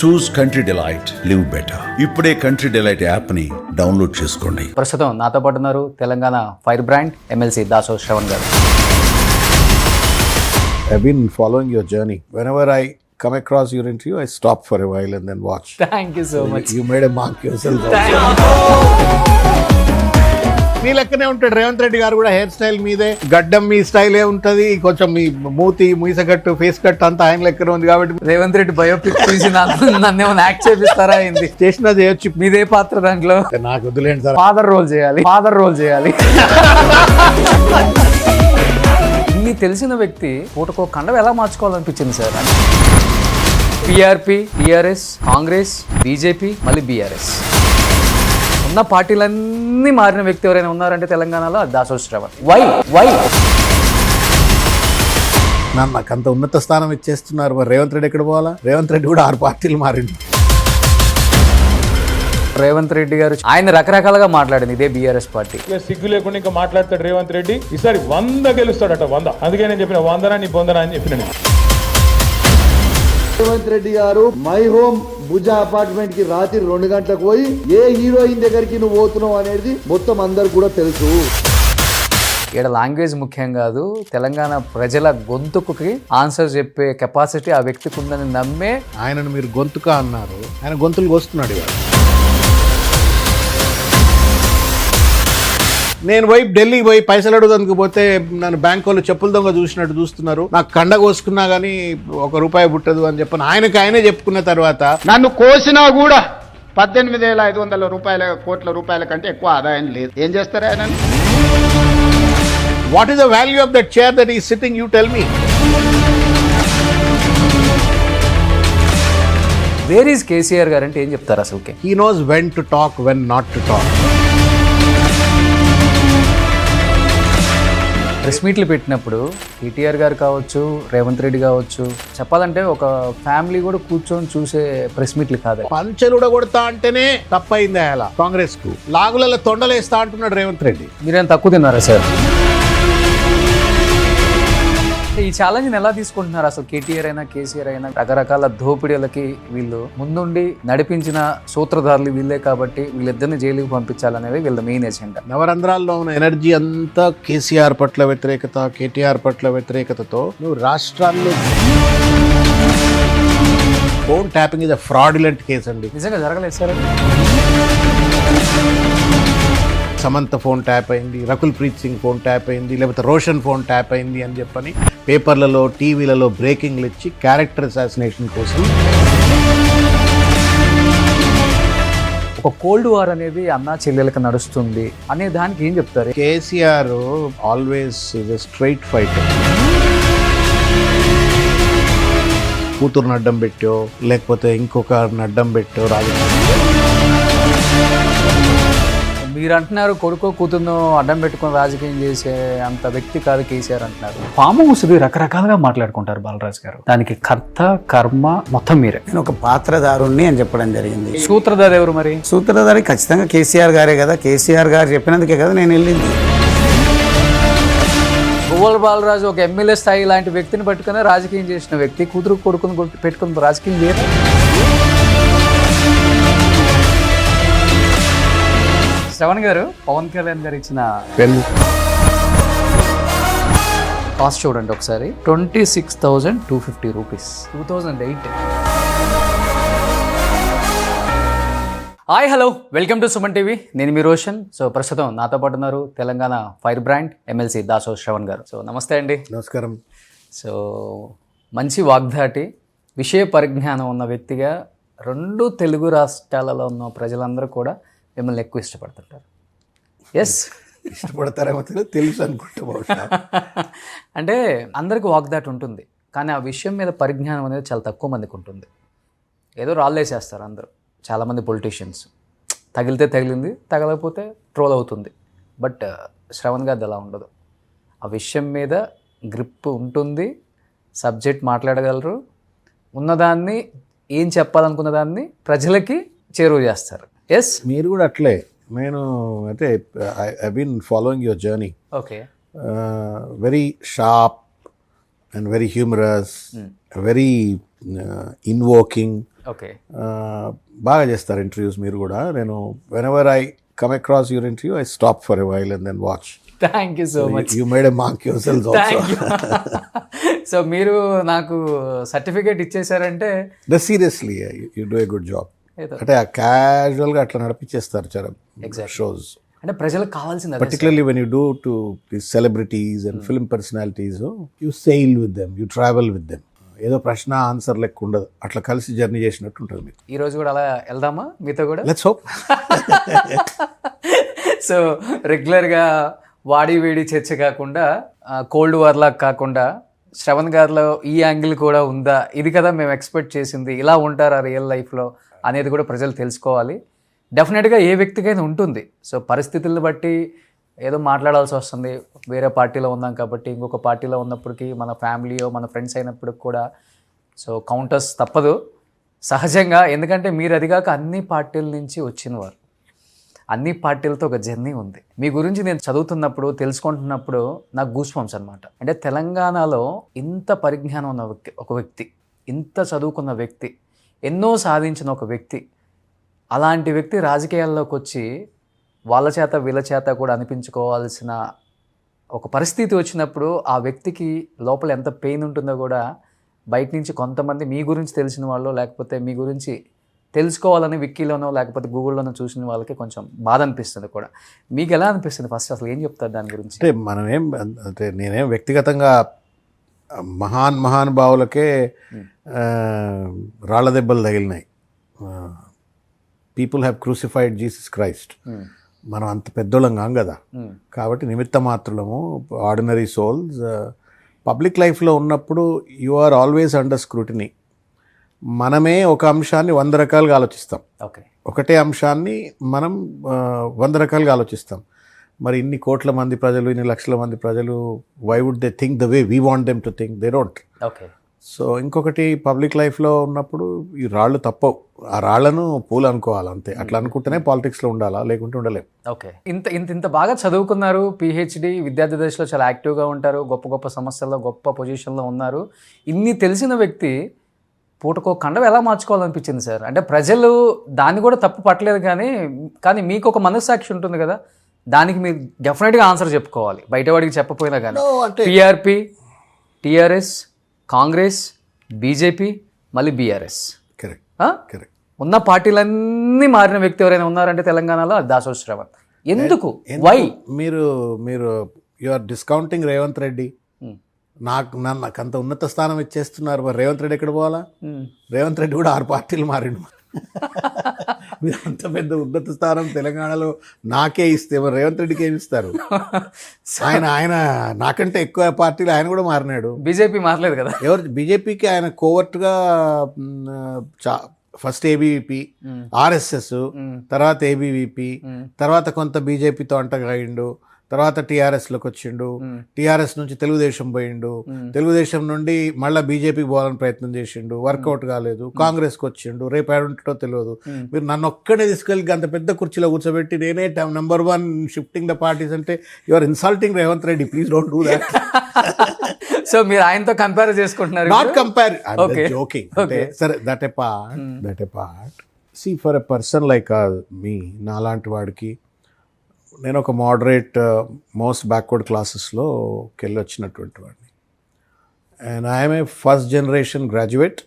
చూస్ country delight, live better. ఇప్పుడే country delight app ని download చేసుకోండి. ప్రస్తుతం నాతో పాటు ఉన్నారు Telangana fire brand MLC Dasoju Shravan గారు. I've been following your journey. Whenever I come across your interview, I stop for a while and then watch. Thank you so much. You made a mark yourself. మీ లెక్కనే ఉంటాడు రేవంత్ రెడ్డి గారు కూడా. Hair style మీదే, గడ్డం మీ స్టైలే ఉంటది, కొంచెం మీ మూతి మీసగట్టు ఫేస్ కట్ అంతా ఆయన లెక్కనే ఉంది కాబట్టి రేవంత్ రెడ్డి బయోపిక్ తీసి నన్ను ఏమైనా యాక్ట్ చేపిస్తారా అయింది. చేసినా చేయొచ్చు. మీదే పాత్ర దాంట్లో? నాకు వదిలేండి సార్. ఫాదర్ రోల్ చేయాలి. ఇన్ని తెలిసిన వ్యక్తి పూటకో కండవ ఎలా మార్చుకోవాలనిపించింది సార్? పిఆర్పి, టిఆర్ఎస్, కాంగ్రెస్, బీజేపీ, మళ్ళీ బీఆర్ఎస్ ఉన్న పార్టీలన్నీ మారిన వ్యక్తి ఎవరైనా ఉన్నారంటే తెలంగాణలో అది దాసోజు శ్రవణ్. వై నాకు అంత ఉన్నత స్థానం ఇచ్చేస్తున్నారు, మరి రేవంత్ రెడ్డి ఎక్కడ పోవాలా? రేవంత్ రెడ్డి కూడా 6 పార్టీలు మారింది. రేవంత్ రెడ్డి గారు ఆయన రకరకాలుగా మాట్లాడింది ఇదే బీఆర్ఎస్ పార్టీ. సిగ్గు లేకుండా ఇంకా మాట్లాడతాడు రేవంత్ రెడ్డి. ఈసారి 100 గెలుస్తాడట, 100. అందుకే నేను చెప్పిన 100 నీ బొందనా అని చెప్పిన. రేవంత్ రెడ్డి గారు మై హోమ్ భుజా అపార్ట్మెంట్ కి రాత్రి 2 గంటలకు పోయి ఏ హీరోయిన్ దగ్గరికి నువ్వు పోతున్నావు అనేది మొత్తం అందరికి కూడా తెలుసు. ఇక్కడ లాంగ్వేజ్ ముఖ్యం కాదు, తెలంగాణ ప్రజల గొంతుకుకి ఆన్సర్ చెప్పే కెపాసిటీ ఆ వ్యక్తికి ఉందని నమ్మే ఆయనను మీరు గొంతుక అన్నారు, ఆయన గొంతులు వస్తున్నాడు ఇవాళ. నేను పోయి ఢిల్లీ పోయి పైసలు అడుగుదానికి పోతే నన్ను బ్యాంక్ వాళ్ళు చెప్పుల దొంగ చూసినట్టు చూస్తున్నారు. నాకు కండ కోసుకున్నా కానీ 1 రూపాయి పుట్టదు అని చెప్పని ఆయనే చెప్పుకున్న తర్వాత నన్ను కోసినా కూడా 18,500 కోట్ల రూపాయల కంటే ఎక్కువ ఆదాయం లేదు. ఏం చేస్తారు ఆయన? What is the value of that chair that is sitting? You tell me. Where is KCR గారు అంటే ఏం చెప్తారు అసలుకి? He knows when to talk, when not to talk. Press మీట్లు పెట్టినప్పుడు కేటీఆర్ గారు కావచ్చు, రేవంత్ రెడ్డి కావచ్చు, చెప్పాలంటే ఒక ఫ్యామిలీ కూడా కూర్చొని చూసే ప్రెస్ మీట్లు కాదు. పంచెలు కొడతా అంటేనే తప్పైంది అలా కాంగ్రెస్ కు. లాగులలో తొండలేస్తా అంటున్నాడు రేవంత్ రెడ్డి. మీరేం తక్కువ తిన్నారా సార్? ఈ ఛాలెంజ్ని ఎలా తీసుకుంటున్నారు అసలు? కేటీఆర్ అయినా కేసీఆర్ అయినా రకరకాల దోపిడీలకి వీళ్ళు ముందుండి నడిపించిన సూత్రధారులు వీళ్ళే కాబట్టి వీళ్ళిద్దరిని జైలుకి పంపించాలనేది వీళ్ళ మెయిన్ ఎజెండా. నవరంధ్రాల్లో ఉన్న ఎనర్జీ అంతా కేసీఆర్ పట్ల వ్యతిరేకత, కేటీఆర్ పట్ల వ్యతిరేకతతో నువ్వు రాష్ట్రాల్లో phone tapping is a fraudulent case అండి. నిజంగా జరగలేదు సార్. సమంత ఫోన్ ట్యాప్ అయింది, రకుల్ ప్రీత్ సింగ్ ఫోన్ ట్యాప్ అయింది, లేకపోతే రోషన్ ఫోన్ ట్యాప్ అయింది అని చెప్పని పేపర్లలో, టీవీలలో బ్రేకింగ్లు ఇచ్చి క్యారెక్టర్ అసాసినేషన్ కోసం ఒక కోల్డ్ వార్ అనేది అన్నా చెల్లెలకు నడుస్తుంది అనే దానికి ఏం చెప్తారు? KCR always is a straight fighter. కూతురుని అడ్డం పెట్టో లేకపోతే ఇంకొకరిని అడ్డం పెట్టో రాజకీయం. మీరు అంటున్నారు కొడుకో కూతురును అడ్డం పెట్టుకుని రాజకీయం చేసే అంత వ్యక్తి కాదు కేసీఆర్ అంటున్నారు. ఫామ్ హౌస్ది రకరకాలుగా మాట్లాడుకుంటారు బాలరాజ్ గారు. దానికి కర్త కర్మ మొత్తం మీరే. నేను ఒక పాత్రధారుణ్ణి అని చెప్పడం జరిగింది. సూత్రధారి ఎవరు మరి? సూత్రధారి ఖచ్చితంగా కేసీఆర్ గారే కదా. కేసీఆర్ గారు చెప్పినందుకే కదా నేను వెళ్ళింది. పువ్వల బాలరాజు ఒక ఎమ్మెల్యే స్థాయి లాంటి వ్యక్తిని పట్టుకుని రాజకీయం చేసిన వ్యక్తి కూతురు కొడుకుని పెట్టుకుని రాజకీయం చేయరు. శ్రవణ్ గారు, పవన్ కళ్యాణ్ గారు ఇచ్చిన కాస్ట్ చూడండి ఒకసారి. 26,250 rupees, 2008. Hi hello, welcome to Suman TV. నేను మీ రోషన్. సో ప్రస్తుతం నాతో పాటు ఉన్నారు Telangana fire brand MLC Dasoju Shravan గారు. సో నమస్తే అండి. నమస్కారం. సో మంచి వాగ్దాటి, విషయ పరిజ్ఞానం ఉన్న వ్యక్తిగా 2 తెలుగు రాష్ట్రాలలో ఉన్న ప్రజలందరూ కూడా మిమ్మల్ని ఎక్కువ ఇష్టపడుతుంటారు. ఎస్, ఇష్టపడతారేమో తెలుసు అనుకుంటా. అంటే అందరికి వాగ్దాటి ఉంటుంది, కానీ ఆ విషయం మీద పరిజ్ఞానం అనేది చాలా తక్కువ మందికి ఉంటుంది. ఏదో రాళ్ళేసేస్తారు అందరూ. చాలామంది పొలిటీషియన్స్ తగిలితే తగిలింది, తగలకపోతే ట్రోల్ అవుతుంది. బట్ శ్రవణ్ గారిది అలా ఉండదు. ఆ విషయం మీద గ్రిప్ ఉంటుంది, సబ్జెక్ట్ మాట్లాడగలరు, ఉన్నదాన్ని ఏం చెప్పాలనుకున్న దాన్ని ప్రజలకి చేరువ చేస్తారు. ఎస్, మీరు కూడా అట్లే. నేను అయితే I been following your journey. Okay. Very sharp and very humorous, very invoking, okay. బాగా చేస్తారు ఇంటర్వ్యూస్ మీరు కూడా. నేను whenever I come across your interview I stop for a while and then watch. Thank you so much. You made a mark your cells also. Thank you. So మీరు నాకు certificate ఇచ్చేసారంటే seriously you do a good job. ఏదో అంటే క్యాజువల్గా అట్లా నడిపించేస్తారు చాలా shows. అంటే ప్రజలకు కావాల్సింది అదే. Particularly when you do to these celebrities and film personalities, you sail with them, you travel with them. ఏదో ప్రశ్న ఆన్సర్ లెక్క ఉండదు, అట్లా కలిసి జర్నీ చేసినట్టు ఉంటుంది మీకు. ఈ రోజు కూడా అలా వెళ్దామా మీతో కూడా? Let's hope. సో రెగ్యులర్గా వాడి వేడి చర్చ కాకుండా కోల్డ్ వార్ లాగా కాకుండా శ్రవణ్ గారిలో ఈ యాంగిల్ కూడా ఉందా, ఇది కదా మేము ఎక్స్పెక్ట్ చేసింది, ఇలా ఉంటారా రియల్ లైఫ్లో అనేది కూడా ప్రజలు తెలుసుకోవాలి. డెఫినెట్గా ఏ వ్యక్తికైనా ఉంటుంది. సో పరిస్థితులను బట్టి ఏదో మాట్లాడాల్సి వస్తుంది. వేరే పార్టీలో ఉన్నాం కాబట్టి ఇంకొక పార్టీలో ఉన్నప్పటికీ మన ఫ్యామిలీయో మన ఫ్రెండ్స్ అయినప్పటికి కూడా సో కౌంటర్స్ తప్పదు సహజంగా. ఎందుకంటే మీరు అదిగాక అన్ని పార్టీల నుంచి వచ్చినవారు, అన్ని పార్టీలతో ఒక జర్నీ ఉంది. మీ గురించి నేను చదువుతున్నప్పుడు తెలుసుకుంటున్నప్పుడు నాకు గూస్ బంప్స్ అనమాట. అంటే తెలంగాణలో ఇంత పరిజ్ఞానం ఉన్న ఒక వ్యక్తి, ఇంత చదువుకున్న వ్యక్తి, ఎన్నో సాధించిన ఒక వ్యక్తి, అలాంటి వ్యక్తి రాజకీయాల్లోకి వచ్చి వాళ్ళ చేత వీళ్ళ చేత కూడా అనిపించుకోవాల్సిన ఒక పరిస్థితి వచ్చినప్పుడు ఆ వ్యక్తికి లోపల ఎంత పెయిన్ ఉంటుందో కూడా బయట నుంచి కొంతమంది మీ గురించి తెలిసిన వాళ్ళు లేకపోతే మీ గురించి తెలుసుకోవాలని విక్కీలోనో లేకపోతే గూగుల్లోనో చూసిన వాళ్ళకి కొంచెం బాధ అనిపిస్తుంది కూడా. మీకు ఎలా అనిపిస్తుంది? ఫస్ట్ అసలు ఏం చెప్తారు దాని గురించి? అంటే మనమేం అంటే నేనేం వ్యక్తిగతంగా మహానుభావులకే రాళ్ల దెబ్బలు తగిలినాయి. People have crucified Jesus Christ. మనం అంత పెద్దోళ్ళం కాం కదా, కాబట్టి నిమిత్త మాత్రులము, ఆర్డినరీ సోల్స్. పబ్లిక్ లైఫ్లో ఉన్నప్పుడు you are always under scrutiny. మనమే ఒక అంశాన్ని 100 రకాలుగా ఆలోచిస్తాం. ఓకే. ఒకటే అంశాన్ని మనం 100 రకాలుగా ఆలోచిస్తాం. మరి ఇన్ని కోట్ల మంది ప్రజలు, ఇన్ని లక్షల మంది ప్రజలు, why would they think the way we want them to think? They don't. Okay. So ఇంకొకటి పబ్లిక్ లైఫ్లో ఉన్నప్పుడు ఈ రాళ్ళు తప్పవు, ఆ రాళ్లను పూలు అనుకోవాలి అంతే. అట్లా అనుకుంటేనే పాలిటిక్స్లో ఉండాలా, లేకుంటే ఉండలేం. ఓకే. ఇంత ఇంత ఇంత బాగా చదువుకున్నారు, పిహెచ్డి, విద్యార్థి దశలో చాలా యాక్టివ్గా ఉంటారు, గొప్ప గొప్ప సమస్యల్లో గొప్ప పొజిషన్లో ఉన్నారు. ఇన్ని తెలిసిన వ్యక్తి పూటకో కండవ ఎలా మార్చుకోవాలనిపించింది సార్? అంటే ప్రజలు దాన్ని కూడా తప్పు పట్టలేదు, కానీ మీకు ఒక మనస్సాక్షి ఉంటుంది కదా, దానికి మీరు డెఫినెట్గా ఆన్సర్ చెప్పుకోవాలి, బయటవాడికి చెప్పపోయినా కానీ. పిఆర్పి, టిఆర్ఎస్, కాంగ్రెస్, బీజేపీ, మళ్ళీ బీఆర్ఎస్, కరెక్ట్ కరెక్ట్. ఉన్న పార్టీలన్నీ మారిన వ్యక్తి ఎవరైనా ఉన్నారంటే తెలంగాణలో అది దాసోజు శ్రవణ్. ఎందుకు? వై? మీరు you are discounting Revanth Reddy. నాకు అంత ఉన్నత స్థానం ఇచ్చేస్తున్నారు, మరి రేవంత్ రెడ్డి ఎక్కడ పోవాలా? రేవంత్ రెడ్డి కూడా 6 పార్టీలు మారిండు. మీరు అంత పెద్ద ఉన్నత స్థానం తెలంగాణలో నాకే ఇస్తే మరి రేవంత్ రెడ్డికి ఏమి ఇస్తారు? ఆయన నాకంటే ఎక్కువ పార్టీలు ఆయన కూడా మారినాడు. బీజేపీ మారలేదు కదా. ఎవరు? బీజేపీకి ఆయన కోవర్ట్గా ఫస్ట్ ఏబీవీపీ, ఆర్ఎస్ఎస్, తర్వాత ఏబీవీపీ, తర్వాత కొంత బీజేపీతో అంటగాయిండు, తర్వాత టీఆర్ఎస్లోకి వచ్చిండు, టీఆర్ఎస్ నుంచి తెలుగుదేశం పోయిండు, తెలుగుదేశం నుండి మళ్ళీ బీజేపీకి పోవాలని ప్రయత్నం చేసిండు, వర్కౌట్ కాలేదు, కాంగ్రెస్కి వచ్చిండు, రేపు ఏడుంటాడో తెలియదు. మీరు నన్ను ఒక్కడే తీసుకెళ్ళి అంత పెద్ద కుర్చీలో కూర్చోబెట్టి నేనే నెంబర్ 1 షిఫ్టింగ్ ద పార్టీస్ అంటే you are insulting Revanth Reddy. Please don't do that. So మీరు ఆయనతో కంపేర్ చేసుకుంటున్నారు? Not compare, joking. అంటే సరే, that a part. See, for a person like me, నాలాంటి వాడికి, నేను ఒక మోడరేట్ మోస్ట్ బ్యాక్వర్డ్ క్లాసెస్లోకి వెళ్ళి వచ్చినటువంటి వాడిని. And I'm a first generation graduate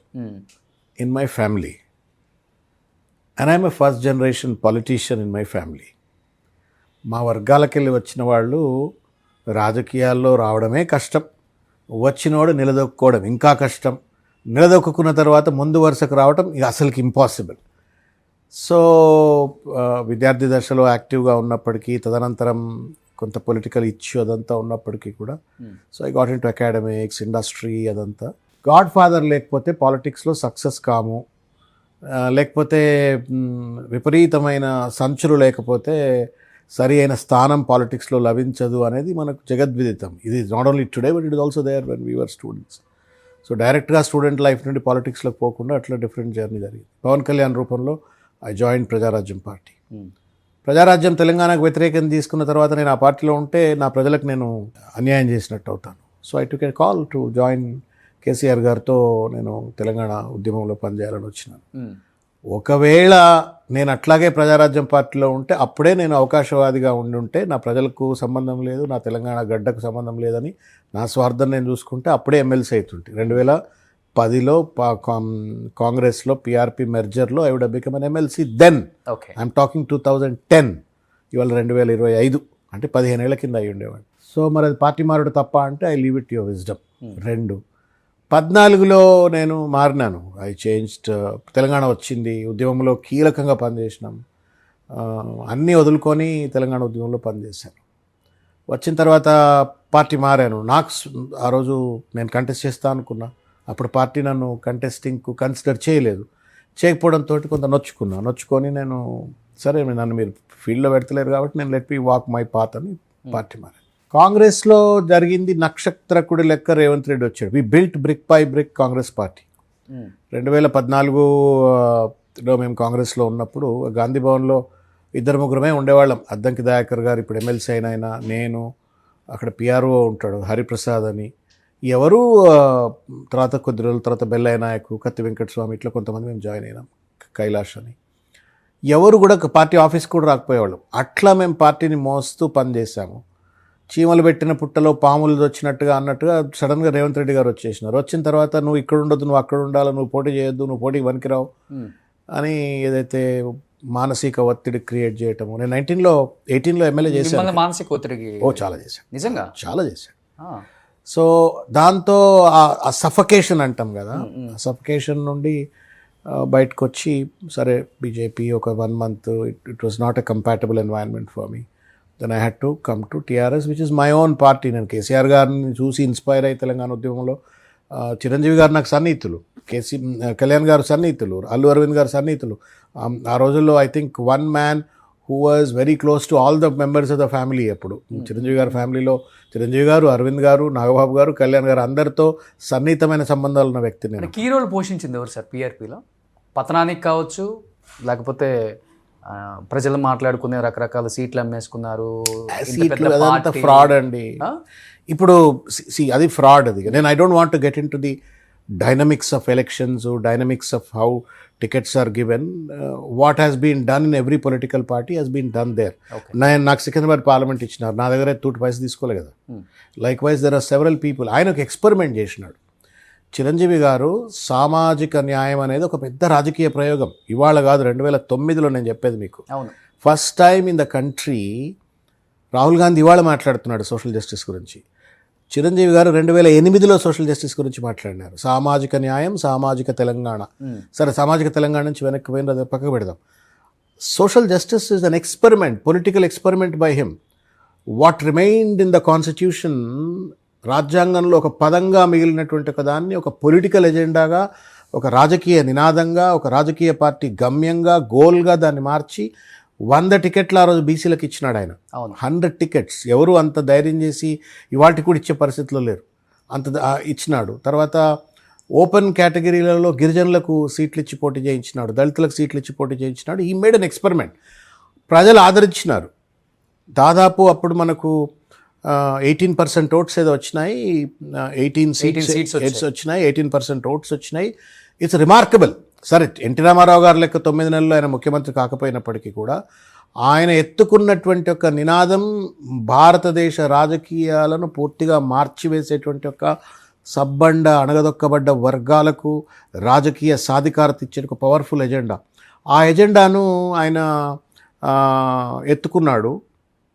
in my family, and I'm a first generation politician in my family. మా వర్గాలకు వెళ్ళి వచ్చిన వాళ్ళు రాజకీయాల్లో రావడమే కష్టం, వచ్చినోడు నిలదొక్కుకోవడం ఇంకా కష్టం, నిలదొక్కున్న తర్వాత ముందు వరుసకు రావడం ఇక అసలుకి ఇంపాసిబుల్. సో విద్యార్థి దశలో యాక్టివ్గా ఉన్నప్పటికీ, తదనంతరం కొంత పొలిటికల్ ఇష్యూ అదంతా ఉన్నప్పటికీ కూడా, so I got in to academics, industry, అదంతా. గాడ్ ఫాదర్ లేకపోతే పాలిటిక్స్లో సక్సెస్ కాము, లేకపోతే విపరీతమైన సంచులు లేకపోతే సరి అయిన స్థానం పాలిటిక్స్లో లభించదు అనేది మనకు జగద్విదితం. ఇది not only today but it is also there when we were students. So డైరెక్ట్గా స్టూడెంట్ లైఫ్ నుండి పాలిటిక్స్లోకి పోకుండా అట్లా డిఫరెంట్ జర్నీ జరిగింది. పవన్ కళ్యాణ్ రూపంలో I join Praja Rajyam party. Praja Rajyam తెలంగాణకు వ్యతిరేకం తీసుకున్న తర్వాత నేను ఆ పార్టీలో ఉంటే నా ప్రజలకు నేను అన్యాయం చేసినట్టు అవుతాను. So I took A call to join KCR గారితో నేను తెలంగాణ ఉద్యమంలో పనిచేయాలని వచ్చినాను. ఒకవేళ నేను అట్లాగే ప్రజారాజ్యం పార్టీలో ఉంటే అప్పుడే నేను అవకాశవాదిగా ఉండుంటే, నా ప్రజలకు సంబంధం లేదు, నా తెలంగాణ గడ్డకు సంబంధం లేదని నా స్వార్థం నేను చూసుకుంటే అప్పుడే ఎమ్మెల్సీ అవుతుంటే. 2010లో కాంగ్రెస్లో పిఆర్పి మెర్జర్లో I would become an MLC then. Okay. I'm talking 2010, ఇవాళ 2025, అంటే 15 ఏళ్ల కింద అయ్యి ఉండేవాడు. సో మరి అది పార్టీ మారుడు తప్ప అంటే I leave it your wisdom. 2014లో నేను మారినాను. I changed. తెలంగాణ వచ్చింది, ఉద్యమంలో కీలకంగా పనిచేసినాం, అన్నీ వదులుకొని తెలంగాణ ఉద్యమంలో పనిచేశాను. వచ్చిన తర్వాత పార్టీ మారాను. నాకు ఆ రోజు నేను కంటెస్ట్ చేస్తా అనుకున్నా, అప్పుడు పార్టీ నన్ను కంటెస్టింగ్కు కన్సిడర్ చేయలేదు. చేయకపోవడంతో కొంత నొచ్చుకొని నేను సరే నన్ను మీరు ఫీల్డ్లో పెడతలేరు కాబట్టి నేను let me walk my path అని పార్టీ మారాను. కాంగ్రెస్లో జరిగింది నక్షత్రకుడి లెక్క రేవంత్ రెడ్డి వచ్చాడు. We built brick by brick Congress party. 2014లో మేము కాంగ్రెస్లో ఉన్నప్పుడు గాంధీ భవన్లో 2-3 ఉండేవాళ్ళం. అద్దంకి దయాకర్ గారు, ఇప్పుడు ఎమ్మెల్సీ అయిన నేను, అక్కడ పిఆర్ఓ ఉంటాడు హరిప్రసాద్ అని, ఎవరు తర్వాత కొద్ది రోజుల తర్వాత బెల్లయ్య నాయకు, కత్తి వెంకటస్వామి, ఇట్లా కొంతమంది మేము జాయిన్ అయినాం, కైలాష్ అని. ఎవరు కూడా పార్టీ ఆఫీస్ కూడా రాకపోయేవాళ్ళం. అట్లా మేము పార్టీని మోస్తూ పనిచేసాము. చీమలు పెట్టిన పుట్టలో పాములు వచ్చినట్టుగా అన్నట్టుగా సడన్గా రేవంత్ రెడ్డి గారు వచ్చేసినారు. వచ్చిన తర్వాత నువ్వు ఇక్కడ ఉండొద్దు, నువ్వు అక్కడ ఉండాలి, నువ్వు పోటీ చేయొద్దు, నువ్వు పోటీకి పనికిరావు అని ఏదైతే మానసిక ఒత్తిడి క్రియేట్ చేయటము. నేను 18లో ఎమ్మెల్యే చేశాను. మానసిక ఒత్తిడికి చాలా చేశాను, నిజంగా చాలా చేశాను. సో దాంతో ఆ సఫకేషన్ అంటాం కదా, ఆ సఫకేషన్ నుండి బయటకు వచ్చి సరే బీజేపీ ఒక 1 month it was not a compatible environment for me. Then I had to come to TRS which is my own party. నేను కేసీఆర్ గారిని చూసి ఇన్స్పైర్ అయ్యి తెలంగాణ ఉద్యమంలో, చిరంజీవి గారు నాకు సన్నిహితులు, కళ్యాణ్ గారు సన్నిహితులు, అల్లు అరవింద్ గారు సన్నిహితులు. ఆ రోజుల్లో I think one man who was very close to all the members of the family. అప్పుడు చిరంజీవి గారి ఫ్యామిలీలో చిరంజీవి గారు, అరవింద్ గారు, నాగబాబు గారు, కళ్యాణ్ గారు, అందరితో సన్నిహితమైన సంబంధాలు ఉన్న వ్యక్తి నేను. కీ రోల్ పోషించింది ఎవరు సార్ పిఆర్పిలో? పతనానికి కావచ్చు, లేకపోతే ప్రజలు మాట్లాడుకునే రకరకాల సీట్లు అమ్మేసుకున్నారు, అదంతా ఫ్రాడ్ అండి. ఇప్పుడు అది ఫ్రాడ్. అది నేను I don't want to get in to the dynamics of elections, dynamics of how tickets are given. What has been done in every political party has been done there. నాకు Secunderabad parliament ఇచ్చినారు, నా దగ్గర తూటి పైసలు తీసుకోలే కదా. Likewise there are several people. ఆయన ఒక experiment చేసినాడు చిరంజీవి గారు. సామాజిక న్యాయం అనేది ఒక పెద్ద రాజకీయ ప్రయోగం. ఇవాళ కాదు, 2009లో నేను చెప్పేది మీకు. First time in the country Rahul Gandhi ఇవాళ మాట్లాడుతున్నాడు సోషల్ జస్టిస్ గురించి. చిరంజీవి గారు 2008లో సోషల్ జస్టిస్ గురించి మాట్లాడినారు. సామాజిక న్యాయం, సామాజిక తెలంగాణ. సరే, సామాజిక తెలంగాణ నుంచి వెనక్కి పోయిన పక్కకు పెడదాం. Social justice is an experiment, political experiment by him. What remained in the constitution, రాజ్యాంగంలో ఒక పదంగా మిగిలినటువంటి ఒక దాన్ని ఒక పొలిటికల్ ఎజెండాగా, ఒక రాజకీయ నినాదంగా, ఒక రాజకీయ పార్టీ గమ్యంగా, గోల్గా దాన్ని మార్చి 100 టికెట్లు ఆ రోజు బీసీలకు ఇచ్చినాడు ఆయన. 100 టికెట్స్. ఎవరు అంత ధైర్యం చేసి ఇవాటికి కూడా ఇచ్చే పరిస్థితిలో లేరు, అంత ఇచ్చినాడు. తర్వాత ఓపెన్ కేటగిరీలలో గిరిజనులకు సీట్లు ఇచ్చి పోటీ చేయించినాడు, దళితులకు సీట్లు ఇచ్చి పోటీ చేయించినాడు. ఈ మేడ్ అన్ ఎక్స్పెరిమెంట్. ప్రజలు ఆదరించినారు. దాదాపు అప్పుడు మనకు 18% ఓట్స్ ఏదో వచ్చినాయి, 18 సీట్స్ వచ్చినాయి, 18% ఓట్స్ వచ్చినాయి. It's remarkable. సరే, ఎన్టీ రామారావు గారు లెక్క 9 నెలలు ఆయన ముఖ్యమంత్రి కాకపోయినప్పటికీ కూడా ఆయన ఎత్తుకున్నటువంటి ఒక నినాదం భారతదేశ రాజకీయాలను పూర్తిగా మార్చివేసేటువంటి ఒక సబ్బండ, అణగదొక్కబడ్డ వర్గాలకు రాజకీయ సాధికారత ఇచ్చే ఒక పవర్ఫుల్ ఎజెండా. ఆ ఎజెండాను ఆయన ఎత్తుకున్నాడు.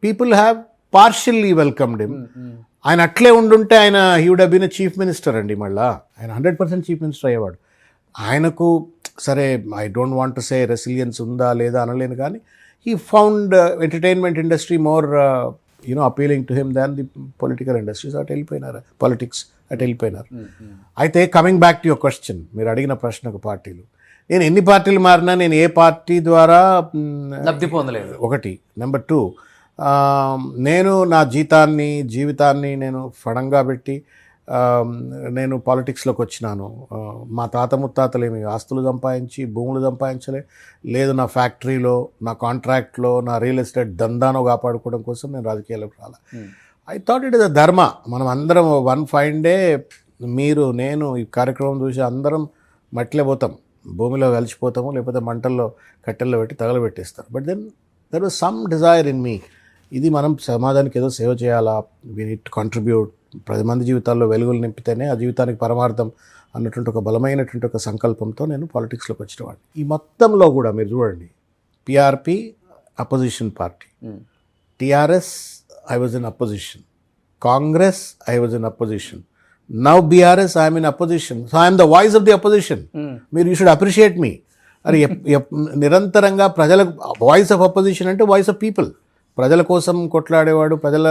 People have partially welcomed him. ఆయన అట్లే ఉండుంటే ఆయన he would have been a chief minister అండి. మళ్ళీ ఆయన 100% చీఫ్ మినిస్టర్ అయ్యేవాడు. ఆయనకు సరే, I don't want to say resilience ఉందా లేదా అనలేను, కానీ he found entertainment industry more appealing to him than the political industries. అటు వెళ్ళిపోయినారు, పాలిటిక్స్ అటు వెళ్ళిపోయినారు. అయితే coming back to your question, మీరు అడిగిన ప్రశ్నకు పార్టీలు, నేను ఎన్ని పార్టీలు మారినా నేను ఏ పార్టీ ద్వారా లబ్ధి పొందలేదు. ఒకటి. నెంబర్ 2, నేను నా జీవితాన్ని నేను ఫడంగా పెట్టి నేను పాలిటిక్స్లోకి వచ్చినాను. మా తాత ముత్తాతలు ఏమి ఆస్తులు సంపాదించి భూములు సంపాదించలే, లేదు నా ఫ్యాక్టరీలో, నా కాంట్రాక్ట్లో, నా రియల్ ఎస్టేట్ దందానో కాపాడుకోవడం కోసం నేను రాజకీయాల్లోకి రాలా. I thought it is a ధర్మ. మనం అందరం వన్ ఫైన్ డే మీరు నేను ఈ కార్యక్రమం చూసి అందరం మట్టిలో పోతాం, భూమిలో కలిసిపోతాము, లేకపోతే మంటల్లో కట్టెల్లో పెట్టి తగలబెట్టేస్తారు. But then there was some desire in me, ఇది మనం సమాజానికి ఏదో సేవ చేయాలా, వీ నీడ్ టు కంట్రిబ్యూట్, 10 మంది జీవితాల్లో వెలుగులు నింపితేనే ఆ జీవితానికి పరమార్థం అన్నటువంటి ఒక బలమైనటువంటి ఒక సంకల్పంతో నేను పాలిటిక్స్లోకి వచ్చినవాడిని. ఈ మొత్తంలో కూడా మీరు చూడండి, PRP opposition party, TRS I was in opposition, Congress I was in opposition, now BRS I'm in opposition, so I'm the voice of the opposition. మీరు యూ షుడ్ అప్రిషియేట్ మీ. అది నిరంతరంగా ప్రజల వాయిస్ ఆఫ్ అపోజిషన్ అంటే వాయిస్ ఆఫ్ పీపుల్, ప్రజల కోసం కొట్లాడేవాడు, ప్రజల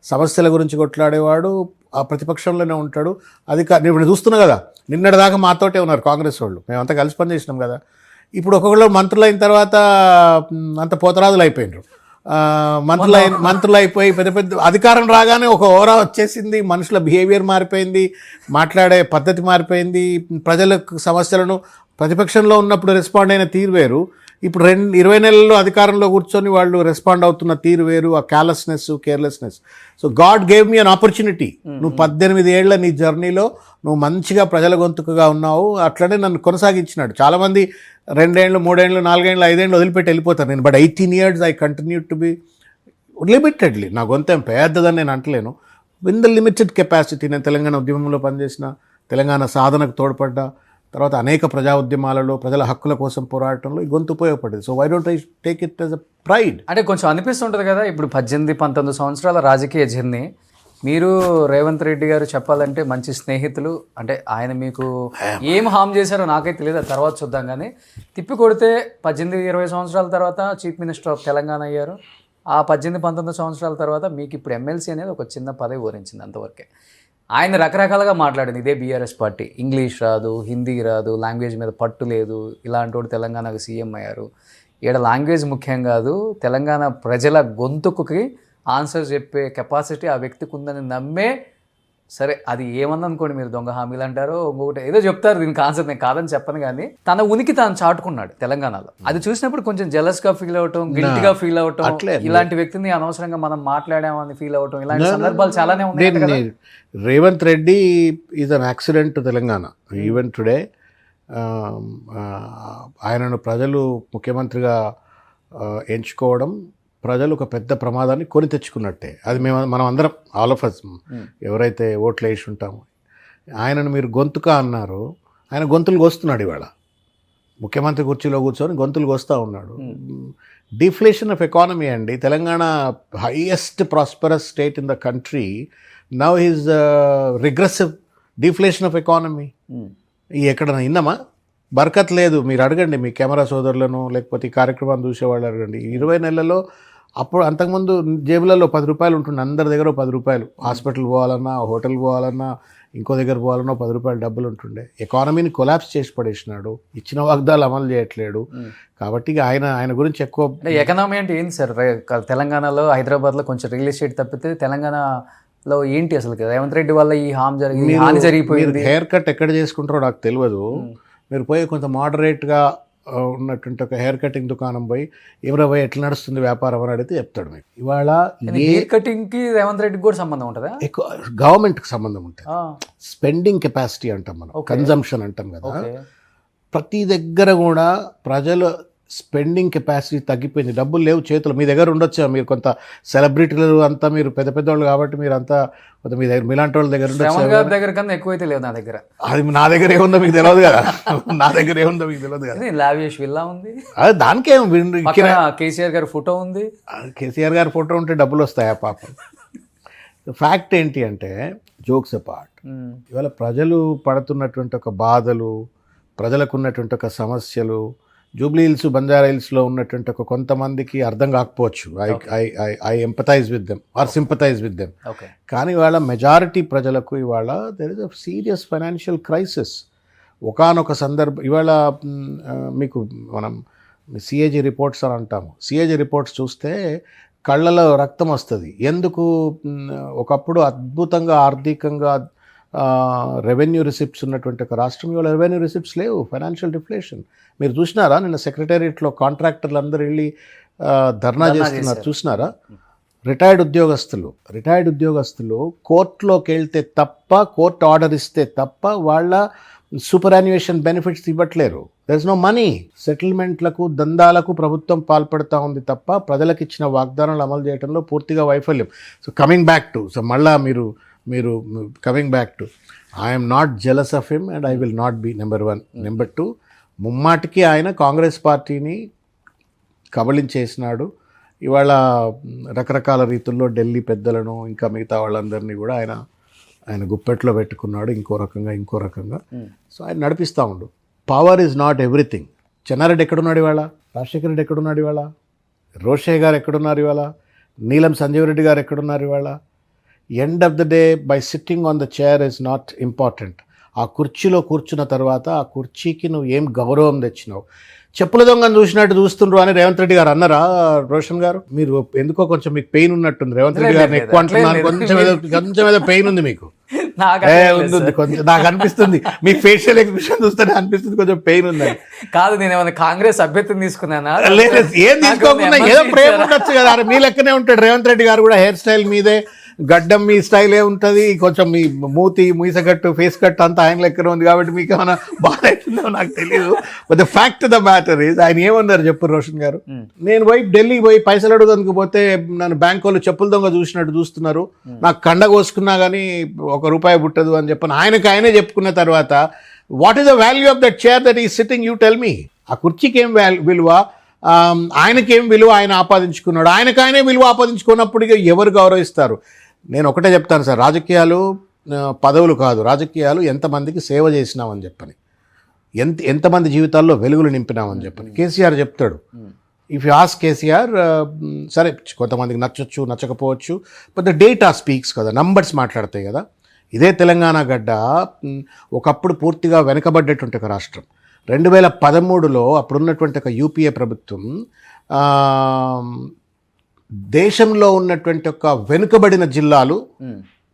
సమస్యల గురించి కొట్లాడేవాడు ఆ ప్రతిపక్షంలోనే ఉంటాడు. అది ఇప్పుడు చూస్తున్నా కదా, నిన్నటిదాకా మాతోటే ఉన్నారు కాంగ్రెస్ వాళ్ళు, మేమంతా కలిసి పనిచేసినాం కదా. ఇప్పుడు ఒక్కొక్కరు మంత్రులు అయిన తర్వాత అంత పోతరాజులు అయిపోయినారు, మంత్రులు అయిపోయి పెద్ద పెద్ద అధికారం రాగానే ఒక ఓరా వచ్చేసింది, మనుషుల బిహేవియర్ మారిపోయింది, మాట్లాడే పద్ధతి మారిపోయింది, ప్రజల సమస్యలను ప్రతిపక్షంలో ఉన్నప్పుడు రెస్పాండ్ అయిన తీరు వేరు, ఇప్పుడు 20 నెలల్లో అధికారంలో కూర్చొని వాళ్ళు రెస్పాండ్ అవుతున్న తీరు వేరు, ఆ carelessness. So God gave me an opportunity. నువ్వు 18 ఏళ్ల నీ జర్నీలో నువ్వు మంచిగా ప్రజల గొంతుకుగా ఉన్నావు, అట్లనే నన్ను కొనసాగించినాడు. చాలామంది 2 ఏళ్ళు 3 ఏళ్ళు 4 ఏళ్ళు 5 ఏళ్ళు వదిలిపెట్టి వెళ్ళిపోతారు. నేను but 18 years I continue to be limitedly, నా గొంతేం పెద్దదని నేను అంటలేను, విన్ ద లిమిటెడ్ కెపాసిటీ. నేను తెలంగాణ ఉద్యమంలో పనిచేసిన, తెలంగాణ సాధనకు తోడ్పడ్డా, తర్వాత అనేక ప్రజా ఉద్యమాలలో ప్రజల హక్కుల కోసం పోరాటంలో ఈ గొంతు ఉపయోగపడింది. So why don't I take it as a pride. అంటే కొంచెం అనిపిస్తుంటుంది కదా, ఇప్పుడు 18-19 సంవత్సరాల రాజకీయ జర్నీ, మీరు రేవంత్ రెడ్డి గారు చెప్పాలంటే మంచి స్నేహితులు. అంటే ఆయన మీకు ఏం హామ్ చేశారో నాకైతే తెలియదు, తర్వాత చూద్దాం. కానీ తిప్పి కొడితే 18-20 సంవత్సరాల తర్వాత చీఫ్ మినిస్టర్ ఆఫ్ తెలంగాణ అయ్యారు. ఆ 18-19 సంవత్సరాల తర్వాత మీకు ఇప్పుడు ఎమ్మెల్సీ అనేది ఒక చిన్న పదవి ఊరించింది, అంతవరకే. ఆయన రకరకాలుగా మాట్లాడింది, ఇదే బీఆర్ఎస్ పార్టీ, ఇంగ్లీష్ రాదు, హిందీ రాదు, లాంగ్వేజ్ మీద పట్టు లేదు, ఇలాంటి వాడు తెలంగాణకు సీఎం అయ్యారు. ఈడ లాంగ్వేజ్ ముఖ్యం కాదు, తెలంగాణ ప్రజల గొంతుకుకి ఆన్సర్ చెప్పే కెపాసిటీ ఆ వ్యక్తికి ఉందని నమ్మే, సరే అది ఏమన్నా అనుకోండి, మీరు దొంగ హామీలు అంటారో ఇంకొకటి ఏదో చెప్తారు, దీనికి ఆన్సర్ నేను కాదని చెప్పను. కానీ తన ఉనికి తాను చాటుకున్నాడు తెలంగాణలో. అది చూసినప్పుడు కొంచెం జెలస్గా ఫీల్ అవటం, గిల్టీగా ఫీల్ అవటం, ఇలాంటి వ్యక్తిని అనవసరంగా మనం మాట్లాడామని ఫీల్ అవటం, ఇలాంటి సందర్భాలు చాలానే ఉన్నాయి. Revanth Reddy is an accident to Telangana. Even today ఆయనను ప్రజలు ముఖ్యమంత్రిగా ఎంచుకోవడం ప్రజలు ఒక పెద్ద ప్రమాదాన్ని కొని తెచ్చుకున్నట్టే. అది మనం అందరం, ఆల్ ఆఫ్ అస్, ఎవరైతే ఓట్లు వేసి ఉంటామో. ఆయనను మీరు గొంతుక అన్నారు, ఆయన గొంతులు కోస్తున్నాడు. ఇవాళ ముఖ్యమంత్రి కుర్చీలో కూర్చొని గొంతులు కోస్తూ ఉన్నాడు. డిఫ్లేషన్ ఆఫ్ ఎకానమీ అండి. Telangana highest prosperous state in the country, now is regressive deflation of economy. ఎక్కడన్నా విన్నామా? బర్కత్ లేదు. మీరు అడగండి మీ కెమెరా సోదరులను, లేకపోతే ఈ కార్యక్రమాన్ని చూసేవాళ్ళు అడగండి. 20 నెలల్లో, అప్పుడు అంతకుముందు జేబులలో 10 రూపాయలు ఉంటుండే, అందరి దగ్గర 10 రూపాయలు. హాస్పిటల్ పోవాలన్నా, హోటల్ పోవాలన్నా, ఇంకో దగ్గర పోవాలన్నా 10 రూపాయలు డబ్బులు ఉంటుండే. ఎకానమీని కొలాప్స్ చేసి పడేసినాడు, ఇచ్చిన వాగ్దాలు అమలు చేయట్లేడు. కాబట్టి ఆయన గురించి ఎక్కువ. ఎకనామీ అంటే ఏంటి సార్? తెలంగాణలో, హైదరాబాద్లో కొంచెం రియల్ ఎస్టేట్ తప్పితే తెలంగాణలో ఏంటి అసలు? రేవంత్ రెడ్డి వల్ల ఈ హాని జరిగిపోయింది. హెయిర్ కట్ ఎక్కడ చేసుకుంటారో నాకు తెలియదు. మీరు పోయి కొంత మోడరేట్గా ఉన్నటువంటి ఒక హెయిర్ కటింగ్ దుకాణం పోయి, ఎవరో పోయి ఎట్లా నడుస్తుంది వ్యాపారం అని అడిగితే చెప్తాడు మీకు. ఇవాళ హెయిర్ కటింగ్కి రేవంత్ రెడ్డికి కూడా సంబంధం ఉంటుందా? ఎక్కువ గవర్నమెంట్కి సంబంధం ఉంటుంది. స్పెండింగ్ కెపాసిటీ అంటాం మనం, కన్జంప్షన్ అంటాం కదా. ప్రతి దగ్గర కూడా ప్రజలు స్పెండింగ్ కెపాసిటీ తగ్గిపోయింది. డబ్బులు లేవు చేతులు. మీ దగ్గర ఉండొచ్చు, మీరు కొంత సెలబ్రిటీలు అంతా, మీరు పెద్ద పెద్ద వాళ్ళు కాబట్టి మీరు అంతా కొంత మీ దగ్గర, మీలాంటి వాళ్ళ దగ్గర ఉండొచ్చు. దగ్గర కన్నా ఎక్కువైతే లేవు నా దగ్గర. అది నా దగ్గర ఏముందో మీకు తెలియదు కదా, నా దగ్గర ఏముందో మీకు తెలియదు కదా. లావిష్ విల్లా ఉంది, అది దానికేం. కేసీఆర్ గారి ఫోటో ఉంది. కేసీఆర్ గారి ఫోటో ఉంటే డబ్బులు వస్తాయా పాపం? ఫ్యాక్ట్ ఏంటి అంటే, జోక్స్ అపార్ట్, ఇవాళ ప్రజలు పడుతున్నటువంటి ఒక బాధలు, ప్రజలకు ఉన్నటువంటి ఒక సమస్యలు, జూబ్లీ హిల్స్, బంజారా హిల్స్లో ఉన్నటువంటి ఒక కొంతమందికి అర్థం కాకపోవచ్చు. I empathise with them or sympathise with them. కానీ ఇవాళ మెజారిటీ ప్రజలకు ఇవాళ there is a serious financial crisis. ఒకానొక సందర్భం ఇవాళ మీకు మనం సిఏజీ రిపోర్ట్స్ అని అంటాము. సిఏజీ రిపోర్ట్స్ చూస్తే కళ్ళలో రక్తం వస్తుంది. ఎందుకు? ఒకప్పుడు అద్భుతంగా ఆర్థికంగా రెవెన్యూ రిసిప్ట్స్ ఉన్నటువంటి ఒక రాష్ట్రం ఇవాళ రెవెన్యూ రిసిప్ట్స్ లేవు. ఫైనాన్షియల్ డిఫ్లేషన్ మీరు చూసినారా? నిన్న సెక్రటేరియట్లో కాంట్రాక్టర్లు అందరూ వెళ్ళి ధర్నా చేస్తున్నారు, చూసినారా? రిటైర్డ్ ఉద్యోగస్తులు కోర్టులోకి వెళ్తే తప్ప, కోర్టు ఆర్డర్ ఇస్తే తప్ప వాళ్ళ సూపర్ యాన్యుయేషన్ బెనిఫిట్స్ ఇవ్వట్లేరు. There is no money. సెటిల్మెంట్లకు, దందాలకు ప్రభుత్వం పాల్పడుతూ ఉంది తప్ప ప్రజలకు ఇచ్చిన వాగ్దానాలు అమలు చేయడంలో పూర్తిగా వైఫల్యం. So coming back to, so మళ్ళా మీరు coming back to, I'm not jealous of him and I will not be number 1. Number 2, ముమ్మాటికి ఆయన కాంగ్రెస్ పార్టీని కబళించేసినాడు. ఇవాళ రకరకాల రీతుల్లో ఢిల్లీ పెద్దలను ఇంకా మిగతా వాళ్ళందరినీ కూడా ఆయన గుప్పెట్లో పెట్టుకున్నాడు, ఇంకో రకంగా. సో ఆయన నడిపిస్తూ ఉండు. Power is not everything. Chenna Reddy ఎక్కడున్నాడు ఇవాళ? రాజశేఖర రెడ్డి ఎక్కడున్నాడు ఇవాళ? రోషయ్య గారు ఎక్కడున్నారు ఇవాళ? నీలం సంజీవ్ రెడ్డి గారు ఎక్కడున్నారు ఇవాళ? End of the day, by sitting on the chair is not important. ఆ కుర్చీలో కూర్చున్న తర్వాత ఆ కుర్చీకి నువ్వు ఏం గౌరవం తెచ్చినావు? చెప్పుల దొంగను చూసినట్టు చూస్తుండ్రు అని రేవంత్ రెడ్డి గారు అన్నారా? రోషన్ గారు, మీరు ఎందుకో కొంచెం మీకు పెయిన్ ఉన్నట్టుంది. రేవంత్ రెడ్డి గారిని ఎక్కువ అంటున్నారు, కొంచెం ఏదో పెయిన్ ఉంది మీకు. ఉంది కొంచెం, నాకు అనిపిస్తుంది మీ ఫేషియల్ ఎక్స్ప్రెషన్ చూస్తేనే అనిపిస్తుంది కొంచెం పెయిన్ ఉందని. కాదు, నేను ఏమైనా కాంగ్రెస్ అభ్యర్థిని తీసుకున్నానా? లేదు, ఏం తీసుకోకుండా ఏదో ప్రేమ ఉండొచ్చు కదా. మీ లెక్కనే ఉంటాడు రేవంత్ రెడ్డి గారు కూడా. హెయిర్ స్టైల్ మీదే, గడ్డం మీ స్టైలే ఉంటుంది, కొంచెం మీ మూతి, మీసగట్టు, ఫేస్ కట్ అంతా ఆయన లెక్కనే ఉంది కాబట్టి మీకు ఏమైనా బాధ అవుతుందో నాకు తెలియదు. But the fact the matter is, ఆయన ఏమన్నారు చెప్పు రోషన్ గారు? నేను ఢిల్లీకి పోయి పైసలు అడుగుదానికి పోతే నన్ను బ్యాంక్ వాళ్ళు చెప్పుల దొంగ చూసినట్టు చూస్తున్నారు, నాకు కండ కోసుకున్నా కానీ ₹1 పుట్టదు అని చెప్పని ఆయనే చెప్పుకున్న తర్వాత, what is the value of that chair that is sitting? You tell me. ఆ కుర్చీకి ఏం విలువ, ఆయనకేం విలువ ఆయన ఆపాదించుకున్నాడు? ఆయనకాయనే విలువ ఆపాదించుకున్నప్పుడు ఎవరు గౌరవిస్తారు? నేను ఒకటే చెప్తాను సార్, రాజకీయాలు పదవులు కాదు, రాజకీయాలు ఎంతమందికి సేవ చేసినామని చెప్పని, ఎంతమంది జీవితాల్లో వెలుగులు నింపినామని చెప్పని. కేసీఆర్ చెప్తాడు, ఇఫ్ యూ ఆస్క్ కేసీఆర్, సరే కొంతమందికి నచ్చొచ్చు, నచ్చకపోవచ్చు, బట్ ద డేటా స్పీక్స్ కదా, నంబర్స్ మాట్లాడతాయి కదా. ఇదే తెలంగాణ గడ్డ ఒకప్పుడు పూర్తిగా వెనుకబడ్డటువంటి ఒక రాష్ట్రం. 2013లో అప్పుడున్నటువంటి ఒక యూపీఏ ప్రభుత్వం దేశంలో ఉన్నటువంటి ఒక వెనుకబడిన జిల్లాలు,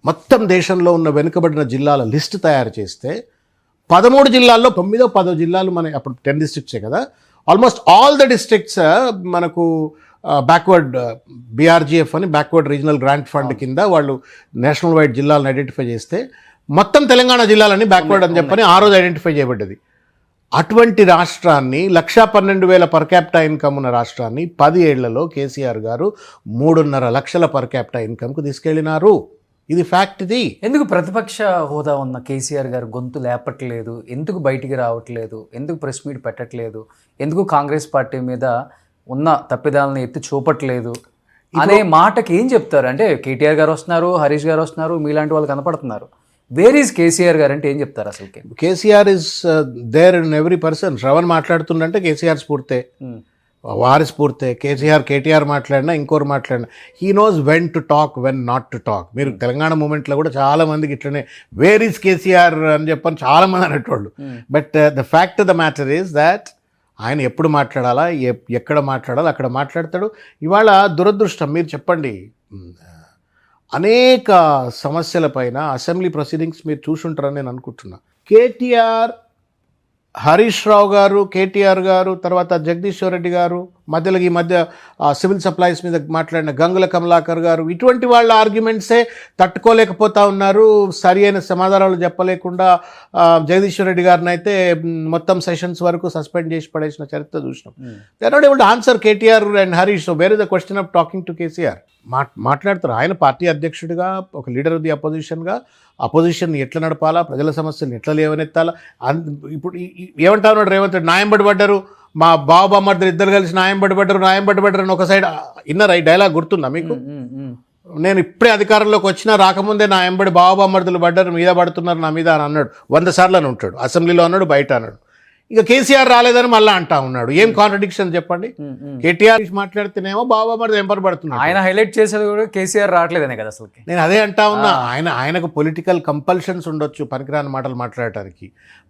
మొత్తం దేశంలో ఉన్న వెనుకబడిన జిల్లాల లిస్టు తయారు చేస్తే 13 జిల్లాల్లో 9-10 జిల్లాలు మన అప్పుడు 10 డిస్ట్రిక్ట్సే కదా, ఆల్మోస్ట్ ఆల్ ద డిస్ట్రిక్ట్స్ మనకు బ్యాక్వర్డ్ బీఆర్జీఎఫ్ అని బ్యాక్వర్డ్ రీజనల్ గ్రాంట్ ఫండ్ కింద వాళ్ళు నేషనల్ వైడ్ జిల్లాలను ఐడెంటిఫై చేస్తే మొత్తం తెలంగాణ జిల్లాలని బ్యాక్వర్డ్ అని చెప్పని ఆ రోజు ఐడెంటిఫై చేయబడ్డది. అటువంటి రాష్ట్రాన్ని 1,12,000 పర్ క్యాపిటా ఇన్కమ్ ఉన్న రాష్ట్రాన్ని 10 ఏళ్లలో కేసీఆర్ గారు 3.5 లక్షల పర్ క్యాపిటా ఇన్కమ్కు తీసుకెళ్ళినారు. ఇది ఫ్యాక్ట్. ఇది ఎందుకు ప్రతిపక్ష హోదా ఉన్న కేసీఆర్ గారు గొంతు లేపట్లేదు? ఎందుకు బయటికి రావట్లేదు? ఎందుకు ప్రెస్ మీట్ పెట్టట్లేదు? ఎందుకు కాంగ్రెస్ పార్టీ మీద ఉన్న తప్పిదాలను ఎత్తి చూపట్లేదు అనే మాటకి ఏం చెప్తారు? అంటే కేటీఆర్ గారు వస్తున్నారు, హరీష్ గారు వస్తున్నారు, మీలాంటి వాళ్ళు కనపడుతున్నారు. వేర్ ఈజ్ కేసీఆర్ గారు అంటే ఏం చెప్తారు అసలు? KCR is there in every person. Shravan మాట్లాడుతుందంటే కేసీఆర్ స్ఫూర్తే, వారి స్ఫూర్తే. కేటీఆర్ మాట్లాడినా, ఇంకోరు మాట్లాడినా, he knows when to talk, when not to talk. మీరు తెలంగాణ మూమెంట్లో కూడా చాలా మందికి ఇట్లనే వేర్ ఈజ్ కేసీఆర్ అని చెప్పని చాలా మంది అనేటోళ్ళు. But the fact the matter is that ఆయన ఎప్పుడు మాట్లాడాలా, ఎక్కడ మాట్లాడాలా అక్కడ మాట్లాడతాడు. ఇవాళ దురదృష్టం, మీరు చెప్పండి, అనేక సమస్యలపైన అసెంబ్లీ ప్రొసీడింగ్స్ మీరు చూసుంటారని నేను అనుకుంటున్నా. కేటీఆర్, హరీష్ రావు గారు, కేటీఆర్ గారు, తర్వాత జగదీశ్వర్ రెడ్డి గారు, మధ్యలో ఈ మధ్య సివిల్ సప్లైస్ మీద మాట్లాడిన గంగుల కమలాకర్ గారు, ఇటువంటి వాళ్ళ ఆర్గ్యుమెంట్సే తట్టుకోలేకపోతా ఉన్నారు. సరి అయిన సమాధానాలు చెప్పలేకుండా జగదీశ్వర్ రెడ్డి గారిని అయితే మొత్తం సెషన్స్ వరకు సస్పెండ్ చేసి పడేసిన చరిత్ర చూసినాం. They are not able to answer KTR and Harish. So where is the question of talking to KCR? మాట్లాడతారు. ఆయన పార్టీ అధ్యక్షుడిగా, ఒక లీడర్ ఆఫ్ ది అపోజిషన్గా అపోజిషన్ని ఎట్లా నడపాలా, ప్రజల సమస్యలను ఎట్లా లేవనెత్తాలా. ఇప్పుడు ఏమంటా ఉన్నాడు రేవంత్ రెడ్డి? న్యాయం పడిపడ్డారు, మా బాబామర్దులు ఇద్దరు కలిసి న్యాయం పడిపడ్డారు అని ఒక సైడ్ ఇన్నర్ ఈ డైలాగ్ గుర్తుందా మీకు? నేను ఇప్పుడే అధికారంలోకి వచ్చినా రాకముందే నా ఎంబడి బాబామర్దులు పడ్డారు, మీద పడుతున్నారు నా మీద అని అన్నాడు. 100 సార్లు అని ఉంటాడు. అసెంబ్లీలో అన్నాడు, బయట అన్నాడు. ఇక కేసీఆర్ రాలేదని మళ్ళీ అంటా ఉన్నాడు. ఏం కాంట్రడిక్షన్ చెప్పండి? కేటీఆర్ మాట్లాడితేనేమో బాబామర్ది ఎంపరపడుతున్నాడు. ఆయన హైలైట్ చేసేది కూడా కేసీఆర్ రావట్లేదనే కదా అసలు. నేను అదే అంటా ఉన్నా. ఆయనకు పొలిటికల్ కంపల్షన్స్ ఉండొచ్చు పనికిరాని మాటలు మాట్లాడటానికి.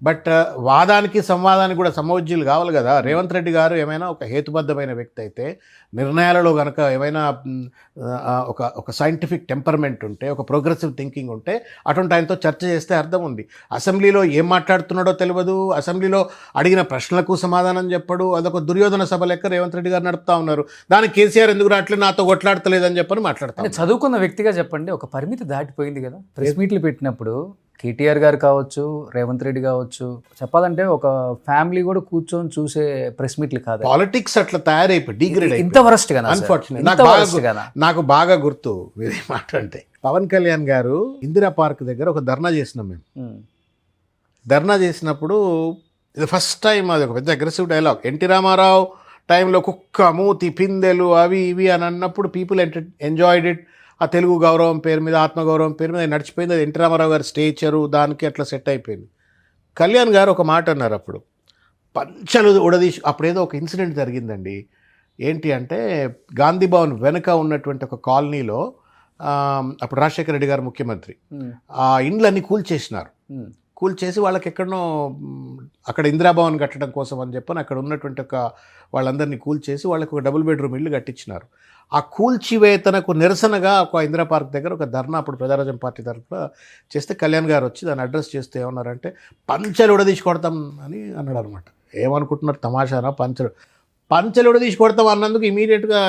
బట్ వాదానికి సంవాదానికి కూడా సమోజ్జీలు కావాలి కదా. రేవంత్ రెడ్డి గారు ఏమైనా ఒక హేతుబద్ధమైన వ్యక్తి అయితే, నిర్ణయాలలో కనుక ఏమైనా ఒక సైంటిఫిక్ టెంపర్మెంట్ ఉంటే, ఒక ప్రోగ్రెసివ్ థింకింగ్ ఉంటే, అటువంటి ఆయనతో చర్చ చేస్తే అర్థం ఉంది. అసెంబ్లీలో ఏం మాట్లాడుతున్నాడో తెలియదు, అసెంబ్లీలో అడిగిన ప్రశ్నలకు సమాధానం చెప్పడు. అదొక దుర్యోధన సభ లెక్క రేవంత్ రెడ్డి గారు నడుపుతా ఉన్నారు. దానికి కేసీఆర్ ఎందుకు రావట్లేదు, నాతో కొట్లాడతలేదని చెప్పని మాట్లాడతాం. అంటే చదువుకున్న వ్యక్తిగా చెప్పండి, ఒక పరిమితి దాటిపోయింది కదా. ప్రెస్ మీట్లు పెట్టినప్పుడు కేటీఆర్ గారు కావచ్చు, రేవంత్ రెడ్డి కావచ్చు, చెప్పాలంటే ఒక ఫ్యామిలీ కూడా కూర్చొని చూసే ప్రెస్ మీట్లు కాదు. పాలిటిక్స్ అట్లా తయారైపోయి డిగ్రేడ్ ఇంత వరస్ట్ గానా సార్? అన్ఫార్చునేట్. ఇంత worst గానా? నాకు బాగా గుర్తు వేరే మాట అంటే, పవన్ కళ్యాణ్ గారు ఇందిరా పార్క్ దగ్గర ఒక ధర్నా చేసినాం మేము. ఉమ్. ధర్నా చేసినప్పుడు ఇది ఫస్ట్ టైం, అది ఒక పెద్ద అగ్రెసివ్ డైలాగ్. ఎన్టీ రామారావు టైంలో కుక్క మూతి పిందెలు అవి ఇవి అని అన్నప్పుడు పీపుల్ ఎంజాయిడ్ ఇట్. ఆ తెలుగు గౌరవం పేరు మీద, ఆత్మగౌరవం పేరు మీద నడిచిపోయింది. అది ఎన్టీ రామారావు గారి స్టేచరు దానికి అట్లా సెట్ అయిపోయింది. కళ్యాణ్ గారు ఒక మాట అన్నారు అప్పుడు, పంచలు ఉడదీసి. అప్పుడేదో ఒక ఇన్సిడెంట్ జరిగిందండి. ఏంటి అంటే, గాంధీ భవన్ వెనుక ఉన్నటువంటి ఒక కాలనీలో అప్పుడు రాజశేఖర రెడ్డి గారు ముఖ్యమంత్రి, ఆ ఇండ్లన్నీ కూల్చేసినారు. కూల్చేసి వాళ్ళకి ఎక్కడనో అక్కడ ఇందిరాభవన్ కట్టడం కోసం అని చెప్పని అక్కడ ఉన్నటువంటి ఒక వాళ్ళందరినీ కూల్చేసి వాళ్ళకి ఒక డబుల్ బెడ్రూమ్ ఇల్లు కట్టించినారు. ఆ కూల్చివేతనకు నిరసనగా ఒక ఇందిరా పార్క్ దగ్గర ఒక ధర్నా అప్పుడు ప్రజారాజ్యం పార్టీ తరఫున చేస్తే కళ్యాణ్ గారు వచ్చి దాన్ని అడ్రస్ చేస్తే ఏమన్నారంటే, పంచలు ఉడదీసి కొడతాం అని అన్నాడు అనమాట. ఏమనుకుంటున్నారు, తమాషానా? పంచలు ఉడదీసి కొడతాం అన్నందుకు ఇమీడియట్గా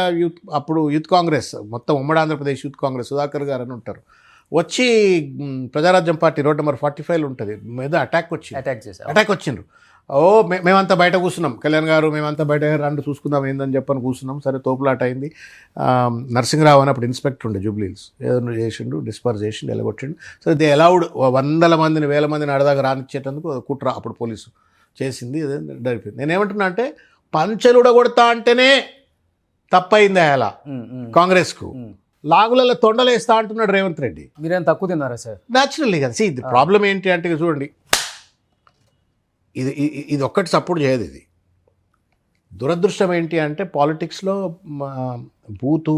అప్పుడు యూత్ కాంగ్రెస్, మొత్తం ఉమ్మడి ఆంధ్రప్రదేశ్ యూత్ కాంగ్రెస్, సుధాకర్ గారు అని ఉంటారు, వచ్చి ప్రజారాజ్యం పార్టీ రోడ్ నెంబర్ 45 ఉంటుంది మీద అటాక్ వచ్చిండ్రు. మేమంతా బయట కూర్చున్నాం, కళ్యాణ్ గారు మేమంతా బయట రండి చూసుకుందాం ఏందని చెప్పని కూర్చున్నాం. సరే, తోపులాట అయింది. నరసింహరావు అని అప్పుడు ఇన్స్పెక్టర్ ఉండే జూబ్లీహిల్స్, ఏదైనా చేసిండు, డిస్పర్స్ చేసిండు, ఎలగొట్టిండు. సరే, దే అలౌడ్ 100 మందిని 1000 మందిని అడదాకా రానిచ్చేటందుకు కుట్ర అప్పుడు పోలీసు చేసింది. అదే జరిపింది. నేనేమంటున్నా అంటే, పంచలుడ కొడతా అంటేనే తప్పయింది అలా కాంగ్రెస్కు. లాగులలో తొండలేస్తా అంటున్నాడు రేవంత్ రెడ్డి. మీరేం తక్కువ తిన్నారా సార్? న్యాచురల్లీ కదా. ఇది ప్రాబ్లం ఏంటి అంటే, చూడండి, ఇది ఒక్కటి సపోర్ట్ చేయదు. ఇది దురదృష్టం ఏంటి అంటే, పాలిటిక్స్లో బూతు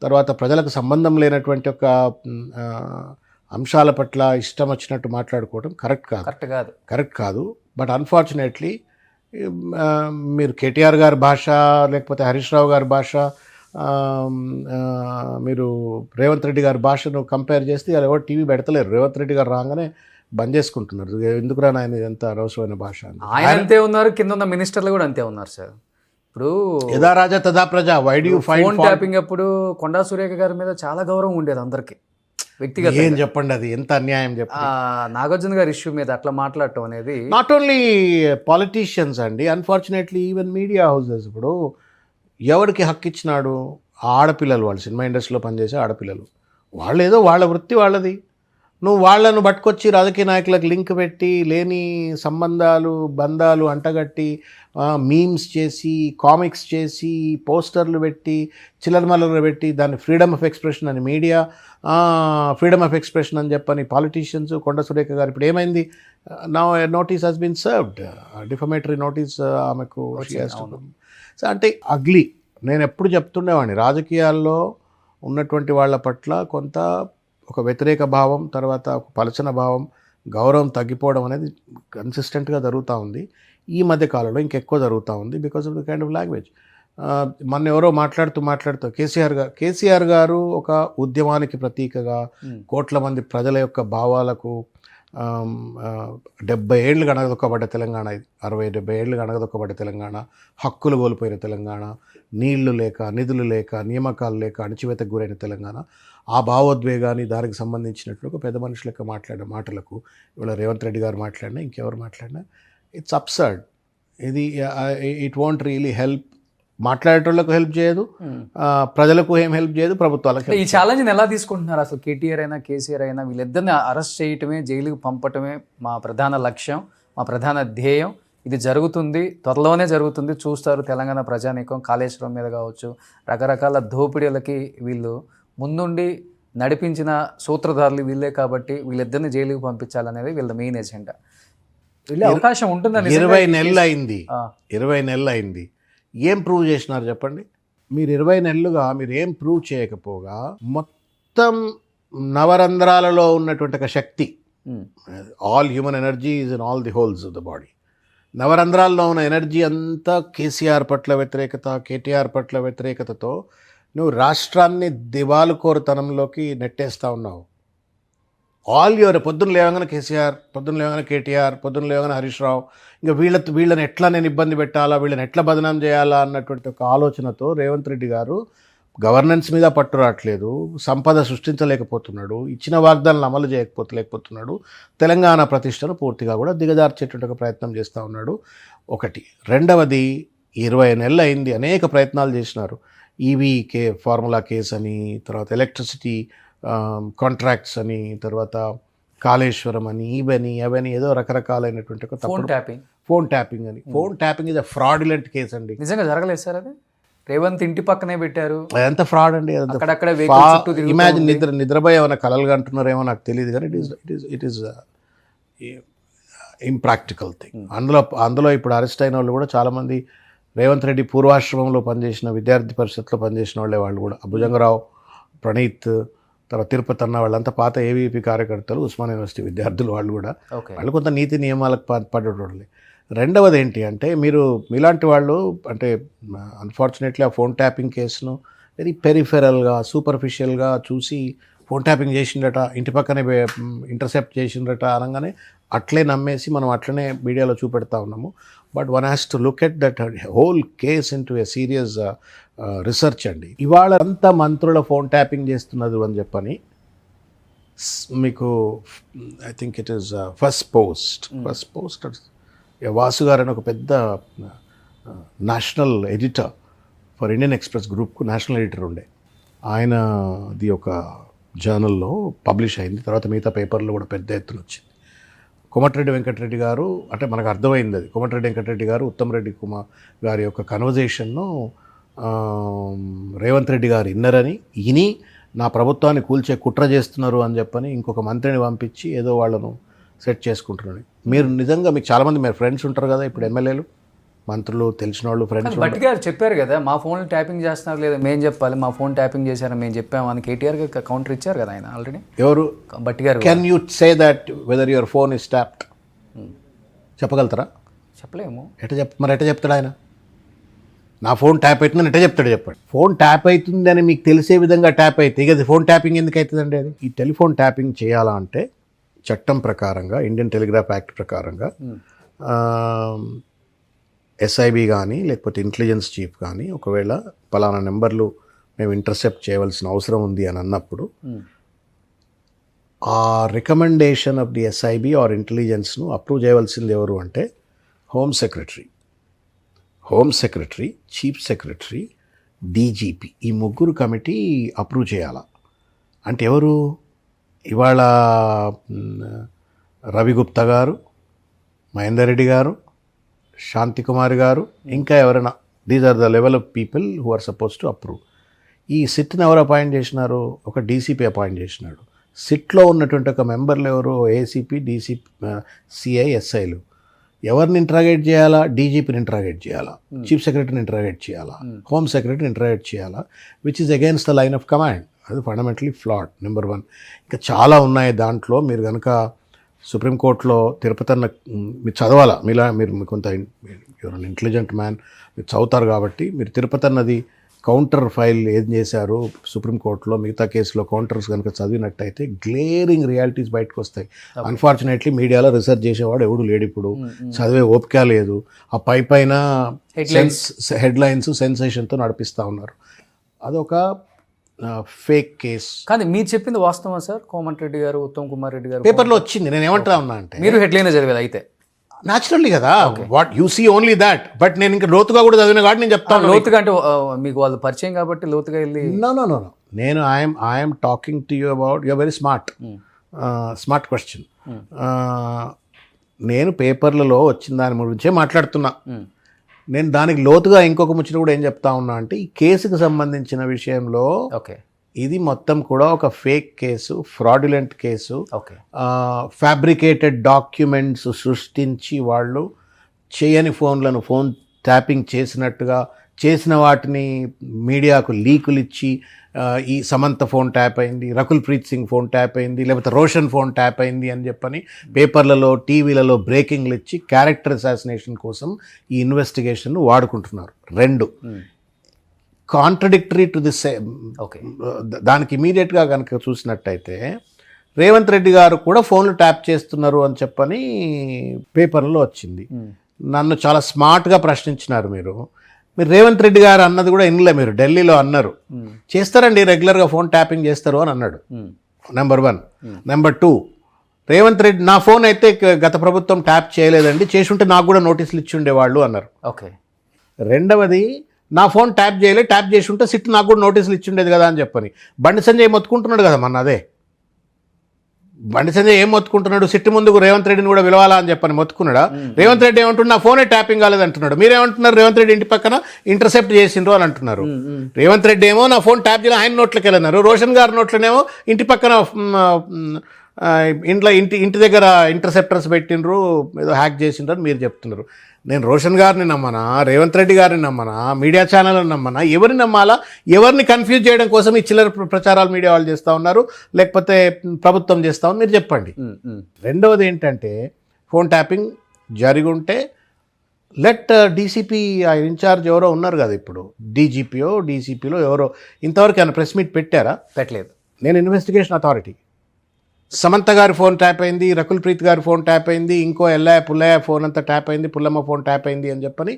తర్వాత ప్రజలకు సంబంధం లేనటువంటి ఒక అంశాల పట్ల ఇష్టం వచ్చినట్టు మాట్లాడుకోవడం కరెక్ట్ కాదు. బట్ అన్ఫార్చునేట్లీ మీరు కేటీఆర్ గారి భాష లేకపోతే హరీష్ రావు గారి భాష, మీరు రేవంత్ రెడ్డి గారి భాషను కంపేర్ చేస్తే అది ఎవరు టీవీ పెడతలేరు. రేవంత్ రెడ్డి గారు రాగానే బంద్ చేసుకుంటున్నారు. ఎందుకురా ఆయన ఎంత అనవసరమైన భాష అని. ఆయన అంతే ఉన్నారు, కింద ఉన్న మినిస్టర్లు కూడా అంతే ఉన్నారు సార్. ఇప్పుడు యథా రాజా తదా ప్రజ, why do you find phone tapping అప్పుడు కొండా సురేఖ గారి మీద చాలా గౌరవం ఉండేది అందరికి వ్యక్తిగత. ఏం చెప్పండి, అది ఎంత అన్యాయం చెప్పండి. నాగార్జున గారి ఇష్యూ మీద అట్లా మాట్లాడటం అనేది నాట్ ఓన్లీ పాలిటీషియన్స్ అండి, అన్ఫార్చునేట్లీ ఈవెన్ మీడియా హౌసెస్. ఇప్పుడు ఎవరికి హక్కు ఇచ్చినాడు? ఆడపిల్లలు, వాళ్ళు సినిమా ఇండస్ట్రీలో పనిచేసే ఆడపిల్లలు, వాళ్ళు ఏదో వాళ్ళ వృత్తి వాళ్ళది. నువ్వు వాళ్ళను పట్టుకొచ్చి రాజకీయ నాయకులకు లింక్ పెట్టి లేని సంబంధాలు బంధాలు అంటగట్టి మీమ్స్ చేసి, కామిక్స్ చేసి, పోస్టర్లు పెట్టి, చిల్లరమల్లలు పెట్టి దాన్ని ఫ్రీడమ్ ఆఫ్ ఎక్స్ప్రెషన్ అని మీడియా, ఫ్రీడమ్ ఆఫ్ ఎక్స్ప్రెషన్ అని చెప్పని పాలిటీషియన్స్. కొండ సురేఖ గారు ఇప్పుడు ఏమైంది, now notice has been served, defamatory notice ఆమెకు. సో అంటే అగ్లీ. నేను ఎప్పుడు చెప్తుండేవాడిని, రాజకీయాల్లో ఉన్నటువంటి వాళ్ళ పట్ల కొంత ఒక వ్యతిరేక భావం, తర్వాత ఒక పలచన భావం, గౌరవం తగ్గిపోవడం అనేది కన్సిస్టెంట్గా జరుగుతూ ఉంది. ఈ మధ్య కాలంలో ఇంకెక్కువ జరుగుతూ ఉంది because of the kind of language. మొన్న ఎవరో మాట్లాడుతూ కేసీఆర్ గారు ఒక ఉద్యమానికి ప్రతీకగా, కోట్ల మంది ప్రజల యొక్క భావాలకు 70 ఏళ్ళు గణదొక్కబడ్డ తెలంగాణ ఇది. 60-70 ఏళ్ళు గణదొక్కబడ్డ తెలంగాణ, హక్కులు కోల్పోయిన తెలంగాణ, నీళ్లు లేక, నిధులు లేక, నియామకాలు లేక అణచివేతకు గురైన తెలంగాణ. ఆ భావోద్వేగాన్ని దానికి సంబంధించినట్లు ఒక పెద్ద మనుషుల యొక్క మాట్లాడే మాటలకు ఇవాళ రేవంత్ రెడ్డి గారు మాట్లాడినా, ఇంకెవరు మాట్లాడినా, ఇట్స్ అబ్సర్డ్. ఇది ఇట్ వోంట్ రియలీ హెల్ప్. మాట్లాడేటోళ్ళకు హెల్ప్ చేయదు, ప్రజలకు ఏం హెల్ప్ చేయదు, ప్రభుత్వాలకు. ఈ ఛాలెంజ్ని ఎలా తీసుకుంటున్నారు అసలు? కేటీఆర్ అయినా కేసీఆర్ అయినా వీళ్ళిద్దరిని అరెస్ట్ చేయటమే, జైలుకి పంపటమే మా ప్రధాన లక్ష్యం, మా ప్రధాన ధ్యేయం. ఇది జరుగుతుంది, త్వరలోనే జరుగుతుంది, చూస్తారు తెలంగాణ ప్రజానీకం. కాళేశ్వరం మీద కావచ్చు, రకరకాల దోపిడీలకి వీళ్ళు ముందుండి నడిపించిన సూత్రధారులు వీళ్ళే కాబట్టి వీళ్ళిద్దరిని జైలుకి పంపించాలనేది వీళ్ళ మెయిన్ ఎజెండా. వీళ్ళే అవకాశం ఉంటుందని. 20 నెలలు అయింది. ఏం ప్రూవ్ చేసినారు చెప్పండి? మీరు 20 నెలలుగా మీరు ఏం ప్రూవ్ చేయకపోగా మొత్తం నవరంధ్రాలలో ఉన్నటువంటి ఒక శక్తి, all human energy is in all the holes of the body. నవరంధ్రాల్లో ఉన్న ఎనర్జీ అంతా కేసీఆర్ పట్ల వ్యతిరేకత, కేటీఆర్ పట్ల వ్యతిరేకతతో నువ్వు రాష్ట్రాన్ని దివాలుకోరుతనంలోకి నెట్టేస్తూ ఉన్నావు. ఆల్ యువర్ పొద్దున్న లేవగానే కేసీఆర్, పొద్దున్న లేవగానే కేటీఆర్, పొద్దున్న లేవగానే హరీష్ రావు, ఇంకా వీళ్ళని ఎట్లా నేను ఇబ్బంది పెట్టాలా, వీళ్ళని ఎట్లా బదనాం చేయాలా అన్నటువంటి ఒక ఆలోచనతో రేవంత్ రెడ్డి గారు గవర్నెన్స్ మీద పట్టు రావట్లేదు, సంపద సృష్టించలేకపోతున్నాడు, ఇచ్చిన వాగ్దానాలను అమలు లేకపోతున్నాడు, తెలంగాణ ప్రతిష్టను పూర్తిగా కూడా దిగజార్చేటువంటి ఒక ప్రయత్నం చేస్తూ ఉన్నాడు. ఒకటి. రెండవది, 20 నెలలు అయింది, అనేక ప్రయత్నాలు చేసినారు. ఈవీ ఫార్ములా కేస్ అని, తర్వాత ఎలక్ట్రిసిటీ కాంట్రాక్ట్స్ అని, తర్వాత కాళేశ్వరం అని, ఇవని అవని ఏదో రకరకాలైనటువంటి ఒక ఫోన్ ట్యాపింగ్ అని. Phone tapping is a fraudulent case అండి. నిజంగా జరగలేదు సార్ అది. రేవంత్ ఇంటి పక్కనే పెట్టారు, అదంతా ఫ్రాడ్ అండి. అక్కడక్కడ వెహికల్ చుట్టూ తిరుగుతూ ఇమాజిన్ నిద్రపోయి ఏమైనా కలలుగా అంటున్నారేమో నాకు తెలియదు, కానీ ఇట్ ఈస్ ఇంప్రాక్టికల్ థింగ్. అందులో ఇప్పుడు అరెస్ట్ అయిన వాళ్ళు కూడా చాలామంది రేవంత్ రెడ్డి పూర్వాశ్రమంలో పనిచేసిన, విద్యార్థి పరిషత్లో పనిచేసిన వాళ్ళే వాళ్ళు కూడా. భుజంగరావు, ప్రణీత్, తర్వాత తిరుపతి అన్న వాళ్ళంతా పాత ఏవీపీ కార్యకర్తలు, ఉస్మాన్ యూనివర్సిటీ విద్యార్థులు వాళ్ళు కూడా. వాళ్ళు కొంత నీతి నియమాలకు పడ్డవాళ్ళే. రెండవది ఏంటి అంటే, మీలాంటి వాళ్ళు అంటే అన్ఫార్చునేట్లీ ఆ ఫోన్ ట్యాపింగ్ కేసును వెరీ పెరిఫెరల్గా, సూపర్ఫిషియల్గా చూసి ఫోన్ ట్యాపింగ్ చేసిండట, ఇంటి పక్కనే ఇంటర్సెప్ట్ చేసిండట అనగానే అట్లే నమ్మేసి మనం అట్లనే మీడియాలో చూపెడతా ఉన్నాము. But one has to look at that whole case in to a serious research అండి. ఇవాళ అంతా మంత్రుల ఫోన్ ట్యాపింగ్ చేస్తున్నది అని చెప్పని మీకు I think it is first post Vasu గారు అని ఒక పెద్ద national editor for Indian Express గ్రూప్కు నేషనల్ ఎడిటర్ ఉండే, ఆయనది ఒక జర్నల్లో పబ్లిష్ అయింది. తర్వాత మిగతా పేపర్లో కూడా పెద్ద ఎత్తున వచ్చింది. కోమటిరెడ్డి వెంకటరెడ్డి గారు అంటే మనకు అర్థమైంది అది. కోమటిరెడ్డి వెంకటరెడ్డి గారు ఉత్తమ్ రెడ్డి కుమార్ గారి యొక్క కన్వర్జేషన్ను రేవంత్ రెడ్డి గారు ఇని నా ప్రభుత్వాన్ని కూల్చే కుట్ర చేస్తున్నారు అని చెప్పని ఇంకొక మంత్రిని పంపించి ఏదో వాళ్ళను సెట్ చేసుకుంటున్నాడు. మీరు నిజంగా మీకు చాలామంది మీరు ఫ్రెండ్స్ ఉంటారు కదా, ఇప్పుడు ఎమ్మెల్యేలు, మంత్రులు, తెలిసిన వాళ్ళు, ఫ్రెండ్స్. భట్టి గారు చెప్పారు కదా, మా ఫోన్ ట్యాపింగ్ చేస్తున్నారు లేదా మేము చెప్పాలి, మా ఫోన్ ట్యాపింగ్ చేశారని మేము చెప్పామని కేటీఆర్ గారు కౌంటర్ ఇచ్చారు కదా ఆయన ఆల్రెడీ. ఎవరు? భట్టి గారు. Can you say that weather your phone is tapped? చెప్పగలుగుతారా? చెప్పలేము. మరి ఎట్ట చెప్తాడు ఆయన? నా ఫోన్ ట్యాప్ అవుతుందని ఎట్ట చెప్తాడు? చెప్పండి. ఫోన్ ట్యాప్ అవుతుందని మీకు తెలిసే విధంగా ట్యాప్ అయితే ఇక ఫోన్ ట్యాపింగ్ ఎందుకు అవుతుందండి? అది ఈ టెలిఫోన్ ట్యాపింగ్ చేయాలా అంటే చట్టం ప్రకారంగా, ఇండియన్ టెలిగ్రాఫ్ యాక్ట్ ప్రకారంగా ఎస్ఐబి కానీ లేకపోతే ఇంటెలిజెన్స్ చీఫ్ కానీ ఒకవేళ పలానా నెంబర్లు మేము ఇంటర్సెప్ట్ చేయవలసిన అవసరం ఉంది అని అన్నప్పుడు ఆ recommendation of the SIB or ఇంటెలిజెన్స్ను అప్రూవ్ చేయవలసింది ఎవరు అంటే home secretary, chief secretary, DGP, ఈ ముగ్గురు కమిటీ అప్రూవ్ చేయాలా. అంటే ఎవరు? ఇవాళ రవి గుప్తా గారు, మహేందర్ రెడ్డి గారు, శాంతి కుమార్ గారు, ఇంకా ఎవరైనా, these are the level of people who are suppose to approve. ఈ సిట్ని ఎవరు అపాయింట్ చేసినారు? ఒక డీసీపీ అపాయింట్ చేసినాడు. సిట్లో ఉన్నటువంటి ఒక మెంబర్లు ఎవరు? ఏసీపీ, డీసీపీ, సిఐ, ఎస్ఐలు. ఎవరిని ఇంట్రాగేట్ చేయాలా? డీజీపీని ఇంట్రాగేట్ చేయాలా, చీఫ్ సెక్రటరీని ఇంట్రాగేట్ చేయాలా, హోమ్ సెక్రటరీని ఇంట్రాగేట్ చేయాలా, which is against the line of command. అది ఫండమెంటలీ ఫ్లాడ్. నెంబర్ 1. ఇంకా చాలా ఉన్నాయి దాంట్లో. మీరు కనుక సుప్రీంకోర్టులో తిరుపతన్న మీరు చదవాలా, మీరు కొంత యువర్ ఇంటెలిజెంట్ మ్యాన్, మీరు చదువుతారు కాబట్టి మీరు తిరుపతన్నది కౌంటర్ ఫైల్ ఏం చేశారు సుప్రీంకోర్టులో, మిగతా కేసులో కౌంటర్స్ కనుక చదివినట్టయితే గ్లేరింగ్ రియాలిటీస్ బయటకు వస్తాయి. అన్ఫార్చునేట్లీ మీడియాలో రీసెర్చ్ చేసేవాడు ఎవడు లేడు ఇప్పుడు, చదివే ఓపిక లేదు. ఆ పైన హెడ్లైన్స్ సెన్సేషన్తో నడిపిస్తూ ఉన్నారు. అదొక ఫేక్ కేస్. కానీ మీరు చెప్పింది వాస్తవా సార్? కోమటిరెడ్డి గారు, ఉత్తమ్ కుమార్ రెడ్డి గారు పేపర్లో వచ్చింది. నేను ఏమంటా ఉన్నా అంటే మీరు హెడ్లైన్ చదివేది అయితే న్యాచురల్లీ కదా, what you see only that. But నేను ఇంకా లోతుగా కూడా చదివిన కాబట్టి నేను చెప్తాను. లోతుగా అంటే మీకు వాళ్ళు పరిచయం కాబట్టి లోతుగా వెళ్ళి నో నేను I'm talking to you about you're very smart question. నేను పేపర్లలో వచ్చిన దాని గురించే మాట్లాడుతున్నా. నేను దానికి లోతుగా ఇంకొక ముచ్చట కూడా ఏం చెప్తా ఉన్నా అంటే, ఈ కేసుకు సంబంధించిన విషయంలో ఇది మొత్తం కూడా ఒక fake case, fraudulent case. Fabricated documents సృష్టించి వాళ్ళు చేయని ఫోన్ ట్యాపింగ్ చేసినట్టుగా చేసిన వాటిని మీడియాకు లీకులు ఇచ్చి ఈ సమంత ఫోన్ ట్యాప్ అయింది, రకుల్ ప్రీత్ సింగ్ ఫోన్ ట్యాప్ అయింది, లేకపోతే రోషన్ ఫోన్ ట్యాప్ అయింది అని చెప్పని పేపర్లలో, టీవీలలో బ్రేకింగ్లు ఇచ్చి క్యారెక్టర్ అసాసినేషన్ కోసం ఈ ఇన్వెస్టిగేషన్ వాడుకుంటున్నారు. 2 కాంట్రడిక్టరీ టు ది సేమ్. దానికి ఇమీడియట్గా కనుక చూసినట్టయితే రేవంత్ రెడ్డి గారు కూడా ఫోన్లు ట్యాప్ చేస్తున్నారు అని చెప్పని పేపర్లో వచ్చింది. నన్ను చాలా స్మార్ట్గా ప్రశ్నించినారు మీరు రేవంత్ రెడ్డి గారు అన్నది కూడా ఇన్లే, మీరు ఢిల్లీలో అన్నారు చేస్తారండి రెగ్యులర్గా ఫోన్ ట్యాపింగ్ చేస్తారు అని అన్నాడు. నెంబర్ 1. నెంబర్ 2, రేవంత్ రెడ్డి నా ఫోన్ అయితే గత ప్రభుత్వం ట్యాప్ చేయలేదండి, చేసుంటే నాకు కూడా నోటీసులు ఇచ్చి ఉండేవాళ్ళు అన్నారు. ఓకే. రెండవది, నా ఫోన్ ట్యాప్ చేయలేదు, ట్యాప్ చేసి ఉంటే సిట్ నాకు కూడా నోటీసులు ఇచ్చి ఉండేది కదా అని చెప్పని బండి సంజయ్ మొత్తుకుంటున్నాడు కదా మన. అదే బండి సంజయ్ ఏం మొత్తుకుంటున్నాడు, సిట్టు ముందుకు రేవంత్ రెడ్డిని కూడా పిలవాలా అని చెప్పని మొత్తుకున్నాడా? రేవంత్ రెడ్డి ఏమంటున్నా, నా ఫోనే ట్యాపింగ్ కాలేదు అంటున్నాడు. మీరేమంటున్నారు, రేవంత్ రెడ్డి ఇంటి పక్కన ఇంటర్సెప్ట్ చేసిండ్రు అని అంటున్నారు. రేవంత్ రెడ్డి ఏమో నా ఫోన్ ట్యాప్ చేయలేదు, ఆయన నోట్లోకి వెళ్ళన్నారు. రోషన్ గారి నోట్లోనేమో ఇంటి పక్కన ఇంటి దగ్గర ఇంటర్సెప్టర్స్ పెట్టిండ్రు, ఏదో హ్యాక్ చేసిండ్రు అని మీరు చెప్తున్నారు. నేను రోషన్ గారిని నమ్మనా, రేవంత్ రెడ్డి గారిని నమ్మనా, మీడియా ఛానల్ని నమ్మనా, ఎవరిని నమ్మాలా? ఎవరిని కన్ఫ్యూజ్ చేయడం కోసం ఈ చిల్లర ప్రచారాలు మీడియా వాళ్ళు చేస్తూ ఉన్నారు, లేకపోతే ప్రభుత్వం చేస్తా ఉంది, మీరు చెప్పండి. రెండవది ఏంటంటే, ఫోన్ ట్యాపింగ్ జరిగి ఉంటే లెట్ డీసీపీ ఇన్ఛార్జ్ ఎవరో ఉన్నారు కదా ఇప్పుడు, డీజీపీయో డీసీపీలో ఎవరో, ఇంతవరకు ఏమైనా ప్రెస్ మీట్ పెట్టారా? పెట్టలేదు. నేను ఇన్వెస్టిగేషన్ అథారిటీ, సమంత గారి ఫోన్ ట్యాప్ అయింది, రకుల్ ప్రీత్ గారి ఫోన్ ట్యాప్ అయింది, ఇంకో పుల్లయ్య ఫోన్ అంతా ట్యాప్ అయింది, పుల్లమ్మ ఫోన్ ట్యాప్ అయింది అని చెప్పని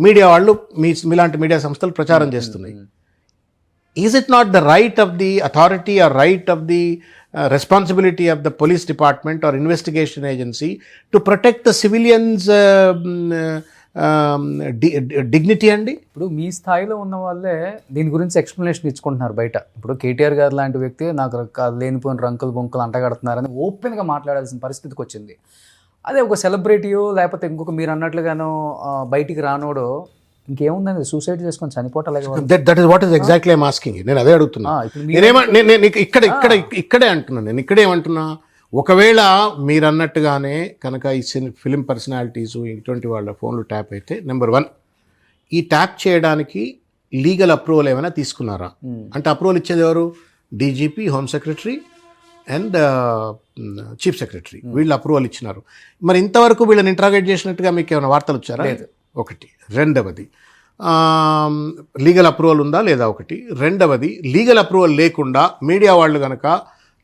మీడియా వాళ్ళు మీలాంటి మీడియా సంస్థలు ప్రచారం చేస్తున్నాయి. Is it not the right of the authority or right of the responsibility of the police department or investigation agency to protect the civilians dignity అండి? ఇప్పుడు మీ స్థాయిలో ఉన్న వాళ్ళే దీని గురించి ఎక్స్ప్లెనేషన్ ఇచ్చుకుంటున్నారు బయట. ఇప్పుడు కేటీఆర్ గారు లాంటి వ్యక్తి నాకు లేనిపోయిన రంకులు బొంకులు అంటగడుతున్నారని ఓపెన్గా మాట్లాడాల్సిన పరిస్థితికి వచ్చింది. అదే ఒక సెలబ్రిటీయో లేకపోతే ఇంకొక మీరు అన్నట్లుగానో బయటికి రానోడో ఇంకేముందని సూసైడ్ చేసుకొని చనిపోవటం. That is what is exactly I'm asking. నేను అదే అడుగుతున్నా. ఇక్కడే అంటున్నాను. నేను ఇక్కడేమంటున్నా, ఒకవేళ మీరు అన్నట్టుగానే కనుక ఈ ఫిలిం పర్సనాలిటీస్ ఇటువంటి వాళ్ళ ఫోన్లు ట్యాప్ అయితే, నెంబర్ 1, ఈ ట్యాప్ చేయడానికి లీగల్ అప్రూవల్ ఏమైనా తీసుకున్నారా? అంటే అప్రూవల్ ఇచ్చేది ఎవరు? DGP, home secretary and chief secretary, వీళ్ళు అప్రూవల్ ఇచ్చినారు. మరి ఇంతవరకు వీళ్ళని ఇంట్రాగేట్ చేసినట్టుగా మీకు ఏమైనా వార్తలు వచ్చారా? ఒకటి. రెండవది, లీగల్ అప్రూవల్ ఉందా లేదా? ఒకటి. రెండవది, లీగల్ అప్రూవల్ లేకుండా మీడియా వాళ్ళు కనుక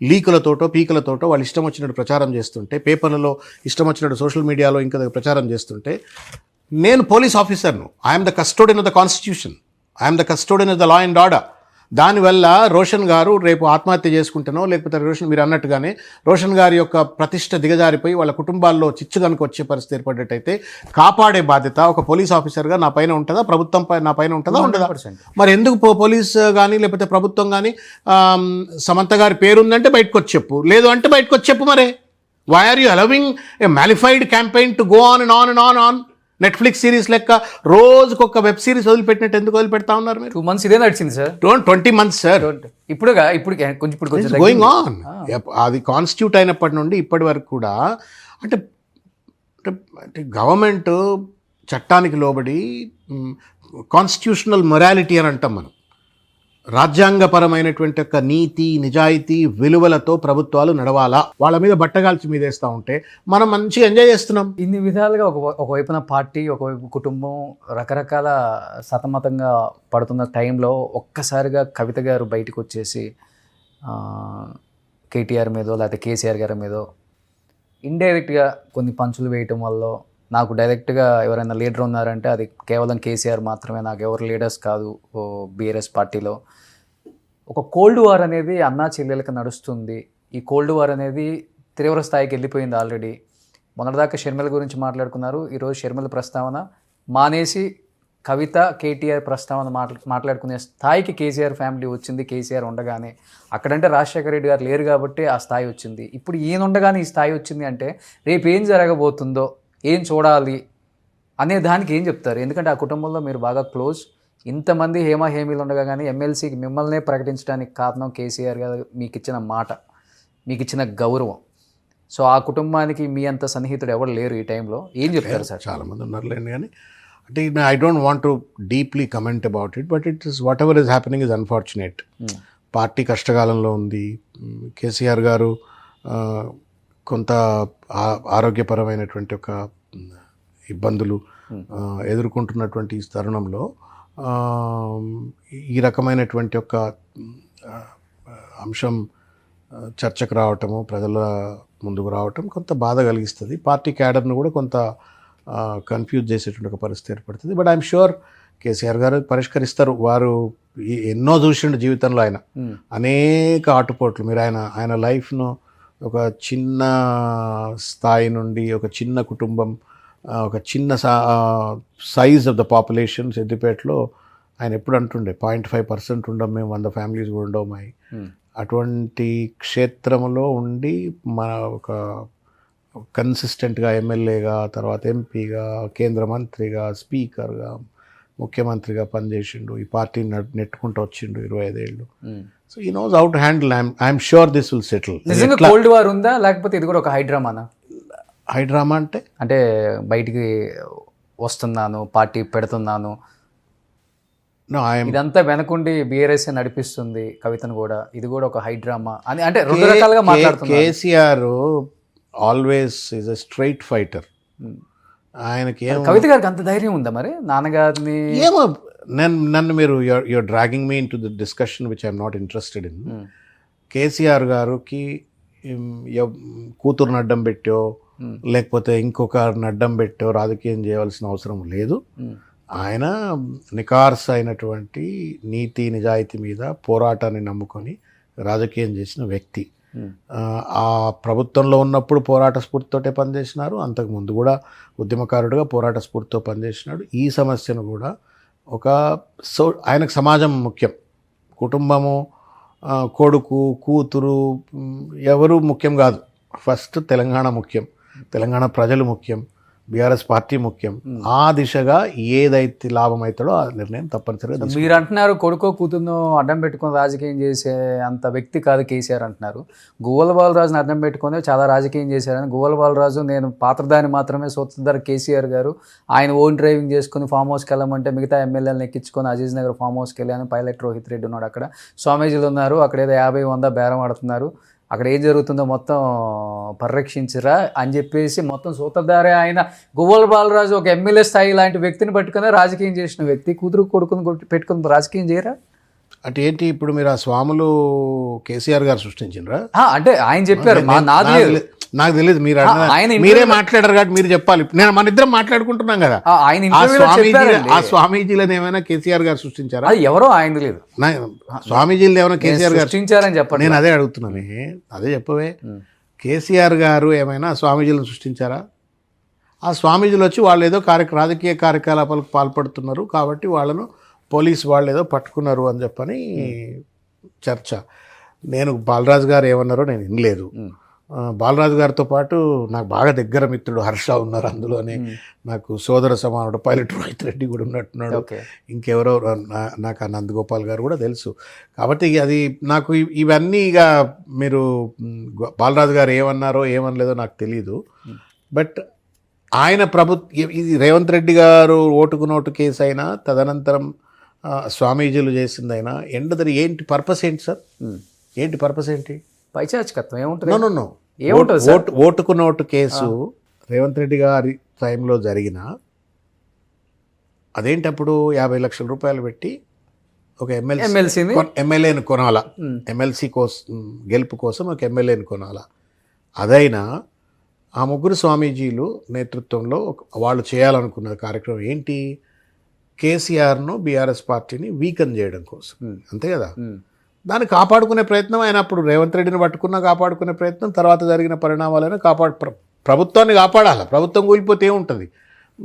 లీకులతోటో పీకులతోటో వాళ్ళు ఇష్టం వచ్చినట్టు ప్రచారం చేస్తుంటే, పేపర్లలో ఇష్టం వచ్చినట్టు సోషల్ మీడియాలో ఇంకా ప్రచారం చేస్తుంటే, నేను పోలీస్ ఆఫీసర్ను, I'm the custodian of the constitution, I'm the custodian of the law and order. దానివల్ల రోషన్ గారు రేపు ఆత్మహత్య చేసుకుంటానో, లేకపోతే మీరు అన్నట్టుగానే రోషన్ గారి యొక్క ప్రతిష్ట దిగజారిపోయి వాళ్ళ కుటుంబాల్లో చిచ్చు కనుక వచ్చే పరిస్థితి ఏర్పడ్డట్టయితే కాపాడే బాధ్యత ఒక పోలీస్ ఆఫీసర్గా నా పైన ఉంటుందా? ప్రభుత్వం నా పైన ఉంటుందా? ఉండదా? మరి ఎందుకు పోలీస్ కానీ లేకపోతే ప్రభుత్వం కానీ సమంత గారి పేరుందంటే బయటకు వచ్చి చెప్పు, లేదు అంటే బయటకు వచ్చి చెప్పు. మరే why are you allowing a malafide campaign to go on and on and on on? Netflix series లెక్క రోజుకొక వెబ్ సిరీస్ వదిలిపెట్టినట్టు ఎందుకు వదిలిపెడతా ఉన్నారు మీరు? 2 months ఇదే నడిచింది సార్. 20 months sir. ఇప్పుడు కొంచెం గోయింగ్ ఆన్. అది కాన్స్టిట్యూట్ అయినప్పటి నుండి ఇప్పటి వరకు కూడా అంటే గవర్నమెంట్ చట్టానికి లోబడి కాన్స్టిట్యూషనల్ మొరాలిటీ అని అంటాం మనం, రాజ్యాంగపరమైనటువంటి యొక్క నీతి నిజాయితీ విలువలతో ప్రభుత్వాలు నడవాలా. వాళ్ళ మీద బట్టగాల్చి మీద వేస్తూ ఉంటే మనం మంచిగా ఎంజాయ్ చేస్తున్నాం. ఇన్ని విధాలుగా ఒకవైపున పార్టీ, ఒకవైపు కుటుంబం రకరకాల సతమతంగా పడుతున్న టైంలో ఒక్కసారిగా కవిత గారు బయటకు వచ్చేసి కేటీఆర్ మీదో లేకపోతే కేసీఆర్ గారి మీదో ఇండైరెక్ట్గా కొన్ని పంచులు వేయటం వల్ల, నాకు డైరెక్ట్గా ఎవరైనా లీడర్ ఉన్నారంటే అది కేవలం కేసీఆర్ మాత్రమే, నాకు ఎవరు లీడర్స్ కాదు బీఆర్ఎస్ పార్టీలో. ఒక కోల్డ్ వార్ అనేది అన్నా చెల్లెలకు నడుస్తుంది. ఈ కోల్డ్ వార్ అనేది తీవ్ర స్థాయికి వెళ్ళిపోయింది ఆల్రెడీ. మొన్నటిదాకా షర్మిల గురించి మాట్లాడుకున్నారు, ఈరోజు షర్మిల ప్రస్తావన మానేసి కవిత కేటీఆర్ ప్రస్తావన మాట్లాడుకునే స్థాయికి కేసీఆర్ ఫ్యామిలీ వచ్చింది. కేసీఆర్ ఉండగానే అక్కడంటే రాజశేఖర రెడ్డి గారు లేరు కాబట్టి ఆ స్థాయి వచ్చింది. ఇప్పుడు ఈయన ఉండగానే ఈ స్థాయి వచ్చింది అంటే రేపు ఏం జరగబోతుందో, ఏం చూడాలి అనే దానికి ఏం చెప్తారు? ఎందుకంటే ఆ కుటుంబంలో మీరు బాగా క్లోజ్. ఇంతమంది హేమీలు ఉండగా కానీ ఎమ్మెల్సీకి మిమ్మల్నే ప్రకటించడానికి కారణం కేసీఆర్ గారు మీకు ఇచ్చిన మాట, మీకు ఇచ్చిన గౌరవం. సో ఆ కుటుంబానికి మీ అంత సన్నిహితుడు ఎవరు లేరు ఈ టైంలో. ఏం చెప్తారు సార్? చాలామంది ఉన్నారులేండి, కానీ అంటే I don't want to deeply comment about it, but it is what ever is happening is unfortunate. Party కష్టకాలంలో ఉంది. కేసీఆర్ గారు కొంత ఆరోగ్యపరమైనటువంటి ఒక ఇబ్బందులు ఎదుర్కొంటున్నటువంటి ఈ తరుణంలో ఈ రకమైనటువంటి ఒక అంశం చర్చకు రావటము, ప్రజల ముందుకు రావటం కొంత బాధ కలిగిస్తుంది. పార్టీ క్యాడర్ను కూడా కొంత కన్ఫ్యూజ్ చేసేటువంటి ఒక పరిస్థితి ఏర్పడుతుంది. బట్ ఐఎమ్ షూర్ కేసీఆర్ గారు పరిష్కరిస్తారు. వారు ఎన్నో చూసిండు జీవితంలో, ఆయన అనేక ఆటుపోట్లు. మీరు ఆయన లైఫ్ను ఒక చిన్న స్థాయి నుండి, ఒక చిన్న కుటుంబం, ఒక చిన్న సైజ్ ఆఫ్ ద పాపులేషన్ సిద్దిపేటలో ఆయన ఎప్పుడు అంటుండే 0.5% ఉండం మేము, 100 ఫ్యామిలీస్ కూడా ఉండవు మాయి. అటువంటి క్షేత్రంలో ఉండి మన ఒక కన్సిస్టెంట్గా ఎమ్మెల్యేగా, తర్వాత ఎంపీగా, కేంద్ర మంత్రిగా, స్పీకర్గా, ముఖ్యమంత్రిగా పనిచేసిండు. ఈ పార్టీని నెట్టుకుంటూ వచ్చిండు 25 ఏళ్ళు. సో ఈ knows how to handle. I'm sure this will settle. నిజంగా కోల్డ్ వార్ ఉందా, లేకపోతే ఇది కూడా ఒక హైడ్రామానా? హైడ్రామా అంటే బయటికి వస్తున్నాను, పార్టీ పెడుతున్నాను, నో ఐఎమ్ ఇదంతా వెనకుండి బీఆర్ఎస్ నడిపిస్తుంది కవితను కూడా, ఇది కూడా ఒక హైడ్రామా అని అంటే రెండు రకాలుగా మాట్లాడుతున్నారు. KCR always is a straight fighter. ఆయనకి కవిత గారికి అంత ధైర్యం ఉందా మరి నాన్నగారిని? ఏమో, నన్ను మీరు you're dragging me into the discussion which I'm not interested in. KCR గారికి కూతురుని అడ్డం పెట్టో లేకపోతే ఇంకొకరిని అడ్డం పెట్టో రాజకీయం చేయవలసిన అవసరం లేదు. ఆయన నికార్స్ అయినటువంటి నీతి నిజాయితీ మీద పోరాటాన్ని నమ్ముకొని రాజకీయం చేసిన వ్యక్తి. ఆ ప్రభుత్వంలో ఉన్నప్పుడు పోరాట స్ఫూర్తితోటే పనిచేసినారు, అంతకుముందు కూడా ఉద్యమకారుడిగా పోరాట స్ఫూర్తితో పనిచేసినాడు. ఈ సమస్యను కూడా ఆయనకు సమాజం ముఖ్యం, కుటుంబము, కొడుకు, కూతురు ఎవరు ముఖ్యం కాదు. ఫస్ట్ తెలంగాణ ముఖ్యం, తెలంగాణ ప్రజలు ముఖ్యం, బీఆర్ఎస్ పార్టీ ముఖ్యం. ఆ దిశగా ఏదైతే లాభం అవుతాడో ఆ నిర్ణయం తప్పనిసరిగా. మీరు అంటున్నారు కొడుకో కూతురునో అడ్డం పెట్టుకొని రాజకీయం చేసే అంత వ్యక్తి కాదు కేసీఆర్ అంటున్నారు. గువ్వల బాలరాజుని అడ్డం పెట్టుకొని చాలా రాజకీయం చేశారని. గువ్వల బాలరాజు నేను పాత్రదాని మాత్రమే, సూత్రధారి కేసీఆర్ గారు ఆయన ఓన్ డ్రైవింగ్ చేసుకుని ఫామ్ హౌస్కి వెళ్ళమంటే మిగతా ఎమ్మెల్యేలను ఎక్కించుకొని అజీజ్ నగర్ ఫామ్ హౌస్కి వెళ్ళాను. పైలట్ రోహిత్ రెడ్డి ఉన్నాడు అక్కడ, స్వామీజీలు ఉన్నారు అక్కడ, ఏదో 50-100 బేరం ఆడుతున్నారు, అక్కడ ఏం జరుగుతుందో మొత్తం పరిరక్షించరా అని చెప్పేసి మొత్తం సూత్రధారే ఆయన. గువ్వల బాలరాజు ఒక ఎమ్మెల్యే స్థాయి లాంటి వ్యక్తిని పట్టుకుని రాజకీయం చేసిన వ్యక్తి, కూతురు కొడుకుని పెట్టుకుని రాజకీయం చేయరా అంటే ఏంటి? ఇప్పుడు మీరు ఆ స్వాములు కేసీఆర్ గారు సృష్టించినరా? అంటే ఆయన చెప్పారు, నాకు తెలియదు. మీరే మాట్లాడారు కాబట్టి మీరు చెప్పాలి. మన ఇద్దరం మాట్లాడుకుంటున్నాం కదా. ఆ స్వామీజీలను ఏమైనా కేసీఆర్ గారు సృష్టించారా? ఎవరో ఆయన లేదు, స్వామీజీలు ఏమైనా కేసీఆర్ గారు సృష్టించారని చెప్పండి. నేను అదే అడుగుతున్నాను, అదే చెప్పవే. కేసీఆర్ గారు ఏమైనా స్వామీజీలను సృష్టించారా? ఆ స్వామీజీలు వచ్చి వాళ్ళు ఏదో రాజకీయ కార్యకలాపాలకు పాల్పడుతున్నారు కాబట్టి వాళ్ళను పోలీసు వాళ్ళు ఏదో పట్టుకున్నారు అని చెప్పని చర్చ. నేను బాలరాజు గారు ఏమన్నారో నేను వినలేదు. బాలరాజు గారితో పాటు నాకు బాగా దగ్గర మిత్రుడు హర్ష ఉన్నారు, అందులోనే నాకు సోదర సమానుడు పైలట్ రోహిత్ రెడ్డి కూడా ఉన్నట్టున్నాడు. ఇంకెవరో నాకు ఆ నందగోపాల్ గారు కూడా తెలుసు. కాబట్టి అది నాకు ఇవన్నీ ఇక మీరు బాలరాజు గారు ఏమన్నారో ఏమనలేదో నాకు తెలీదు. బట్ ఆయన ఇది రేవంత్ రెడ్డి గారు ఓటుకు నోటు కేసు అయినా, తదనంతరం స్వామీజీలు చేసిందైనా, ఎండదరి ఏంటి పర్పస్ ఏంటి సార్? ఏంటి పర్పస్ ఏంటి? పైచాచికత్వం ఏముంటుంది? ఓటుకు నోటు కేసు రేవంత్ రెడ్డి గారి టైంలో జరిగిన అదేంటి? అప్పుడు 50 లక్షల రూపాయలు పెట్టి ఒక ఎమ్మెల్యేని కొనాలా, ఎమ్మెల్సీ కోసం గెలుపు కోసం ఒక ఎమ్మెల్యేని కొనాలా. అదైనా ఆ ముగ్గురు స్వామీజీలు నేతృత్వంలో వాళ్ళు చేయాలనుకున్న కార్యక్రమం ఏంటి? కేసీఆర్ను, బీఆర్ఎస్ పార్టీని వీకన్ చేయడం కోసం, అంతే కదా. దాన్ని కాపాడుకునే ప్రయత్నం ఆయన అప్పుడు రేవంత్ రెడ్డిని పట్టుకున్నా కాపాడుకునే ప్రయత్నం, తర్వాత జరిగిన పరిణామాలైనా ప్రభుత్వాన్ని కాపాడాలి. ప్రభుత్వం కూలిపోతే ఏముంటుంది?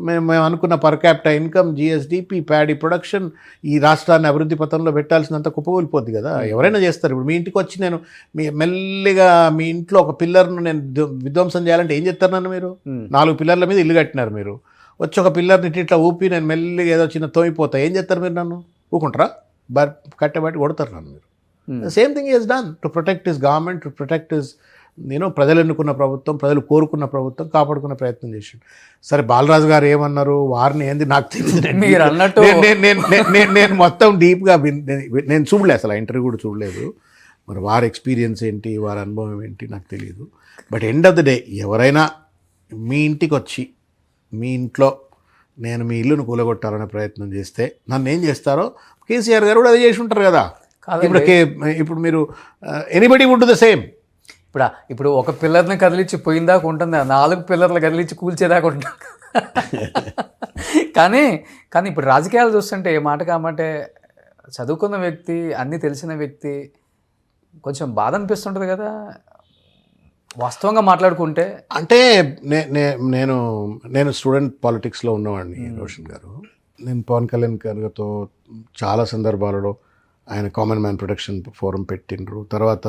మేము అనుకున్న per capital income, GSDP, paddy production, ఈ రాష్ట్రాన్ని అభివృద్ధి పథంలో పెట్టాల్సినంత కుప్పకూలిపోద్ది కదా. ఎవరైనా చేస్తారు. ఇప్పుడు మీ ఇంటికి వచ్చి నేను మెల్లిగా మీ ఇంట్లో ఒక పిల్లర్ను నేను విధ్వంసం చేయాలంటే ఏం చేస్తారు? నన్ను మీరు 4 పిల్లర్ల మీద ఇల్లు కట్టినారు, మీరు వచ్చి ఒక పిల్లర్ని ఇట్లా ఊపి నేను మెల్లిగా ఏదో చిన్న తోయిపోతా, ఏం చేస్తారు మీరు? నన్ను ఊకుంటారా? కట్టబట్టి కొడతారు నన్ను మీరు. Same thing is done to protect his government, to protect his ప్రజలు ఎన్నుకున్న ప్రభుత్వం, ప్రజలు కోరుకున్న ప్రభుత్వం కాపాడుకునే ప్రయత్నం చేసిండు. సరే బాలరాజు గారు ఏమన్నారు, వారిని ఏంది నాకు తెలియదు. నేను మొత్తం డీప్గా నేను చూడలేదు, అసలు ఇంటర్వ్యూ కూడా చూడలేదు. మరి వారి ఎక్స్పీరియన్స్ ఏంటి, వారి అనుభవం ఏంటి నాకు తెలియదు. But end of the day ఎవరైనా మీ ఇంటికి వచ్చి మీ ఇంట్లో నేను మీ ఇల్లును కూలగొట్టాలనే ప్రయత్నం చేస్తే నన్ను ఏం చేస్తారో కేసీఆర్ గారు కూడా అదే చేసి ఉంటారు కదా. కాదండి. ఇప్పుడు మీరు ఎనీబడి వుడ్ ద సేమ్. ఇప్పుడు ఒక పిల్లర్ని కదిలించి పోయిందాకా ఉంటుంది, 4 పిల్లర్లు కదిలించి కూల్చేదాకా ఉంటుంది. కానీ ఇప్పుడు రాజకీయాలు చూస్తుంటే ఏ మాట కామంటే చదువుకున్న వ్యక్తి, అన్నీ తెలిసిన వ్యక్తి, కొంచెం బాధ అనిపిస్తుంటుంది కదా వాస్తవంగా మాట్లాడుకుంటే. అంటే నేను స్టూడెంట్ పాలిటిక్స్లో ఉన్నవాడిని రోషన్ గారు. నేను పవన్ కళ్యాణ్ గారితో చాలా సందర్భాలలో ఆయన కామన్ మ్యాన్ ప్రొటెక్షన్ ఫోరం పెట్టిండ్రు. తర్వాత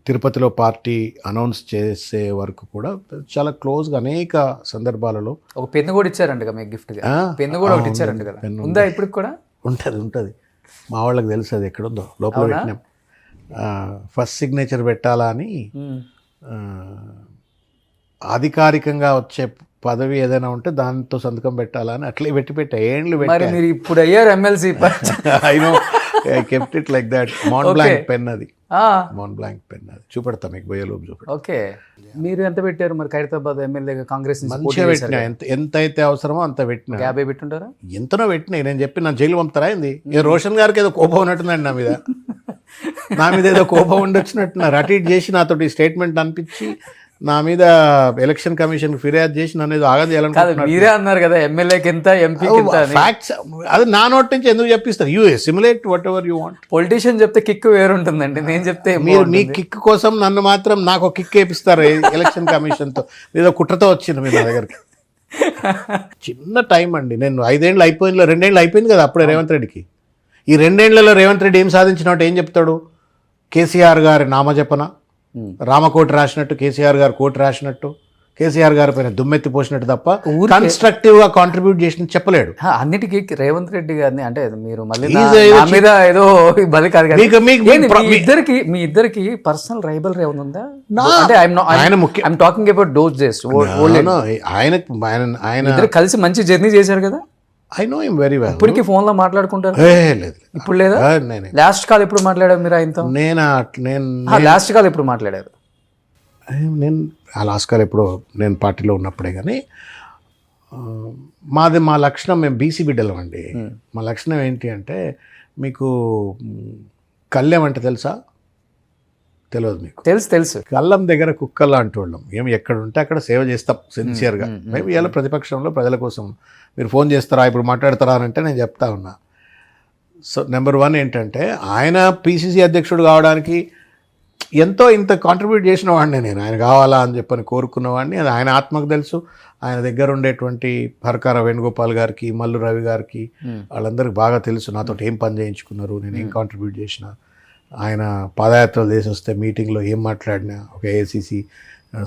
తిరుపతిలో పార్టీ అనౌన్స్ చేసే వరకు కూడా చాలా క్లోజ్గా అనేక సందర్భాలలో. ఒక పెన్ను కూడా ఇచ్చారంట మీకు గిఫ్ట్గా, పెన్ను కూడా ఒకటి ఇచ్చారంట కదా, ఉందా ఇప్పటికి కూడా? ఉంటుంది. మా వాళ్ళకి తెలుసు అది ఎక్కడుందో, లోపల పెట్టినాం. ఫస్ట్ సిగ్నేచర్ పెట్టాలా అని అధికారికంగా వచ్చే పదవి ఏదైనా ఉంటే దాంతో సంతకం పెట్టాలా అని అట్లే పెట్టా ఏండ్లు మరి మీరు ఇప్పుడు అయ్యారు MLC. I know, I kept it like that. Montblanc pen అది, మాన్ బ్లాంక్ పెన్ అది చూపెడతా మీకు, బోయలోపు చూపెడతా. ఓకే, మీరు ఎంత పెట్టారు మరి ఖైరతాబాద్ ఎమ్మెల్యేగా కాంగ్రెస్ నుంచి? మంచిగా పెట్టినా, ఎంత అయితే అవసరమో అంత పెట్టినా. 50 పెట్టుంటారా? ఎంతనో పెట్టినా. నేను చెప్పి నా జైలు పంపుతారా ఏంది? రోషన్ గారికి ఏదో కోపం ఉన్నట్టుందండి నా మీద ఏదో కోపం ఉండొచ్చినట్టున్నారు. అటు ఇటు చేసి నాతోటి స్టేట్మెంట్ అనిపించి నా మీద ఎలక్షన్ కమిషన్ ఫిర్యాదు చేసి నన్ను ఏదో ఆగదు చేయాలనుకుంటున్నారు. మీరే అన్నారు కదా ఎంఎల్ఏకి ఎంత, ఎంపీకి ఎంత. ఫ్యాక్ట్స్ అది నా నోటి నుంచి ఎందుకు చెప్పిస్తారు? You simulate whatever you want. Politician చెప్తే కిక్ వేరుంటుందండి, నేను చెప్తే మీరు మీ కిక్ కోసం నన్ను మాత్రం నాకు కిక్ వేపిస్తారు ఎలక్షన్ కమిషన్తో. ఏదో కుట్రతో వచ్చింది మీరు నా దగ్గరికి. చిన్న టైం అండి. నేను 5 ఏళ్ళు అయిపోయింది, 2 ఏళ్ళు అయిపోయింది కదా అప్పుడే రేవంత్ రెడ్డికి. ఈ 2 ఏళ్లలో రేవంత్ రెడ్డి ఏం సాధించినట్టు ఏం చెప్తాడు? కేసీఆర్ గారి నామజపన, రామకోటి రాసినట్టు, కేసీఆర్ గారు కోటి రాసినట్టు, కేసీఆర్ గారి పైన దుమ్మెత్తి పోసినట్టు తప్ప కన్స్ట్రక్టివ్ గా కాంట్రిబ్యూట్ చేసిన చెప్పలేడు. అన్నిటికీ రేవంత్ రెడ్డి గారిని అంటే మీరు మళ్ళీ నా మీద ఏదో బలి కాదు కదా. మీ ఇద్దరికి పర్సనల్ రైవల్రీ ఏమైనా ఉందా? అంటే I'm talking about those days. ఆయన కలిసి మంచి జర్నీ చేశారు కదా. I know him very well. ఇప్పటికీ ఫోన్ లో మాట్లాడుకుంటారు? లేదు, ఇప్పుడు లేదా? లాస్ట్ కాల్ ఎప్పుడు మాట్లాడారు మీరు ఆయనతో? నేను లాస్ట్ కాల్ ఎప్పుడు మాట్లాడారు? నేను ఆ లాస్ట్ కాల్ ఎప్పుడో నేను పార్టీలో ఉన్నప్పుడే. కానీ మా లక్షణం, మేము బీసీ బిడ్డలం అండి. మా లక్షణం ఏంటి అంటే, మీకు కళ్ళెం అంటే తెలుసా? తెలియదు మీకు? తెలుసు. కళ్ళం దగ్గర కుక్కల్లా అంటోళ్ళం. ఏమి ఎక్కడ ఉంటే అక్కడ సేవ చేస్తాం సిన్సియర్గా. మేము ఇలా ప్రతిపక్షంలో ప్రజల కోసం. మీరు ఫోన్ చేస్తారా, ఇప్పుడు మాట్లాడతారా అని అంటే నేను చెప్తా ఉన్నా. సో నెంబర్ 1 ఏంటంటే, ఆయన పిసిసి అధ్యక్షుడు కావడానికి ఎంతో ఇంత కాంట్రిబ్యూట్ చేసిన వాడిని నేను. ఆయన కావాలా అని చెప్పని కోరుకున్నవాడిని. అది ఆయన ఆత్మకు తెలుసు. ఆయన దగ్గర ఉండేటువంటి హర్కార వేణుగోపాల్ గారికి, మల్లు రవి గారికి, వాళ్ళందరికీ బాగా తెలుసు నాతో ఏం పని చేయించుకున్నారు, నేను ఏం కాంట్రిబ్యూట్ చేసిన. ఆయన పాదయాత్రలు చేసి వస్తే మీటింగ్లో ఏం మాట్లాడినా, ఒక ఏఐసిసి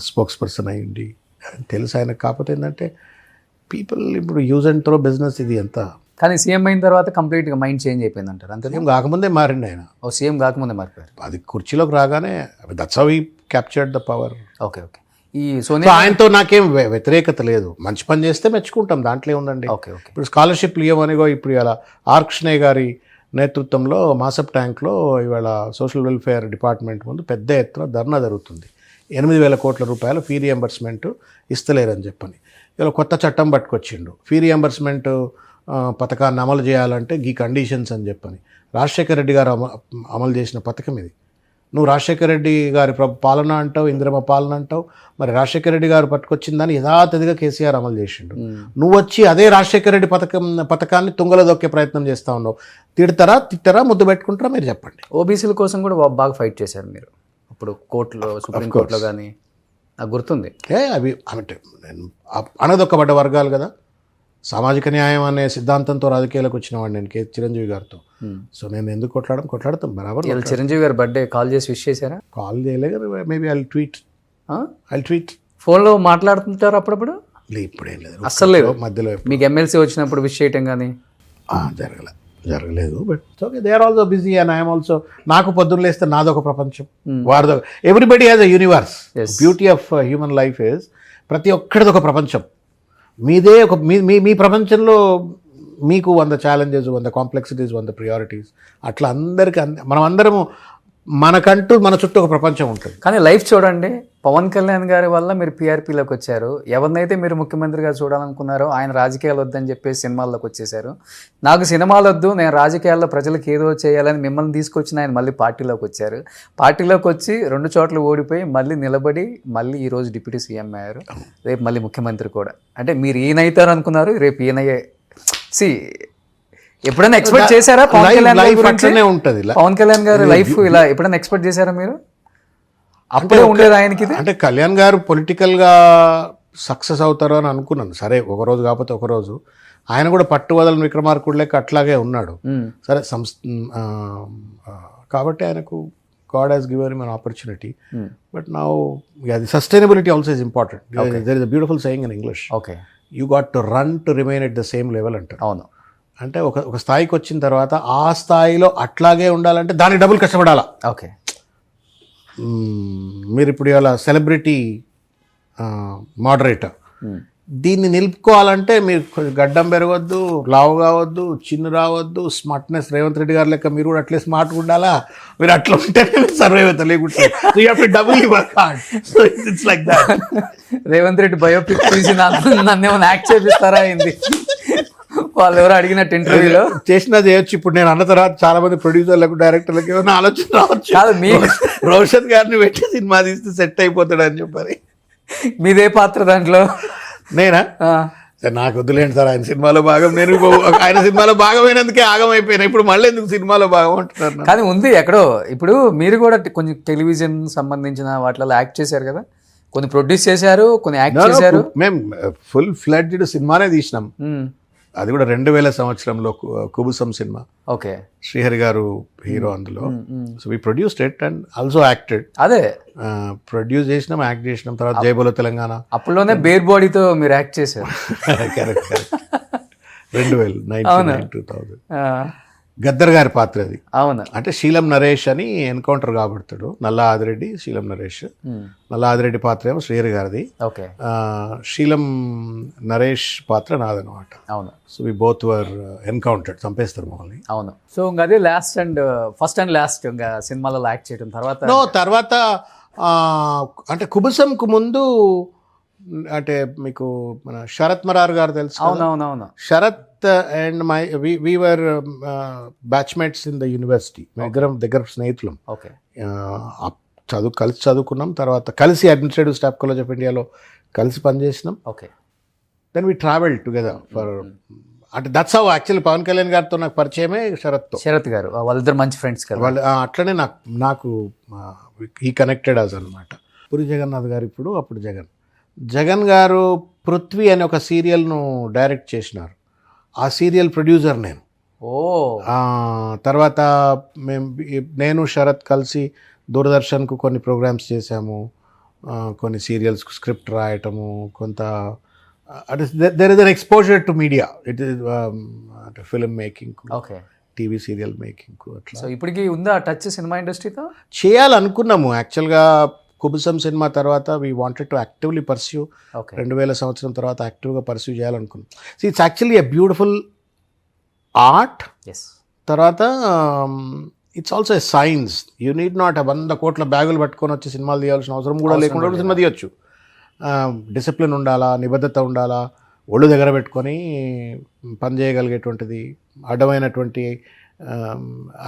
స్పోక్స్ పర్సన్ అయ్యింది తెలుసు ఆయనకు. కాకపోతే ఏంటంటే పీపుల్ ఇప్పుడు యూజ్ అండ్ త్రో బిజినెస్ ఇది ఎంత. కానీ సీఎం అయిన తర్వాత కంప్లీట్గా మైండ్ చేంజ్ అయిపోయింది అంటారు. అంతే, సీఎం కాకముందే మారిండు ఆయన. సీఎం కాకముందే మారిపోయారు. అది కుర్చీలోకి రాగానే that's how he captured the power. Okay. ఈ సోనియా ఆయనతో నాకేం వ్యతిరేకత లేదు. మంచి పని చేస్తే మెచ్చుకుంటాం, దాంట్లో ఉందండి. ఓకే. ఇప్పుడు స్కాలర్షిప్ ఇవ్వమనిగో ఇప్పుడు ఇలా ఆర్కృష్ణయ్య గారి నేతృత్వంలో మాసప్ ట్యాంక్లో ఇవాళ సోషల్ వెల్ఫేర్ డిపార్ట్మెంట్ ముందు పెద్ద ఎత్తున ధర్నా జరుగుతుంది. 8,000 కోట్ల రూపాయలు ఫీ రియంబర్స్మెంట్ ఇస్తలేరని చెప్పని ఇలా కొత్త చట్టం పట్టుకొచ్చిండు. ఫీ రియంబర్స్మెంట్ పథకాన్ని అమలు చేయాలంటే ఈ కండిషన్స్ అని చెప్పని. రాజశేఖర రెడ్డి గారు అమలు చేసిన పథకం ఇది. నువ్వు రాజశేఖర రెడ్డి గారి పాలన అంటావు, ఇందిరమ్మ పాలన అంటావు. మరి రాజశేఖర రెడ్డి గారు పట్టుకొచ్చిందని యథాతథిగా కేసీఆర్ అమలు చేసిండు. నువ్వు వచ్చి అదే రాజశేఖర రెడ్డి పథకాన్ని తుంగలో దొక్కే ప్రయత్నం చేస్తూ ఉన్నావు. తిట్టరా ముద్దు పెట్టుకుంటారా మీరు చెప్పండి. ఓబీసీల కోసం కూడా బాగా ఫైట్ చేశారు మీరు అప్పుడు కోర్టులో, సుప్రీం కోర్టులో కానీ, నాకు గుర్తుంది. అవి అంటే అనదొక్కబడ్డ వర్గాలు కదా. సామాజిక న్యాయం అనే సిద్ధాంతంతో రాజకీయాలకు వచ్చిన వాడు నేను చిరంజీవి గారితో. సో నేను ఎందుకు కొట్లాడతాం బరాబర్. చిరంజీవి గారి బర్త్డే కాల్ చేసి విష్ చేశారా? కాల్ చేయలేదు. Maybe I tweet. ఫోన్లో మాట్లాడుతుంటారు అప్పుడప్పుడు? ఇప్పుడేం లేదు, అస్సలు లేదు. మధ్యలో మీకు ఎమ్మెల్సీ వచ్చినప్పుడు విష్ చేయటం కానీ జరగలేదు. But okay, they are also busy and I'm also. నాకు పొద్దున్న లేస్తే నాదొక ప్రపంచం, వారిదో. Everybody has a universe. Beauty of human life is ప్రతి ఒక్కడిది ఒక ప్రపంచం. మీదే ఒక మీ ప్రపంచంలో మీకు 100 ఛాలెంజెస్, 100 కాంప్లెక్సిటీస్, 100 ప్రియారిటీస్. అట్లా అందరికీ మనం అందరము మనకంటూ మన చుట్టూ ఒక ప్రపంచం ఉంటుంది. కానీ లైఫ్ చూడండి, పవన్ కళ్యాణ్ గారి వల్ల మీరు పీఆర్పీలోకి వచ్చారు. ఎవరినైతే మీరు ముఖ్యమంత్రిగా చూడాలనుకున్నారో ఆయన రాజకీయాలు వద్దని చెప్పేసి సినిమాల్లోకి వచ్చేసారు. నాకు సినిమాలు వద్దు, నేను రాజకీయాల్లో ప్రజలకు ఏదో చేయాలని మిమ్మల్ని తీసుకొచ్చిన ఆయన మళ్ళీ పార్టీలోకి వచ్చారు. పార్టీలోకి వచ్చి 2 చోట్ల ఓడిపోయి మళ్ళీ నిలబడి మళ్ళీ ఈరోజు డిప్యూటీ సీఎం అయ్యారు. రేపు మళ్ళీ ముఖ్యమంత్రి కూడా. అంటే మీరు ఈయనైతారు అనుకున్నారు, రేపు ఈయనయ్యే. ఎప్పుడైనా ఎక్స్పెక్ట్ చేశారా పవన్ కళ్యాణ్ లైఫ్ అట్లనే ఉంటుంది. పవన్ కళ్యాణ్ గారి లైఫ్ ఇలా ఎప్పుడైనా ఎక్స్పెక్ట్ చేశారా మీరు? అప్పుడే ఉండేది ఆయనకి ఇది. అంటే కళ్యాణ్ గారు పొలిటికల్గా సక్సెస్ అవుతారు అని అనుకున్నాను. సరే, ఒకరోజు కాకపోతే ఒకరోజు. ఆయన కూడా పట్టువదలని విక్రమార్కుడు లెక్క అట్లాగే ఉన్నాడు. సరే, కాబట్టి ఆయనకు God has given him an opportunity. But now అది sustainability also is important. There is a beautiful saying in English, okay, you got to run to remain at the same level అంటారు. అవును. అంటే ఒక స్థాయికి వచ్చిన తర్వాత ఆ స్థాయిలో అట్లాగే ఉండాలంటే దానికి డబుల్ కష్టపడాలా. ఓకే, మీరు ఇప్పుడు ఇవాళ సెలబ్రిటీ మోడరేటర్, దీన్ని నిలుపుకోవాలంటే మీరు కొంచెం గడ్డం పెరగొద్దు, లావు కావద్దు, చిన్ను రావద్దు, స్మార్ట్నెస్ రేవంత్ రెడ్డి గారు లెక్క మీరు కూడా అట్లే స్మార్ట్గా ఉండాలా. మీరు అట్లా ఉంటేనే సర్వైవ్ అవుతారు, లేకుంటే double work hard. So it's like that. Revanth Reddy biopic చూసి నన్ను ఏమైనా యాక్ట్ చేపిస్తారా అయింది వాళ్ళు ఎవరు అడిగినట్టు ఇంటర్వ్యూలో. చేసినా చేయొచ్చు. ఇప్పుడు నేను అన్న తర్వాత చాలా మంది ప్రొడ్యూసర్లకు డైరెక్టర్లకు ఏమైనా ఆలోచన రావచ్చు. కాదు, మీ రోషన్ గారిని పెట్టి సినిమా తీస్తే సెట్ అయిపోతాడు అని చెప్పారు. మీదే పాత్ర దాంట్లో? నేనా? నాకు వద్దులేండి సార్, ఆయన సినిమాలో భాగం. నేను ఆయన సినిమాలో భాగమైనందుకే ఆగమైపోయినా. ఇప్పుడు మళ్ళీ ఎందుకు సినిమాలో భాగం అంటున్నారు? కానీ ఉంది ఎక్కడో. ఇప్పుడు మీరు కూడా కొంచెం టెలివిజన్ సంబంధించిన వాటిలో యాక్ట్ చేశారు కదా, కొన్ని ప్రొడ్యూస్ చేశారు, కొన్ని యాక్ట్ చేశారు. మేము ఫుల్ ఫ్లెడ్జ్డ్ సినిమానే తీసినాం. అది కూడా 2000 సంవత్సరంలో కుబుసం సినిమా. ఓకే, శ్రీహరి గారు హీరో అందులో. So we produced it and also acted. అదే ప్రొడ్యూస్ చేసినాం, యాక్ట్ చేసినాం. తర్వాత జైబోలో తెలంగాణ, అప్పుడులోనే బేర్ బాడీతో మీరు యాక్ట్ చేశారు. కరెక్ట్. 2000 గద్దర్ గారి పాత్ర అది. అవును. అంటే శీలం నరేష్ అని ఎన్కౌంటర్ కాబడతాడు. నల్లా ఆదిరెడ్డి, శీలం నరేష్. నల్లా ఆదిరెడ్డి పాత్ర ఏమో శ్రీహరి గారిది. ఓకే, శీలం నరేష్ పాత్ర నాదనమాట. అవును. So we both were encountered, చంపేస్తారు మమ్మల్ని. అవును. సో ఇంకా అదే ఫస్ట్ అండ్ లాస్ట్ ఇంకా సినిమాలో యాక్ట్ చేయడం. తర్వాత అంటే కుబుసంకు ముందు అంటే మీకు మన శరత్ మరార్ గారు తెలుసు. అవునవునవును. Sharath and we were batchmates in the university. దగ్గర స్నేహితులం. ఓకే, కలిసి చదువుకున్నాం. తర్వాత కలిసి అడ్మినిస్ట్రేటివ్ స్టాఫ్ కాలేజ్ ఆఫ్ ఇండియాలో కలిసి పనిచేసినాం. Okay, then we travel together for అంటే that's how actually Pawan Kalyan గారితో నాకు పరిచయమే శరత్ గారు. వాళ్ళిద్దరు మంచి ఫ్రెండ్స్ కదా. వాళ్ళు అట్లనే నాకు ఈ కనెక్టెడ్ అస్ అనమాట. పూరి జగన్నాథ్ గారు అప్పుడు జగన్ గారు పృథ్వీ అనే ఒక సీరియల్ను డైరెక్ట్ చేసినారు. ఆ సీరియల్ ప్రొడ్యూసర్ నేను. తర్వాత నేను శరత్ కలిసి దూరదర్శన్కు కొన్ని ప్రోగ్రామ్స్ చేశాము, కొన్ని సీరియల్స్కు స్క్రిప్ట్ రాయటము, కొంత అంటే there is an exposure to media. It is అంటే film making, TV serial making అట్లా. సో ఇప్పటికి ఉందా టచ్ సినిమా ఇండస్ట్రీతో? చేయాలనుకున్నాము యాక్చువల్గా. కుబుసం సినిమా తర్వాత we wanted to actively pursue. 2000 సంవత్సరం తర్వాత యాక్టివ్గా పర్స్యూ చేయాలనుకున్నాం. So it's actually a beautiful art. తర్వాత it's also a science. You need not 100 కోట్ల బ్యాగులు పట్టుకొని వచ్చి సినిమాలు తీయాల్సిన అవసరం కూడా లేకుండా సినిమా తీయొచ్చు. డిసిప్లిన్ ఉండాలా, నిబద్ధత ఉండాలా, ఒళ్ళు దగ్గర పెట్టుకొని పని చేయగలిగేటువంటిది, అడ్డమైనటువంటి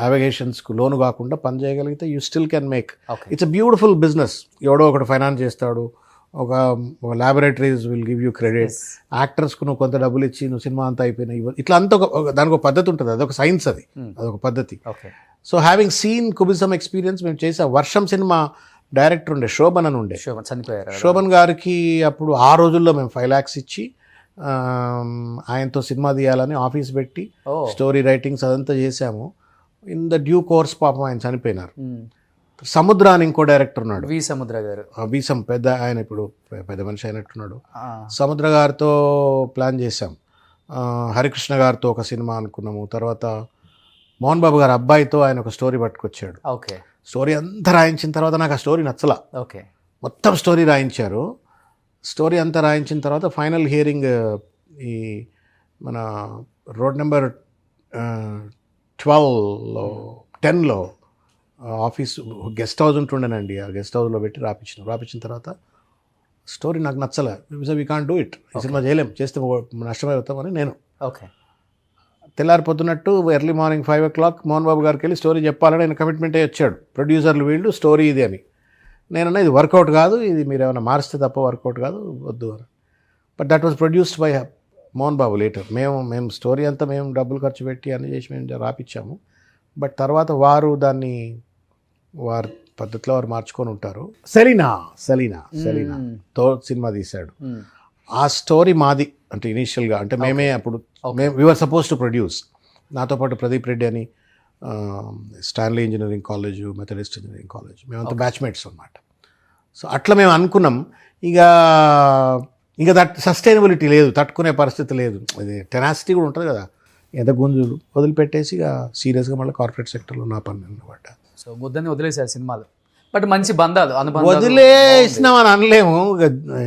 అవేగేషన్స్కు లోను కాకుండా పని చేయగలిగితే you still can make. It's a beautiful business. ఎవడో ఒకటి ఫైనాన్స్ చేస్తాడు, ఒక laboratories will give you credit, యాక్టర్స్కు నువ్వు కొంత డబ్బులు ఇచ్చి నువ్వు సినిమా అంతా అయిపోయినాయి. ఇట్లా అంతా దానికి ఒక పద్ధతి ఉంటుంది. అదొక సైన్స్, అదొక పద్ధతి. సో హ్యావింగ్ సీన్ కుబుసం ఎక్స్పీరియన్స్ మేము చేసే వర్షం సినిమా డైరెక్టర్ ఉండే శోభన్ అని ఉండే. శోభన్ గారికి అప్పుడు ఆ రోజుల్లో మేము 5 lakhs ఇచ్చి ఆయనతో సినిమా తీయాలని ఆఫీస్ పెట్టి స్టోరీ రైటింగ్స్ అదంతా చేశాము. ఇన్ ద డ్యూ కోర్స్ పాపం ఆయన చనిపోయినారు. సముద్ర అని ఇంకో డైరెక్టర్ ఉన్నాడు, వి సముద్ర గారు. పెద్ద ఆయన, ఇప్పుడు పెద్ద మనిషి అయినట్టున్నాడు. సముద్ర గారితో ప్లాన్ చేశాం. హరికృష్ణ గారితో ఒక సినిమా అనుకున్నాము. తర్వాత మోహన్ బాబు గారు అబ్బాయితో ఆయన ఒక స్టోరీ పట్టుకొచ్చాడు. స్టోరీ అంతా రాయించిన తర్వాత నాకు ఆ స్టోరీ నచ్చలా. మొత్తం స్టోరీ రాయించారు. స్టోరీ అంతా రాయించిన తర్వాత ఫైనల్ హియరింగ్ ఈ మన రోడ్ నెంబర్ 10లో ఆఫీస్ గెస్ట్ హౌస్ ఉంటుండేనండి, ఆ గెస్ట్ హౌస్లో పెట్టి రాపించిన తర్వాత స్టోరీ నాకు నచ్చలే. వీ కాంట్ డూ ఇట్, ఈ సినిమా చేయలేం, చేస్తే నష్టమైపోతామని నేను ఓకే. తెల్లారిపోతున్నట్టు early morning 5 o'clock Mohan Babu గారికి వెళ్ళి స్టోరీ చెప్పాలని ఆయన కమిట్మెంట్ వచ్చాడు. ప్రొడ్యూసర్లు వీళ్ళు స్టోరీ ఇది అని. నేనన్నా ఇది వర్కౌట్ కాదు, ఇది మీరు ఏమైనా మారిస్తే తప్ప వర్కౌట్ కాదు, వద్దు అని. But that was produced by Mohan Babu later. మేము స్టోరీ అంతా మేము డబ్బులు ఖర్చు పెట్టి అన్ని చేసి మేము రాపిచ్చాము. బట్ తర్వాత వారు దాన్ని వారి పద్ధతిలో వారు మార్చుకొని ఉంటారు. సెలీనాతో సినిమా తీశాడు. ఆ స్టోరీ మాది, అంటే ఇనీషియల్గా అంటే మేమే అప్పుడు we were suppose to produce. నాతో పాటు ప్రదీప్ రెడ్డి అని Stanley engineering college, Methodist engineering college, మేమంతా బ్యాచ్మేట్స్ అన్నమాట. సో అట్లా మేము అనుకున్నాం. ఇక దట్ సస్టైనబిలిటీ లేదు, తట్టుకునే పరిస్థితి లేదు. ఇది టెనాసిటీ కూడా ఉంటుంది కదా, ఎంత గుంజులు వదిలిపెట్టేసి ఇక సీరియస్గా మళ్ళీ కార్పొరేట్ సెక్టర్లో నా పని అనమాట. సో ముద్దని వదిలేసారు సినిమాలు, బట్ మంచి బంధాలు అనుబంధాలు వదిలేసినామని అనలేము.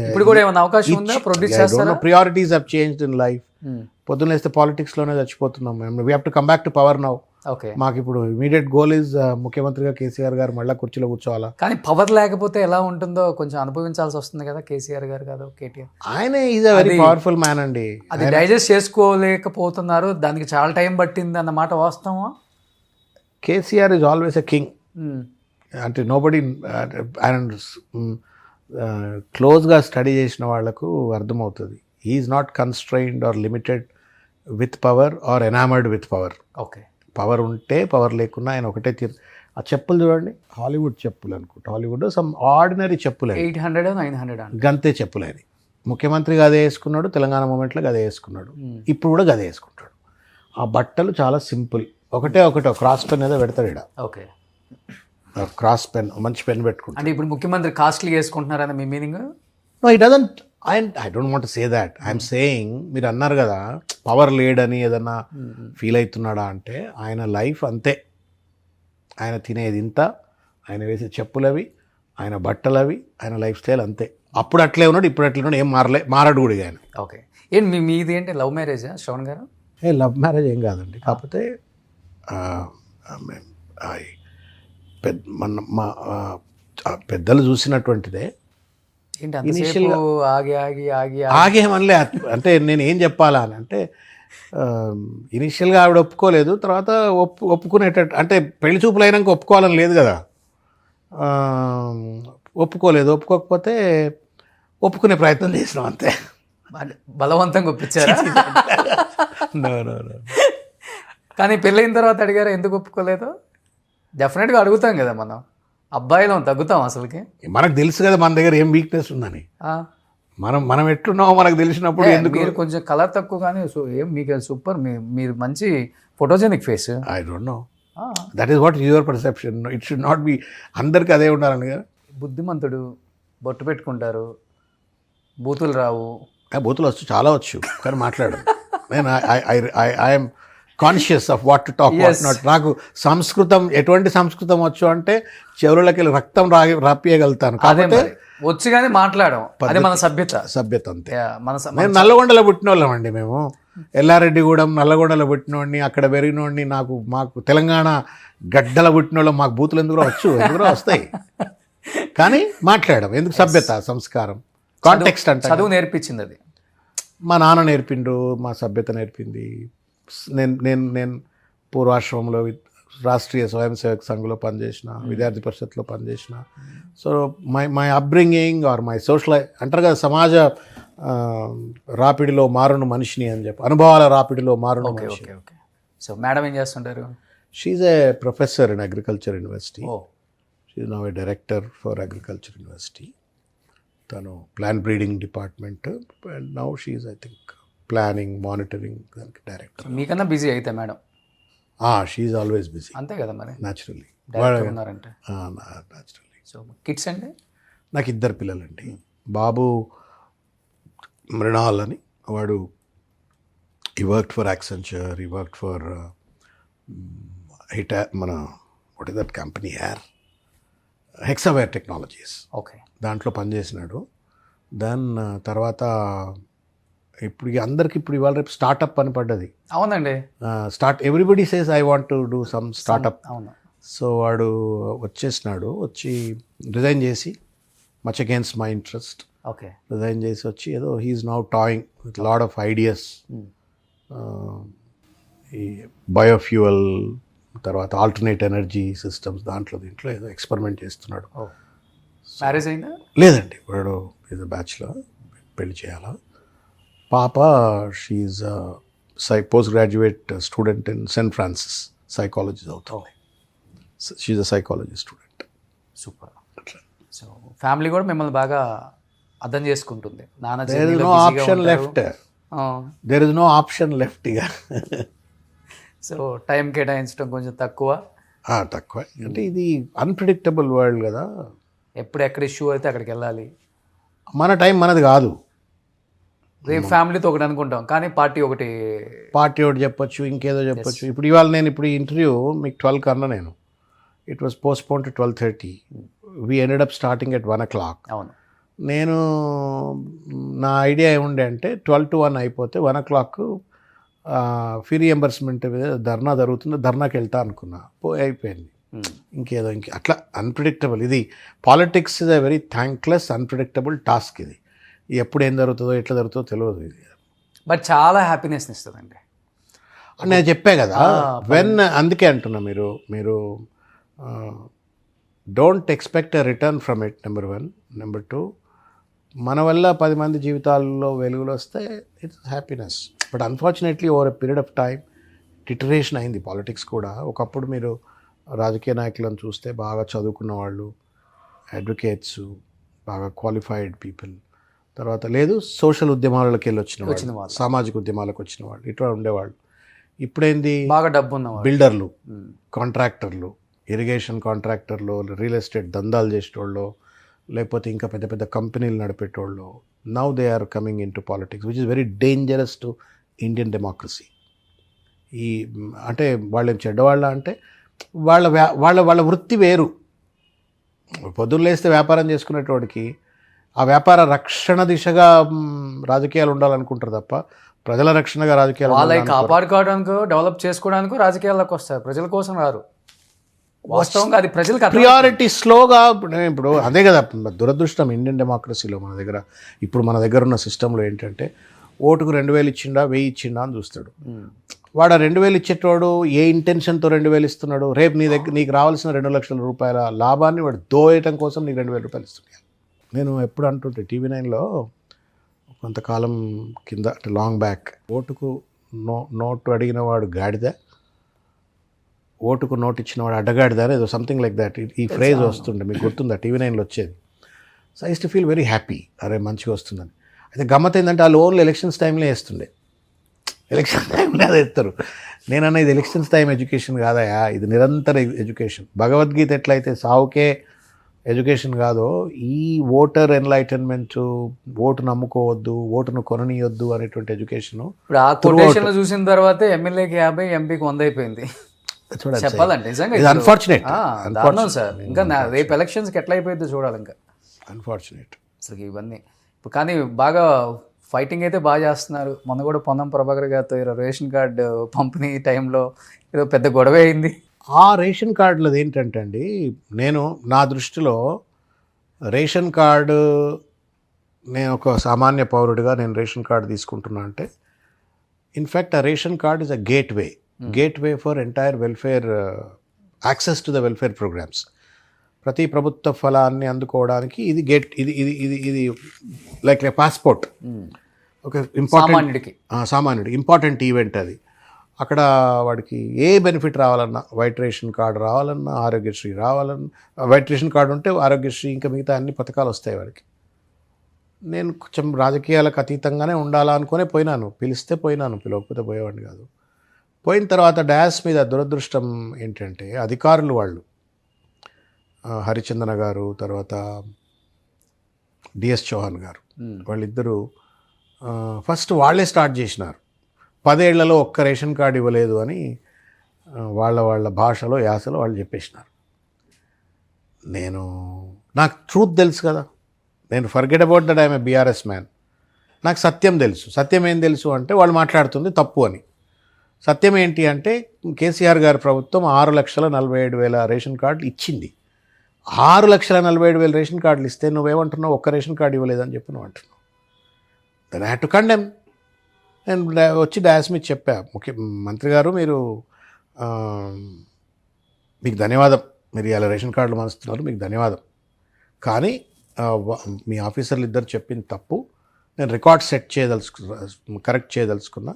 ఇప్పుడు కూడా ఏమైనా అవకాశం ఉందా? ప్రొడ్యూస్ చేస్తారా? Priorities have changed in life. పొద్దున్న వేస్తే పాలిటిక్స్లోనే చచ్చిపోతున్నాం మేము. We have to come back to power now. Okay. మాకు ఇప్పుడు ఇమీడియట్ గోల్ ఇస్ ముఖ్యమంత్రిగా కేసీఆర్ గారు మళ్ళీ కుర్చీలో కూర్చోవాలా. కానీ పవర్ లేకపోతే ఎలా ఉంటుందో కొంచెం అనుభవించాల్సి వస్తుంది కదా కేసీఆర్ గారు కాదు కేటీఆర్. ఆయన is a very powerful man అండి. అది డైజెస్ట్ చేసుకోలేకపోతున్నారు, దానికి చాలా టైం పట్టింది అన్నమాట వాస్తవా? KCR is always a king. అంటే నోబడి ఆయన క్లోజ్గా స్టడీ చేసిన వాళ్లకు అర్థమవుతుంది. Is not constrained or limited with power or enamoured with power. Okay. Power ఉంటే పవర్ లేకున్నా ఆయన ఒకటే ఆ చెప్పులు చూడండి, హాలీవుడ్ చెప్పులు అనుకుంటా, హాలీవుడ్ సమ్ ఆర్డినరీ చెప్పులు, 800 900 గంతే చెప్పులు. ఆయన ముఖ్యమంత్రిగా అదే వేసుకున్నాడు, తెలంగాణ మూమెంట్లో గదే వేసుకున్నాడు, ఇప్పుడు కూడా గదే వేసుకుంటాడు. ఆ బట్టలు చాలా సింపుల్, ఒకటే క్రాస్ పెన్ ఏదో పెడతాడు ఇక్కడ. ఓకే. క్రాస్ పెన్, మంచి పెన్ పెట్టుకుంటాడు. అంటే ఇప్పుడు ముఖ్యమంత్రి కాస్ట్లీ వేసుకుంటున్నారని మీ meaning? No, it doesn't. I don't want say that. I'm saying, మీరు అన్నారు కదా పవర్ లేడని ఏదన్నా ఫీల్ అవుతున్నాడా అంటే, ఆయన లైఫ్ అంతే. ఆయన తినేది ఇంత, ఆయన వేసే చెప్పులవి, ఆయన బట్టలవి, ఆయన లైఫ్ స్టైల్ అంతే. అప్పుడు అట్లే ఉన్నాడు, ఇప్పుడు అట్లే ఉన్నాడు, ఏం మారడు కూడా ఆయన. ఓకే. ఏంటి మీది ఏంటి లవ్ మ్యారేజా శ్రవణ్ గారు? లవ్ మ్యారేజ్ ఏం కాదండి, కాకపోతే మా పెద్దలు చూసినటువంటిదే. ఆగేమనలే. అంటే నేను ఏం చెప్పాలా అని అంటే, ఇనిషియల్గా ఆవిడ ఒప్పుకోలేదు, తర్వాత ఒప్పుకునేటట్టు, అంటే పెళ్లి చూపులు అయినాక ఒప్పుకోవాలని లేదు కదా. ఒప్పుకోకపోతే ఒప్పుకునే ప్రయత్నం చేసినాం అంతే. బలవంతంగా ఒప్పించారా? కానీ పెళ్ళైన తర్వాత అడిగారా ఎందుకు ఒప్పుకోలేదు? డెఫినెట్గా అడుగుతాం కదా మనం, అబ్బాయిలో తగ్గుతాం అసలుకి. మనకు తెలుసు కదా మన దగ్గర ఏం వీక్నెస్ ఉందని. మనం ఎట్లున్నామో మనకు తెలిసినప్పుడు ఎందుకు. మీరు కొంచెం కలర్ తక్కువ కానీ ఏం మీకు సూపర్, మీరు మంచి photogenic face. I don't know, that is what your perception. It should not be అందరికీ అదే ఉండాలని కదా. బుద్ధిమంతుడు, బొట్టు పెట్టుకుంటారు, బూతులు రావు. బూతులు చాలా వచ్చు కానీ మాట్లాడు. నేను I'm conscious of what to talk, what not. నాకు సంస్కృతం, ఎటువంటి సంస్కృతం వచ్చు అంటే చెవులకి రక్తం రాపియగలుగుతాను, కాకపోతే వచ్చి కానీ మాట్లాడడం, అది మన సభ్యత అంతే. మేము నల్లగొండలో పుట్టిన వాళ్ళం అండి. మేము ఎల్లారెడ్డిగూడెం నల్లగొండలో పుట్టినోడిని, అక్కడ పెరిగినోడిని. మాకు తెలంగాణ గడ్డల పుట్టిన వాళ్ళం. మాకు బూతులు ఎందుకు వచ్చు, ఎందుకు వస్తాయి కానీ మాట్లాడడం ఎందుకు. సభ్యత, సంస్కారం, కాంటెక్స్ట్ అంటే. చదువు నేర్పించింది అది మా నాన్న నేర్పిండు, మా సభ్యత నేర్పింది. నేను పూర్వాశ్రమంలో రాష్ట్రీయ స్వయం సేవక్ సంఘంలో పనిచేసిన, విద్యార్థి పరిషత్లో పనిచేసిన. So my upbringing or my social, అంటారు కదా సమాజ రాపిడిలో మారును మనిషిని అని చెప్పి, అనుభవాల రాపిడిలో మారును మనిషి. సో మేడం ఏం చేస్తుంటారు? She's a professor in agriculture university. She's now a director for agriculture university. తను plan breeding department, and now she's I think planning, monitoring దానికి డైరెక్టర్. మీకన్నా బిజీ అయితే మేడం? She's always busy. అంతే కదా మరి, naturally. ఉన్నారంటే న్యాచురల్లీ. సో కిడ్స్ అండి? నాకు 2 పిల్లలండి. బాబు మృణాల్ అని, వాడు ఈ వర్క్డ్ ఫర్ యాక్సెంచర్, ఈ వర్క్డ్ ఫర్ మన what is that company, Hexaware technologies. Okay. దాంట్లో పనిచేసినాడు. దెన్ తర్వాత ఇప్పుడు అందరికి ఇప్పుడు ఇవాళ రేపు స్టార్టప్ అని పడ్డది. అవునండి. Everybody says I want to do some startup. అవును. సో వాడు వచ్చేసినాడు, వచ్చి రిజైన్ చేసి much against my interest okay. Resign చేసి వచ్చి ఏదో he's now toying with lot of ideas, ఈ బయోఫ్యూయల్ తర్వాత ఆల్టర్నేట్ ఎనర్జీ సిస్టమ్స్ దీంట్లో ఏదో ఎక్స్పెరిమెంట్ చేస్తున్నాడు. మ్యారేజ్ అయిందా? లేదండి, వాడు ఏదో బ్యాచ్లర్, పెళ్లి చేయాలా. పాప she's post graduate student in saint Francis, psychology చదువుతుంది. She's a psychology student. Super. So family కూడా మిమ్మల్ని బాగా అర్థం చేసుకుంటుంది. నాన్న there is no option left, there is no option left. ఇక సో టైం కేటాయించడం కొంచెం తక్కువ. తక్కువ అంటే ఇది అన్ప్రిడిక్టబుల్ వరల్డ్ కదా. ఎప్పుడు ఎక్కడ ఇష్యూ అయితే అక్కడికి వెళ్ళాలి. మన టైం మనది కాదు. రేపు ఫ్యామిలీతో ఒకటి అనుకుంటాం కానీ పార్టీ ఒకటి చెప్పొచ్చు, ఇంకేదో చెప్పొచ్చు. ఇప్పుడు ఇవాళ నేను ఇప్పుడు ఈ ఇంటర్వ్యూ మీకు 12 కన్నా నేను it was postpone to 12:30. We ended app starting at 1 o'clock. అవును. నేను నా ఐడియా ఏముండే అంటే 12 to 1 అయిపోతే 1 o'clock ఫీ రియంబర్స్మెంట్ ధర్నా జరుగుతుంది, ధర్నాకి వెళ్తా అనుకున్నా, అయిపోయింది. ఇంకేదో అట్లా అన్ప్రిడిక్టబుల్. ఇది politics is a very thankless unpredictable task. ఇది ఎప్పుడు ఏం జరుగుతుందో ఎట్లా జరుగుతుందో తెలియదు. ఇది బట్ చాలా హ్యాపీనెస్ని ఇస్తుందండి. నేను చెప్పా కదా అందుకే అంటున్నా, మీరు don't expect a return from it, number 1. Number 2, మన వల్ల 10 మంది జీవితాల్లో వెలుగులు వస్తే it's happiness. But unfortunately over a period of time deterioration అయింది పాలిటిక్స్ కూడా. ఒకప్పుడు మీరు రాజకీయ నాయకులను చూస్తే బాగా చదువుకున్న వాళ్ళు, అడ్వకేట్స్, బాగా క్వాలిఫైడ్ పీపుల్, తర్వాత లేదు సోషల్ ఉద్యమాలకు వెళ్ళి వచ్చిన వాళ్ళు, సామాజిక ఉద్యమాలకు వచ్చిన వాళ్ళు, ఇట్లా ఉండేవాళ్ళు. ఇప్పుడేంది, బాగా డబ్బు ఉన్న బిల్డర్లు, కాంట్రాక్టర్లు, ఇరిగేషన్ కాంట్రాక్టర్లు, రియల్ ఎస్టేట్ దందాలు చేసేటోళ్ళు, లేకపోతే ఇంకా పెద్ద పెద్ద కంపెనీలు నడిపేటోళ్ళు. Now they are coming in to politics which is very dangerous to Indian democracy. ఈ అంటే వాళ్ళేం చెడ్డవాళ్ళ అంటే వాళ్ళ వాళ్ళ వృత్తి వేరు. పొద్దున్న లేస్తే వ్యాపారం చేసుకునేటోడికి ఆ వ్యాపార రక్షణ దిశగా రాజకీయాలు ఉండాలనుకుంటారు తప్ప ప్రజల రక్షణగా రాజకీయాలు వాళ్ళకి కాపాడుకోవడానికి, డెవలప్ చేసుకోవడానికి రాజకీయాలకు వస్తారు, ప్రజల కోసం రారు. వాస్తవంగా అది ప్రజలకు ప్రియారిటీ స్లోగా. ఇప్పుడు అదే కదా దురదృష్టం ఇండియన్ డెమోక్రసీలో. మన దగ్గర ఉన్న సిస్టంలో ఏంటంటే ఓటుకు 2,000 ఇచ్చిండా 1,000 ఇచ్చిండా అని చూస్తాడు. వాడు ఆ 2,000 ఇచ్చేటోడు ఏ ఇంటెన్షన్తో 2,000 ఇస్తున్నాడు, రేపు నీకు రావాల్సిన 2 లక్షల రూపాయల లాభాన్ని వాడు దోయటం కోసం నీకు 2,000 రూపాయలు ఇస్తున్నాడు. నేను ఎప్పుడు అంటుంటే టీవీ 9లో కొంతకాలం కింద, అంటే లాంగ్ బ్యాక్, ఓటుకు నోటు అడిగిన వాడు గాడిద, ఓటుకు నోటు ఇచ్చిన వాడు అడ్డగాడిదా, ఏదో సంథింగ్ లైక్ దాట్. ఈ ఫ్రేజ్ వస్తుండే, మీకు గుర్తుందా? టీవీ 9లో వచ్చేది. So I use to feel very happy, అరే మంచిగా వస్తుందని. అయితే గమ్మత్ ఏంటంటే వాళ్ళు ఓన్లీ ఎలక్షన్స్ టైంలో వేస్తుండే. ఎలక్షన్ టైంలో అది ఎత్తారు. నేను అనేది ఎలక్షన్స్ టైం ఎడ్యుకేషన్ కాదయా, ఇది నిరంతర ఎడ్యుకేషన్. భగవద్గీత ఎట్లయితే సావుకే ఎడ్యుకేషన్ కాదో, ఈ ఓటర్ ఎన్లైటన్మెంట్, ఓటు నమ్ముకోవద్దు, ఓటును కొననీయొద్దు అనేటువంటి ఎడ్యుకేషన్. ఇప్పుడు ఆ కొటేషన్ చూసిన తర్వాత ఎమ్మెల్యేకి 50, ఎంపీకి 100 అయిపోయింది. చెప్పాలంటే నిజంగా అన్ఫార్చునేట్ సార్. ఇంకా రేపు ఎలక్షన్స్కి ఎట్లా అయిపోయిందో చూడాలి. ఇంకా అన్ఫార్చునేట్ అసలు ఇవన్నీ. కానీ బాగా ఫైటింగ్ అయితే బాగా చేస్తున్నారు. మొన్న కూడా పొన్నం ప్రభాకర్ గారితో రేషన్ కార్డు పంపిణీ టైంలో ఏదో పెద్ద గొడవ అయింది. ఆ రేషన్ కార్డులది ఏంటంటే అండి, నా దృష్టిలో రేషన్ కార్డు, నేను ఒక సామాన్య పౌరుడిగా నేను రేషన్ కార్డు తీసుకుంటున్నా అంటే, ఇన్ఫ్యాక్ట్ ఆ ration card is a gateway for entire welfare, access to the welfare programmes. ప్రతి ప్రభుత్వ ఫలాన్ని అందుకోవడానికి ఇది ఇది లైక్ ఏ పాస్పోర్ట్. ఒక సామాన్యుడికి ఇంపార్టెంట్ ఈవెంట్ అది. అక్కడ వాడికి ఏ బెనిఫిట్ రావాలన్నా, వైట్ రేషన్ కార్డు రావాలన్నా, ఆరోగ్యశ్రీ రావాలన్నా, వైట్ రేషన్ కార్డు ఉంటే ఆరోగ్యశ్రీ ఇంకా మిగతా అన్ని పథకాలు వస్తాయి వాడికి. నేను కొంచెం రాజకీయాలకు అతీతంగానే ఉండాలా అనుకునే పోయినాను. పిలిస్తే పోయినాను, పిలవకపోతే పోయేవాడిని కాదు. పోయిన తర్వాత డాస్ మీద దురదృష్టం ఏంటంటే, అధికారులు వాళ్ళు, హరిచందన గారు, తర్వాత డిఎస్ చౌహాన్ గారు, వాళ్ళిద్దరూ ఫస్ట్ వాళ్ళే స్టార్ట్ చేసినారు. 10 ఏళ్లలో ఒక్క రేషన్ కార్డు ఇవ్వలేదు అని వాళ్ళ భాషలో, యాసలో వాళ్ళు చెప్పేసినారు. నాకు ట్రూత్ తెలుసు కదా, నేను forget about that I'm a BRS man. నాకు సత్యం తెలుసు. సత్యం ఏం తెలుసు అంటే వాళ్ళు మాట్లాడుతుంది తప్పు అని. సత్యం ఏంటి అంటే కేసీఆర్ గారి ప్రభుత్వం 6,47,000 రేషన్ కార్డులు ఇచ్చింది. 6,47,000 రేషన్ కార్డులు ఇస్తే నువ్వేమంటున్నావు, ఒక్క రేషన్ కార్డు ఇవ్వలేదని చెప్పి నువ్వు అంటున్నావు. Then I had to condemn. నేను వచ్చి డాస్ మీద చెప్పా, మంత్రి గారు మీరు మీకు ధన్యవాదం, మీరు ఇలా రేషన్ కార్డులు మారుస్తున్నారు, మీకు ధన్యవాదం. కానీ మీ ఆఫీసర్లు ఇద్దరు చెప్పింది తప్పు, నేను రికార్డ్ సెట్ కరెక్ట్ చేయదలుచుకున్నా.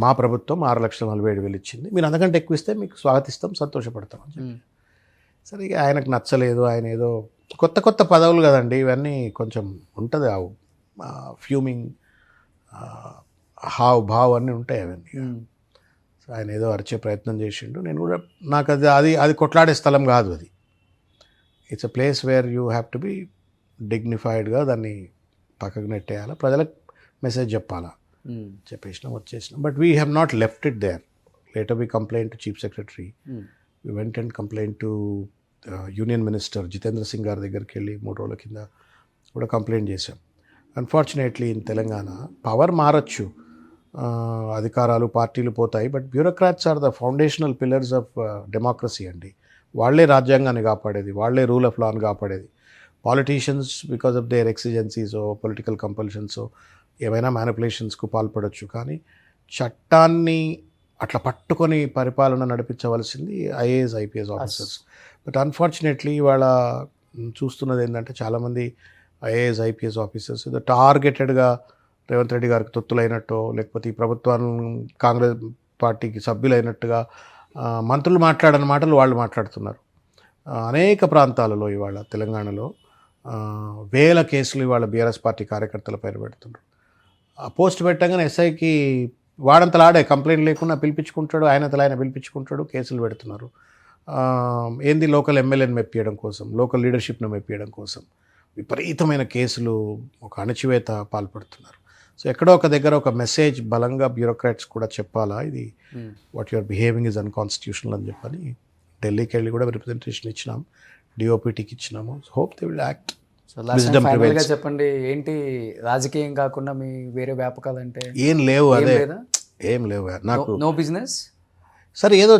మా ప్రభుత్వం 6,47,000 ఇచ్చింది, మీరు అంతకంటే ఎక్కువ ఇస్తే మీకు స్వాగతిస్తాం, సంతోషపడతాం అని చెప్పి. సరే ఇక ఆయనకు నచ్చలేదు. ఆయన ఏదో కొత్త పదవులు కదండి ఇవన్నీ, కొంచెం ఉంటుంది ఫ్యూమింగ్ హావ్ భావ్ అన్నీ ఉంటాయి అవన్నీ. సో ఆయన ఏదో అరిచే ప్రయత్నం చేసిండు. నేను కూడా నాకు అది కొట్లాడే స్థలం కాదు అది. It's a place where you have to be డిగ్నిఫైడ్గా దాన్ని పక్కకు నెట్టేయాలి, ప్రజలకు మెసేజ్ చెప్పాలా చెప్పేసినాం, వచ్చేసినాం. But we have not left it there. Later we complaint to chief secretary, we went and complaint to union minister Jitendra Singh గారి దగ్గరికి వెళ్ళి 3 రోజుల కింద కూడా కంప్లైంట్ చేశాం. అన్ఫార్చునేట్లీ ఇన్ తెలంగాణ పవర్ మారచ్చు, అధికారాలు పార్టీలు పోతాయి, but bureaucrats are the foundational pillars of democracy అండి. వాళ్ళే రాజ్యాంగాన్ని కాపాడేది, వాళ్ళే రూల్ ఆఫ్ లాని కాపాడేది. పాలిటీషియన్స్ బికాస్ ఆఫ్ దేర్ ఎక్సిజెన్సీసో పొలిటికల్ కంపల్షన్సో ఏమైనా మ్యానిపులేషన్స్కు పాల్పడవచ్చు, కానీ చట్టాన్ని అట్లా పట్టుకొని పరిపాలన నడిపించవలసింది IAS IPS officers. But unfortunately ఇవాళ చూస్తున్నది ఏంటంటే చాలామంది ఐఏఎస్ ఐపీఎస్ ఆఫీసర్స్ ఏదో టార్గెటెడ్గా రేవంత్ రెడ్డి గారికి తొత్తులైనట్టో, లేకపోతే ఈ ప్రభుత్వాన్ని కాంగ్రెస్ పార్టీకి సభ్యులైనట్టుగా మంత్రులు మాట్లాడని మాటలు వాళ్ళు మాట్లాడుతున్నారు. అనేక ప్రాంతాలలో ఇవాళ తెలంగాణలో వేల కేసులు ఇవాళ బీఆర్ఎస్ పార్టీ కార్యకర్తల పైన పెడుతున్నారు. పోస్ట్ పెట్టగానే ఎస్ఐకి వాడంతలా ఆడే కంప్లైంట్ లేకుండా పిలిపించుకుంటాడు, ఆయన పిలిపించుకుంటాడు, కేసులు పెడుతున్నారు. ఏంది లోకల్ ఎమ్మెల్యేని మెప్పియడం కోసం, లోకల్ లీడర్షిప్ను మెప్పియడం కోసం విపరీతమైన కేసులు, ఒక అణచివేత పాల్పడుతున్నారు. సో ఎక్కడో ఒక దగ్గర ఒక మెసేజ్ బలంగా బ్యూరోక్రాట్స్ కూడా చెప్పాలా, ఇది what your behaving is unconstitutional అని చెప్పని ఢిల్లీకి వెళ్ళి కూడా రిప్రజెంటేషన్ ఇచ్చినాము, డిఓపిటీకి ఇచ్చినాము. Hope they will act. So last ఫైనల్గా చెప్పండి, ఏంటి రాజకీయం కాకుండా మీ వేరే వ్యాపకాలు అంటే ఏం లేవు? అదే ఏం లేవు నాకు. No business. సరే ఏదో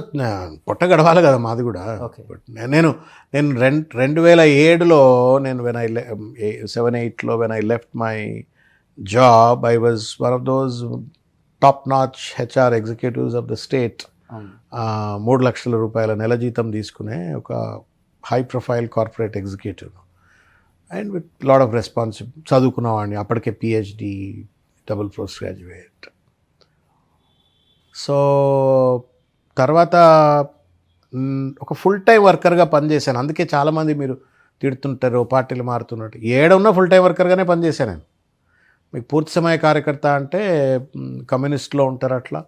పొట్ట గడవాలి కదా మాది కూడా. బట్ నేను 2007లో నేను 7-8లో when I left my job, I was one of those top notch HR executives of the state. 3 లక్షల రూపాయల నెల జీతం తీసుకునే ఒక high profile corporate executive and with lot of responsibility. చదువుకున్నవాడిని, అప్పటికే PhD, double post graduate. So తర్వాత ఒక ఫుల్ టైం వర్కర్గా పనిచేశాను. అందుకే చాలామంది మీరు తిడుతుంటారు పార్టీలు మారుతున్నట్టు. ఏడున్నా ఫుల్ టైం వర్కర్గానే పనిచేశాను నేను. మీకు పూర్తి సమయ కార్యకర్త అంటే కమ్యూనిస్ట్లో ఉంటారు, అట్లా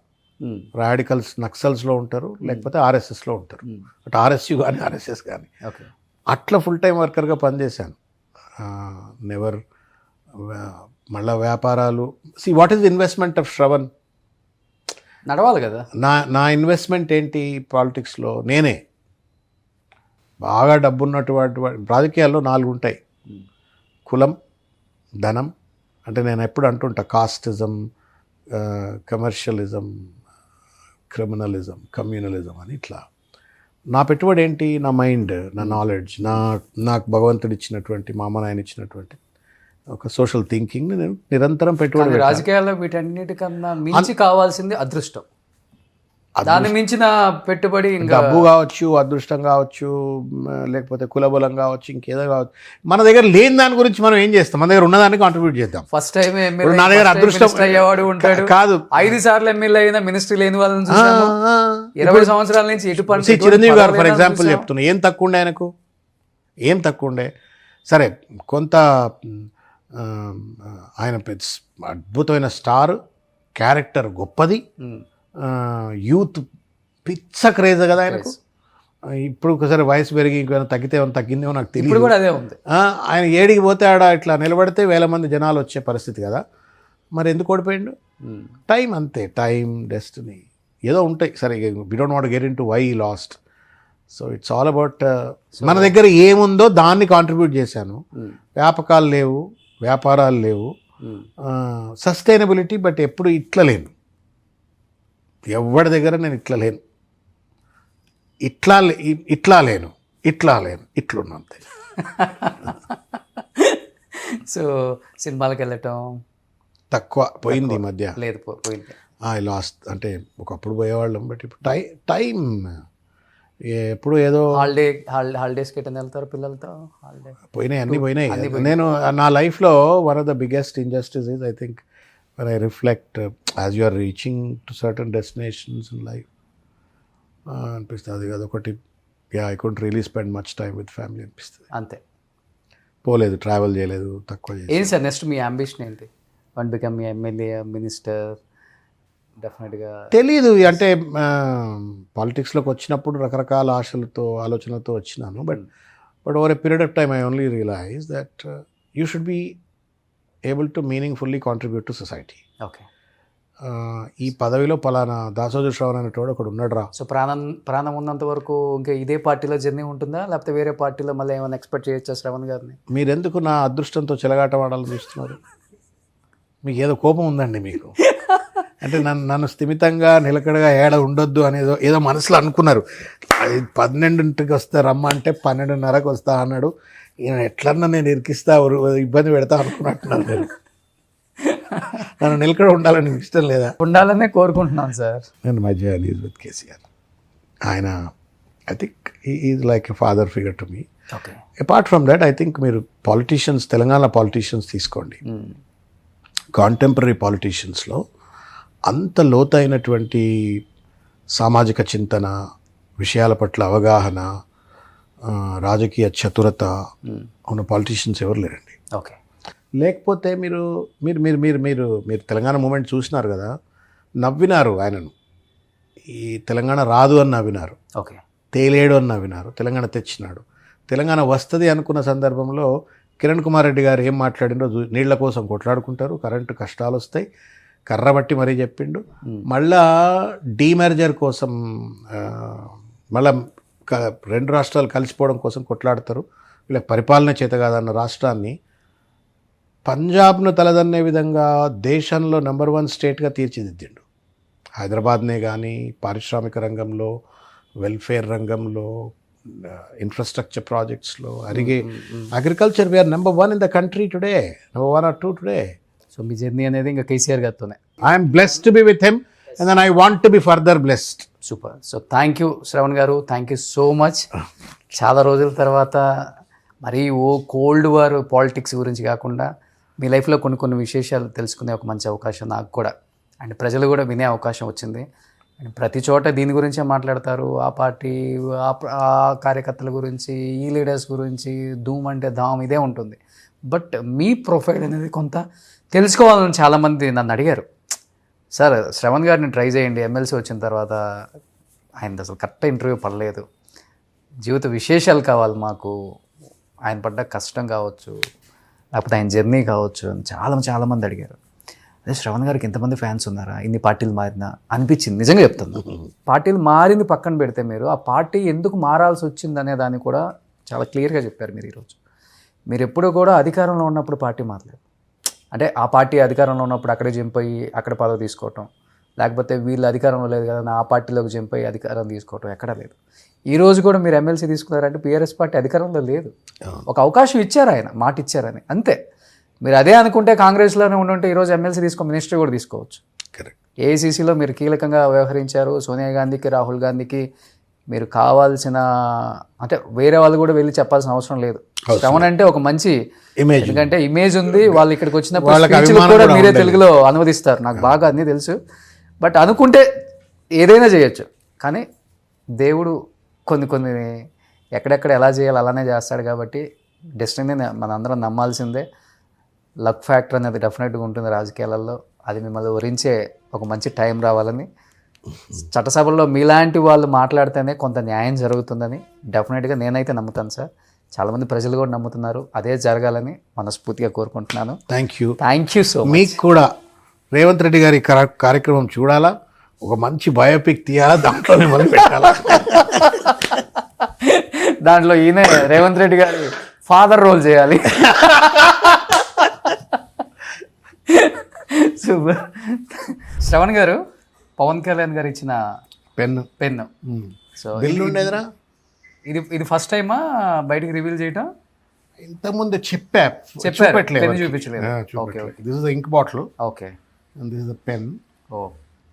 రాడికల్స్ నక్సల్స్లో ఉంటారు, లేకపోతే ఆర్ఎస్ఎస్లో ఉంటారు. అటు ఆర్ఎస్యు కానీ ఆర్ఎస్ఎస్ కానీ అట్లా ఫుల్ టైం వర్కర్గా పనిచేశాను. నెవర్ మళ్ళీ వ్యాపారాలు. See what is investment of Shravan? నడవాలి కదా. నా ఇన్వెస్ట్మెంట్ ఏంటి పాలిటిక్స్లో? నేనే బాగా డబ్బున్నటువంటి రాజకీయాల్లో 4 ఉంటాయి: కులం, ధనం, అంటే నేను ఎప్పుడు అంటుంటా కాస్టిజం, కమర్షియలిజం, క్రిమినలిజం, కమ్యూనలిజం అని. ఇట్లా నా పెట్టుబడి ఏంటి? నా మైండ్, నా నాలెడ్జ్, నాకు భగవంతుడు ఇచ్చినటువంటి, మా అమ్మ నాయన ఇచ్చినటువంటి ఒక సోషల్ థింకింగ్ నేను నిరంతరం పెట్టుబడి. రాజకీయాల్లో వీటన్నిటికన్నా మించి కావాల్సింది అదృష్టం. దాన్ని మించిన పెట్టుబడి డబ్బు కావచ్చు, అదృష్టం కావచ్చు, లేకపోతే కులబలం కావచ్చు, ఇంకేదో కావచ్చు. మన దగ్గర లేని దాని గురించి మనం ఏం చేస్తాం? మన దగ్గర ఉన్నదాన్ని కాంట్రిబ్యూట్ చేద్దాం. ఫస్ట్ టైం నా దగ్గర అదృష్టం అయ్యేవాడు ఉంటాడు కాదు. 5 సార్లు ఎమ్మెల్యే అయినా మినిస్ట్రీ లేని వాళ్ళని 20 సంవత్సరాల నుంచి ఎటువంటి. చిరంజీవి గారు ఫర్ ఎగ్జాంపుల్ చెప్తున్నా, ఏం తక్కువ ఉండే ఆయనకు? ఏం తక్కువ ఉండే? సరే కొంత ఆయన అద్భుతమైన స్టార్, క్యారెక్టర్ గొప్పది, యూత్ పిచ్చ క్రేజ్ కదా ఆయనకు. ఇప్పుడు ఒకసారి వయసు పెరిగి ఇంకేమైనా తగ్గిందేమో నాకు తెలియదు. కూడా అదే ఉంది. ఆయన ఏడికి పోతే ఆడ ఇట్లా నిలబడితే 1000 మంది జనాలు వచ్చే పరిస్థితి కదా. మరి ఎందుకు ఓడిపోయిండు? టైం, అంతే. టైం, డెస్టినీ ఏదో ఉంటాయి. సరే we don't want get into why lost. So it's all about మన దగ్గర ఏముందో దాన్ని కాంట్రిబ్యూట్ చేశాను. వ్యాపకాలు లేవు, వ్యాపారాలు లేవు, సస్టైనబిలిటీ, బట్ ఎప్పుడు ఇట్లా లేను. ఎవరి దగ్గర నేను ఇట్లా లేను, ఇట్లా లేను ఇట్లున్నా అంతే. సో సినిమాలకు వెళ్ళటం తక్కువ పోయింది ఈ మధ్య. లేదు, పోయింది. ఐ లాస్ట్, అంటే ఒకప్పుడు పోయేవాళ్ళం, బట్ ఇప్పుడు టైం ఎప్పుడు ఏదో హాలిడేస్కి ఎటైనా వెళ్తారు పిల్లలతో? హాలిడే పోయినాయి, అన్నీ పోయినాయి. నేను నా లైఫ్లో one of the biggest injustice is I think when I reflect as you are reaching to certain destinations in life, అనిపిస్తుంది కదా ఒకటి, I couldn't really spend much time with family అనిపిస్తుంది. అంతే, పోలేదు, ట్రావెల్ చేయలేదు, తక్కువ చేసి. ఏంటి సార్ నెక్స్ట్ మీ అంబిషన్ ఏంటి? One become MLA, minister? డెఫినెట్గా తెలీదు, అంటే పాలిటిక్స్లోకి వచ్చినప్పుడు రకరకాల ఆశలతో ఆలోచనలతో వచ్చినాను. But over a period of time I only realise that you should be able to meaningfully contribute to society. Okay, ఈ పదవిలో పలానా దాసోజు శ్రవణ్ అనేటోడు ఒకడు ఉన్నాడు రా. సో ప్రాణం ఉన్నంత వరకు ఇంకా ఇదే పార్టీలో జర్నీ ఉంటుందా, లేకపోతే వేరే పార్టీలో మళ్ళీ ఏమైనా ఎక్స్పెక్ట్ చేయొచ్చా శ్రవణ్ గారిని? మీరెందుకు నా అదృష్టంతో చెలగాటం ఆడాలని చూస్తున్నారు? మీకు ఏదో కోపం ఉందండి మీకు, అంటే నన్ను స్థిమితంగా నిలకడగా ఏడ ఉండొద్దు అనేదో ఏదో మనసులో అనుకున్నారు. 12ంటికి వస్తే రమ్మంటే 12:30కి వస్తా అన్నాడు. ఈయన ఎట్లన్నా నేను ఇరికిస్తా, ఇబ్బంది పెడతా అనుకున్నట్టున్నాను. నేను నన్ను నిలకడ ఉండాలని ఇష్టం లేదా? ఉండాలనే కోరుకుంటున్నాను సార్. నేను my journey is with KCR. ఆయన I think is like a father figure to me. Okay, apart from that I think మీరు పాలిటీషియన్స్, తెలంగాణ పాలిటీషియన్స్ తీసుకోండి, కాంటెంపరీ పాలిటీషియన్స్లో అంత లోతైనటువంటి సామాజిక చింతన, విషయాల పట్ల అవగాహన, రాజకీయ చతురత ఉన్న పాలిటీషియన్స్ ఎవరు లేరండి. ఓకే, లేకపోతే మీరు మీరు మీరు మీరు మీరు మీరు తెలంగాణ మూమెంట్ చూసినారు కదా, నవ్వినారు ఆయనను. ఈ తెలంగాణ రాదు అని నవ్వినారు, ఓకే, తేలేడు అని నవ్వినారు. తెలంగాణ తెచ్చినాడు. తెలంగాణ వస్తుంది అనుకున్న సందర్భంలో కిరణ్ కుమార్ రెడ్డి గారు ఏం మాట్లాడిండో, నీళ్ల కోసం కొట్లాడుకుంటారు, కరెంటు కష్టాలు వస్తాయి, కర్రబట్టి మరీ చెప్పిండు. మళ్ళా డీమెర్జర్ కోసం, మళ్ళా 2 రాష్ట్రాలు కలిసిపోవడం కోసం కొట్లాడతారు. వీళ్ళకి పరిపాలన చేత కాదన్న రాష్ట్రాన్ని పంజాబ్ను తలదన్నే విధంగా దేశంలో నెంబర్ 1 స్టేట్గా తీర్చిదిద్దిండు. హైదరాబాద్నే కానీ పారిశ్రామిక రంగంలో, వెల్ఫేర్ రంగంలో, ఇన్ఫ్రాస్ట్రక్చర్ ప్రాజెక్ట్స్లో, agriculture we're number 1 in the country today, number 1 or 2 today. So మీ జర్నీ అనేది ఇంకా కేసీఆర్ గారితోనే. I'm blessed to be with him and then I want to be further blessed. Super. So thank you Shravan గారు, thank you so much. చాలా రోజుల తర్వాత మరీ cold war politics గురించి కాకుండా మీ లైఫ్లో కొన్ని విశేషాలు తెలుసుకునే ఒక మంచి అవకాశం నాకు కూడా, అండ్ ప్రజలు కూడా వినే అవకాశం వచ్చింది. అండ్ ప్రతి చోట దీని గురించే మాట్లాడతారు, ఆ పార్టీ, ఆ కార్యకర్తల గురించి, ఈ లీడర్స్ గురించి, ధూమ్ అంటే ధామ్ ఇదే ఉంటుంది. బట్ మీ ప్రొఫైల్ అనేది కొంత తెలుసుకోవాలని చాలామంది నన్ను అడిగారు. సార్ శ్రవణ్ గారిని ట్రై చేయండి, ఎమ్మెల్సీ వచ్చిన తర్వాత ఆయన అసలు కరెక్ట్ ఇంటర్వ్యూ పడలేదు, జీవిత విశేషాలు కావాలి మాకు, ఆయన పడ్డ కష్టం కావచ్చు, లేకపోతే ఆయన జర్నీ కావచ్చు అని చాలామంది అడిగారు. అదే శ్రవణ్ గారికి ఇంతమంది ఫ్యాన్స్ ఉన్నారా, ఇన్ని పార్టీలు మారినా అనిపించింది. నిజంగా చెప్తాను, పార్టీలు మారింది పక్కన పెడితే మీరు ఆ పార్టీ ఎందుకు మారాల్సి వచ్చింది అనే దాన్ని కూడా చాలా క్లియర్గా చెప్పారు మీరు ఈరోజు. మీరు ఎప్పుడూ కూడా అధికారంలో ఉన్నప్పుడు పార్టీ మారలేదు, అంటే ఆ పార్టీ అధికారంలో ఉన్నప్పుడు అక్కడే జంప్ అయ్యి అక్కడ పదవి తీసుకోవటం, లేకపోతే వీళ్ళు అధికారంలో లేదు కదా ఆ పార్టీలోకి జంప్ అయ్యి అధికారం తీసుకోవటం ఎక్కడా లేదు. ఈ రోజు కూడా మీరు ఎమ్మెల్సీ తీసుకున్నారంటే టీఆర్ఎస్ పార్టీ అధికారంలో లేదు, ఒక అవకాశం ఇచ్చారు, ఆయన మాట ఇచ్చారని అంతే. మీరు అదే అనుకుంటే కాంగ్రెస్లోనే ఉండుంటే ఈరోజు ఎమ్మెల్సీ మినిస్టర్ కూడా తీసుకోవచ్చు. ఏఐసీసీలో మీరు కీలకంగా వ్యవహరించారు. సోనియా గాంధీకి, రాహుల్ గాంధీకి మీరు కావాల్సిన, అంటే వేరే వాళ్ళు కూడా వెళ్ళి చెప్పాల్సిన అవసరం లేదు. శ్రవణ్ అంటే ఒక మంచి ఇమేజ్, ఎందుకంటే ఇమేజ్ ఉంది. వాళ్ళు ఇక్కడికి వచ్చినప్పుడు కూడా మీరే తెలుగులో అనువదిస్తారు, నాకు బాగా అన్నీ తెలుసు. బట్ అనుకుంటే ఏదైనా చేయొచ్చు, కానీ దేవుడు కొన్ని ఎక్కడెక్కడ ఎలా చేయాలి అలానే చేస్తాడు. కాబట్టి డెస్టినీని మనందరం నమ్మాల్సిందే. లక్ ఫ్యాక్టర్ అనేది డెఫినెట్గా ఉంటుంది రాజకీయాలలో. అది మిమ్మల్ని వరించే ఒక మంచి టైం రావాలని, చట్టసభల్లో మీలాంటి వాళ్ళు మాట్లాడితేనే కొంత న్యాయం జరుగుతుందని డెఫినెట్గా నేనైతే నమ్ముతాను సార్. చాలామంది ప్రజలు కూడా నమ్ముతున్నారు, అదే జరగాలని మనస్ఫూర్తిగా కోరుకుంటున్నాను. Thank you so much. మీకు కూడా రేవంత్ రెడ్డి గారి కార్యక్రమం చూడాలా, ఒక మంచి బయోపిక్ తీయాలా, దాంట్లో మిమ్మల్ని పెట్టాలా. దాంట్లో ఈయన రేవంత్ రెడ్డి గారి ఫాదర్ రోల్ చేయాలి. సూపర్. శ్రవణ్ గారు పవన్ కళ్యాణ్ గారు ఇచ్చిన పెన్ను పెన్ను. సో బిల్లు ఉండేదిరా. ఇది ఫస్ట్ టైమా బయటికి రివీల్ చేయటం? ఇంతకుముందు చెప్పారు, చూపెట్టలేదు. pen చూపించలేదు. Okay, okay. This is the ink bottle okay. And this is the pen. ఓ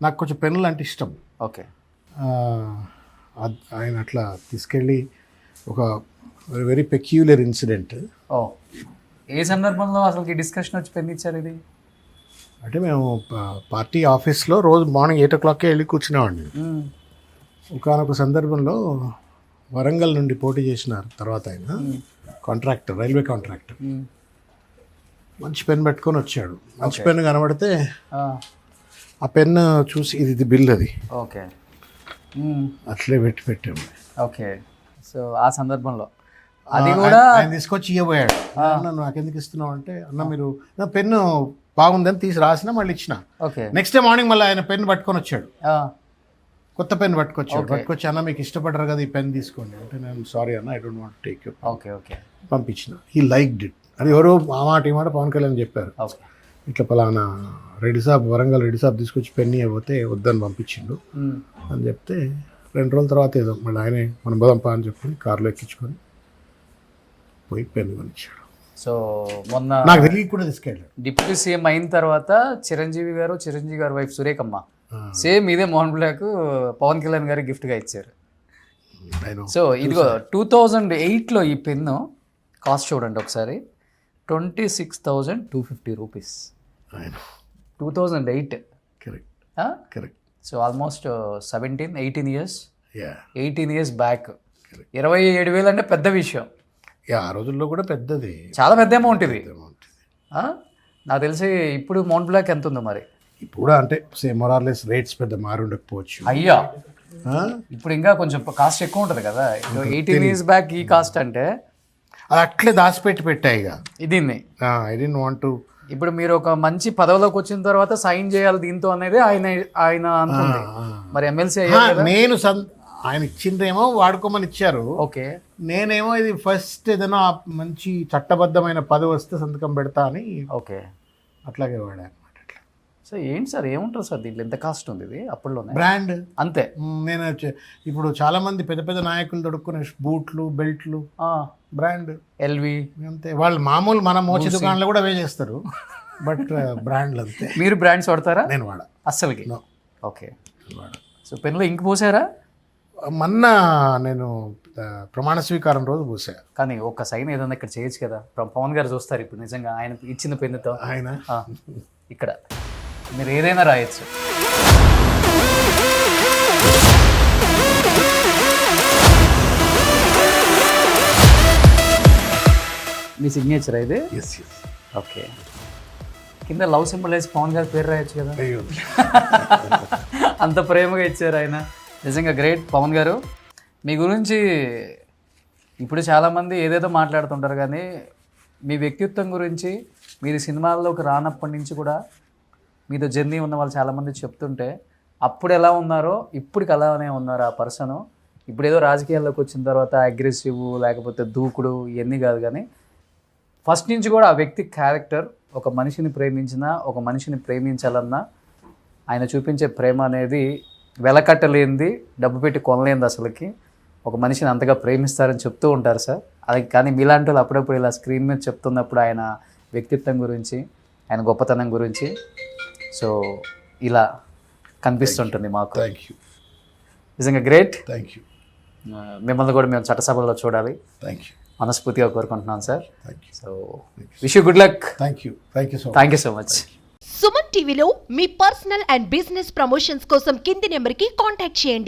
నాకు కొంచెం పెన్నులు అంటే ఇష్టం. ఓకే. ఆయన అట్లా తీసుకెళ్ళి ఒక వెరీ పెక్యులర్ ఇన్సిడెంట్. ఓ ఏ సందర్భంలో అసలు డిస్కషన్ వచ్చి పెన్ ఇచ్చారు ఇది? అంటే మేము పార్టీ ఆఫీస్లో రోజు మార్నింగ్ 8 o'clockకే వెళ్ళి కూర్చునేవాడిని. ఒకనొక సందర్భంలో వరంగల్ నుండి పోటీ చేసినారు తర్వాత ఆయన కాంట్రాక్టర్, రైల్వే కాంట్రాక్టర్. మంచి పెన్ పెట్టుకొని వచ్చాడు. మంచి పెన్ కనబడితే ఆ పెన్ చూసి ఇది బిల్ అది ఓకే అట్లే పెట్టాము. ఓకే. సో ఆ సందర్భంలో అది కూడా ఆయన తీసుకొచ్చి ఇవ్వబోయాడు. అన్న నాకెందుకు ఇస్తున్నావు అంటే, అన్న మీరు నా పెన్ను బాగుందని తీసి రాసిన మళ్ళీ ఇచ్చిన. ఓకే. నెక్స్ట్ డే మార్నింగ్ మళ్ళీ ఆయన పెన్ పట్టుకొని వచ్చాడు, కొత్త పెన్ పట్టుకొచ్చి అన్న మీకు ఇష్టపడరు కదా ఈ పెన్ తీసుకోండి అంటే, నేను సారీ అన్న I don't want take you. Okay, okay. పంపించిన. He liked it. అది ఎవరో ఆ మాట ఈ మాట పవన్ కళ్యాణ్ చెప్పారు, ఓకే. ఇట్లా పలానా రెడ్డి సాబ్ వరంగల్ రెడ్డి సాబ్ తీసుకొచ్చి పెన్ ఇవ్వబోతే వద్దని పంపించిండు అని చెప్తే 2 రోజుల తర్వాత ఏదో మళ్ళీ ఆయనే మనం బదంపా అని చెప్పి కార్లో ఎక్కించుకొని పోయి పెన్ కొనిచ్చాడు. సో మొన్న నాకు తెలియ కూడా తీసుకెళ్ళాడు. డిప్యూటీ సీఎం అయిన తర్వాత చిరంజీవి గారు వైఫ్ సురేఖమ్మ సేమ్ ఇదే మోహన్ బ్లాక్ పవన్ కళ్యాణ్ గారికి గిఫ్ట్గా ఇచ్చారు. సో ఇదిగో 2008లో ఈ పెన్ను కాస్ట్ చూడండి ఒకసారి, 26,250 rupees. 2008. Correct. So almost 18 years 18 years back 27,000 అంటే పెద్ద విషయం. ఆ రోజుల్లో కూడా పెద్దది, చాలా పెద్ద అమౌంట్ ఇది. నాకు తెలిసి ఇప్పుడు మౌంట్ బ్లాక్ ఎంత ఉందో మరి. ఇప్పుడు అంటే సేమ్ మొరార్లెస్ రేట్స్ పెద్ద మారి ఉండకపోవచ్చు. అయ్యా ఇప్పుడు ఇంకా కొంచెం కాస్ట్ ఎక్కువ ఉంటుంది కదా. 18 ఇయర్స్ బ్యాక్ ఈ కాస్ట్ అంటే అది అట్లే దాచిపెట్టి పెట్టాయి ఇక దీన్ని. I don't want to. ఇప్పుడు మీరు ఒక మంచి పదవిలోకి వచ్చిన తర్వాత సైన్ చేయాలి దీంతో అనేది ఆయన అనుకుంది. మరి ఎమ్మెల్సీ అయ్యారు. నేను ఆయన ఇచ్చిండ్రేమో వాడుకోమని ఇచ్చారు. ఓకే. నేనేమో ఇది ఫస్ట్ ఏదైనా మంచి చట్టబద్ధమైన పదవి వస్తే సంతకం పెడతా అని ఓకే అట్లాగే వాడా అనమాట. సో ఏంటి సార్ ఏముంటుంది సార్ దీంట్లో, ఎంత కాస్ట్ ఉంది ఇది అప్పట్లోనే? బ్రాండ్ అంతే. నేను ఇప్పుడు చాలా మంది పెద్ద పెద్ద నాయకులు దొడుక్కునే బూట్లు బెల్ట్లు బ్రాండ్ ఎల్వి అంతే. వాళ్ళు మామూలు మన మోచి దుకాణంలో కూడా అవే చేస్తారు, బట్ బ్రాండ్లు అంతే. మీరు బ్రాండ్స్ వాడతారా? నేను వాడా అస్సలకి. ఓకే. సో పెన్లో ఇంక్ పోసారా? మొన్న నేను ప్రమాణ స్వీకారం రోజు పూసా. కానీ ఒక సైన్ ఏదైనా ఇక్కడ చేయొచ్చు కదా, పవన్ గారు చూస్తారు ఇప్పుడు నిజంగా ఆయన ఇచ్చిన పెన్నుతో. ఆయన ఇక్కడ మీరు ఏదైనా రాయొచ్చు. మీ సిగ్నేచర్ అయితే ఓకే. కింద లవ్ సింబల్ వేసి పవన్ గారి పేరు రాయొచ్చు కదా. అంత ప్రేమగా ఇచ్చారు ఆయన. నిజంగా గ్రేట్ పవన్ గారు. మీ గురించి ఇప్పుడు చాలామంది ఏదేదో మాట్లాడుతుంటారు, కానీ మీ వ్యక్తిత్వం గురించి మీరు సినిమాల్లోకి రానప్పటి నుంచి కూడా మీతో జర్నీ ఉన్న వాళ్ళు చాలామంది చెప్తుంటే, అప్పుడు ఎలా ఉన్నారో ఇప్పటికి అలానే ఉన్నారు ఆ పర్సను. ఇప్పుడు ఏదో రాజకీయాల్లోకి వచ్చిన తర్వాత అగ్రెసివ్ లేకపోతే దూకుడు ఇవన్నీ కాదు, కానీ ఫస్ట్ నుంచి కూడా ఆ వ్యక్తి క్యారెక్టర్, ఒక మనిషిని ప్రేమించినా ఒక మనిషిని ప్రేమించాలన్నా ఆయన చూపించే ప్రేమ అనేది వెలకట్టలేనిది, డబ్బు పెట్టి కొనలేనిది. అసలుకి ఒక మనిషిని అంతగా ప్రేమిస్తారని చెప్తూ ఉంటారు సార్. అది కానీ మీలాంటి వాళ్ళు అప్పుడప్పుడు ఇలా స్క్రీన్ మీద చెప్తున్నప్పుడు ఆయన వ్యక్తిత్వం గురించి, ఆయన గొప్పతనం గురించి సో ఇలా కనిపిస్తుంటుంది మాకు. Thank you. నిజంగా గ్రేట్. Thank you. మిమ్మల్ని కూడా మేము చట్టసభలో చూడాలి థ్యాంక్ యూ. మనస్ఫూర్తిగా కోరుకుంటున్నాను sir. Thank you. So wish you good luck. Thank you. Thank you so much. Thank you so much. Suman టీవీలో మీ పర్సనల్ అండ్ బిజినెస్ ప్రమోషన్స్ కోసం కింది నెంబర్కి కాంటాక్ట్ చేయండి.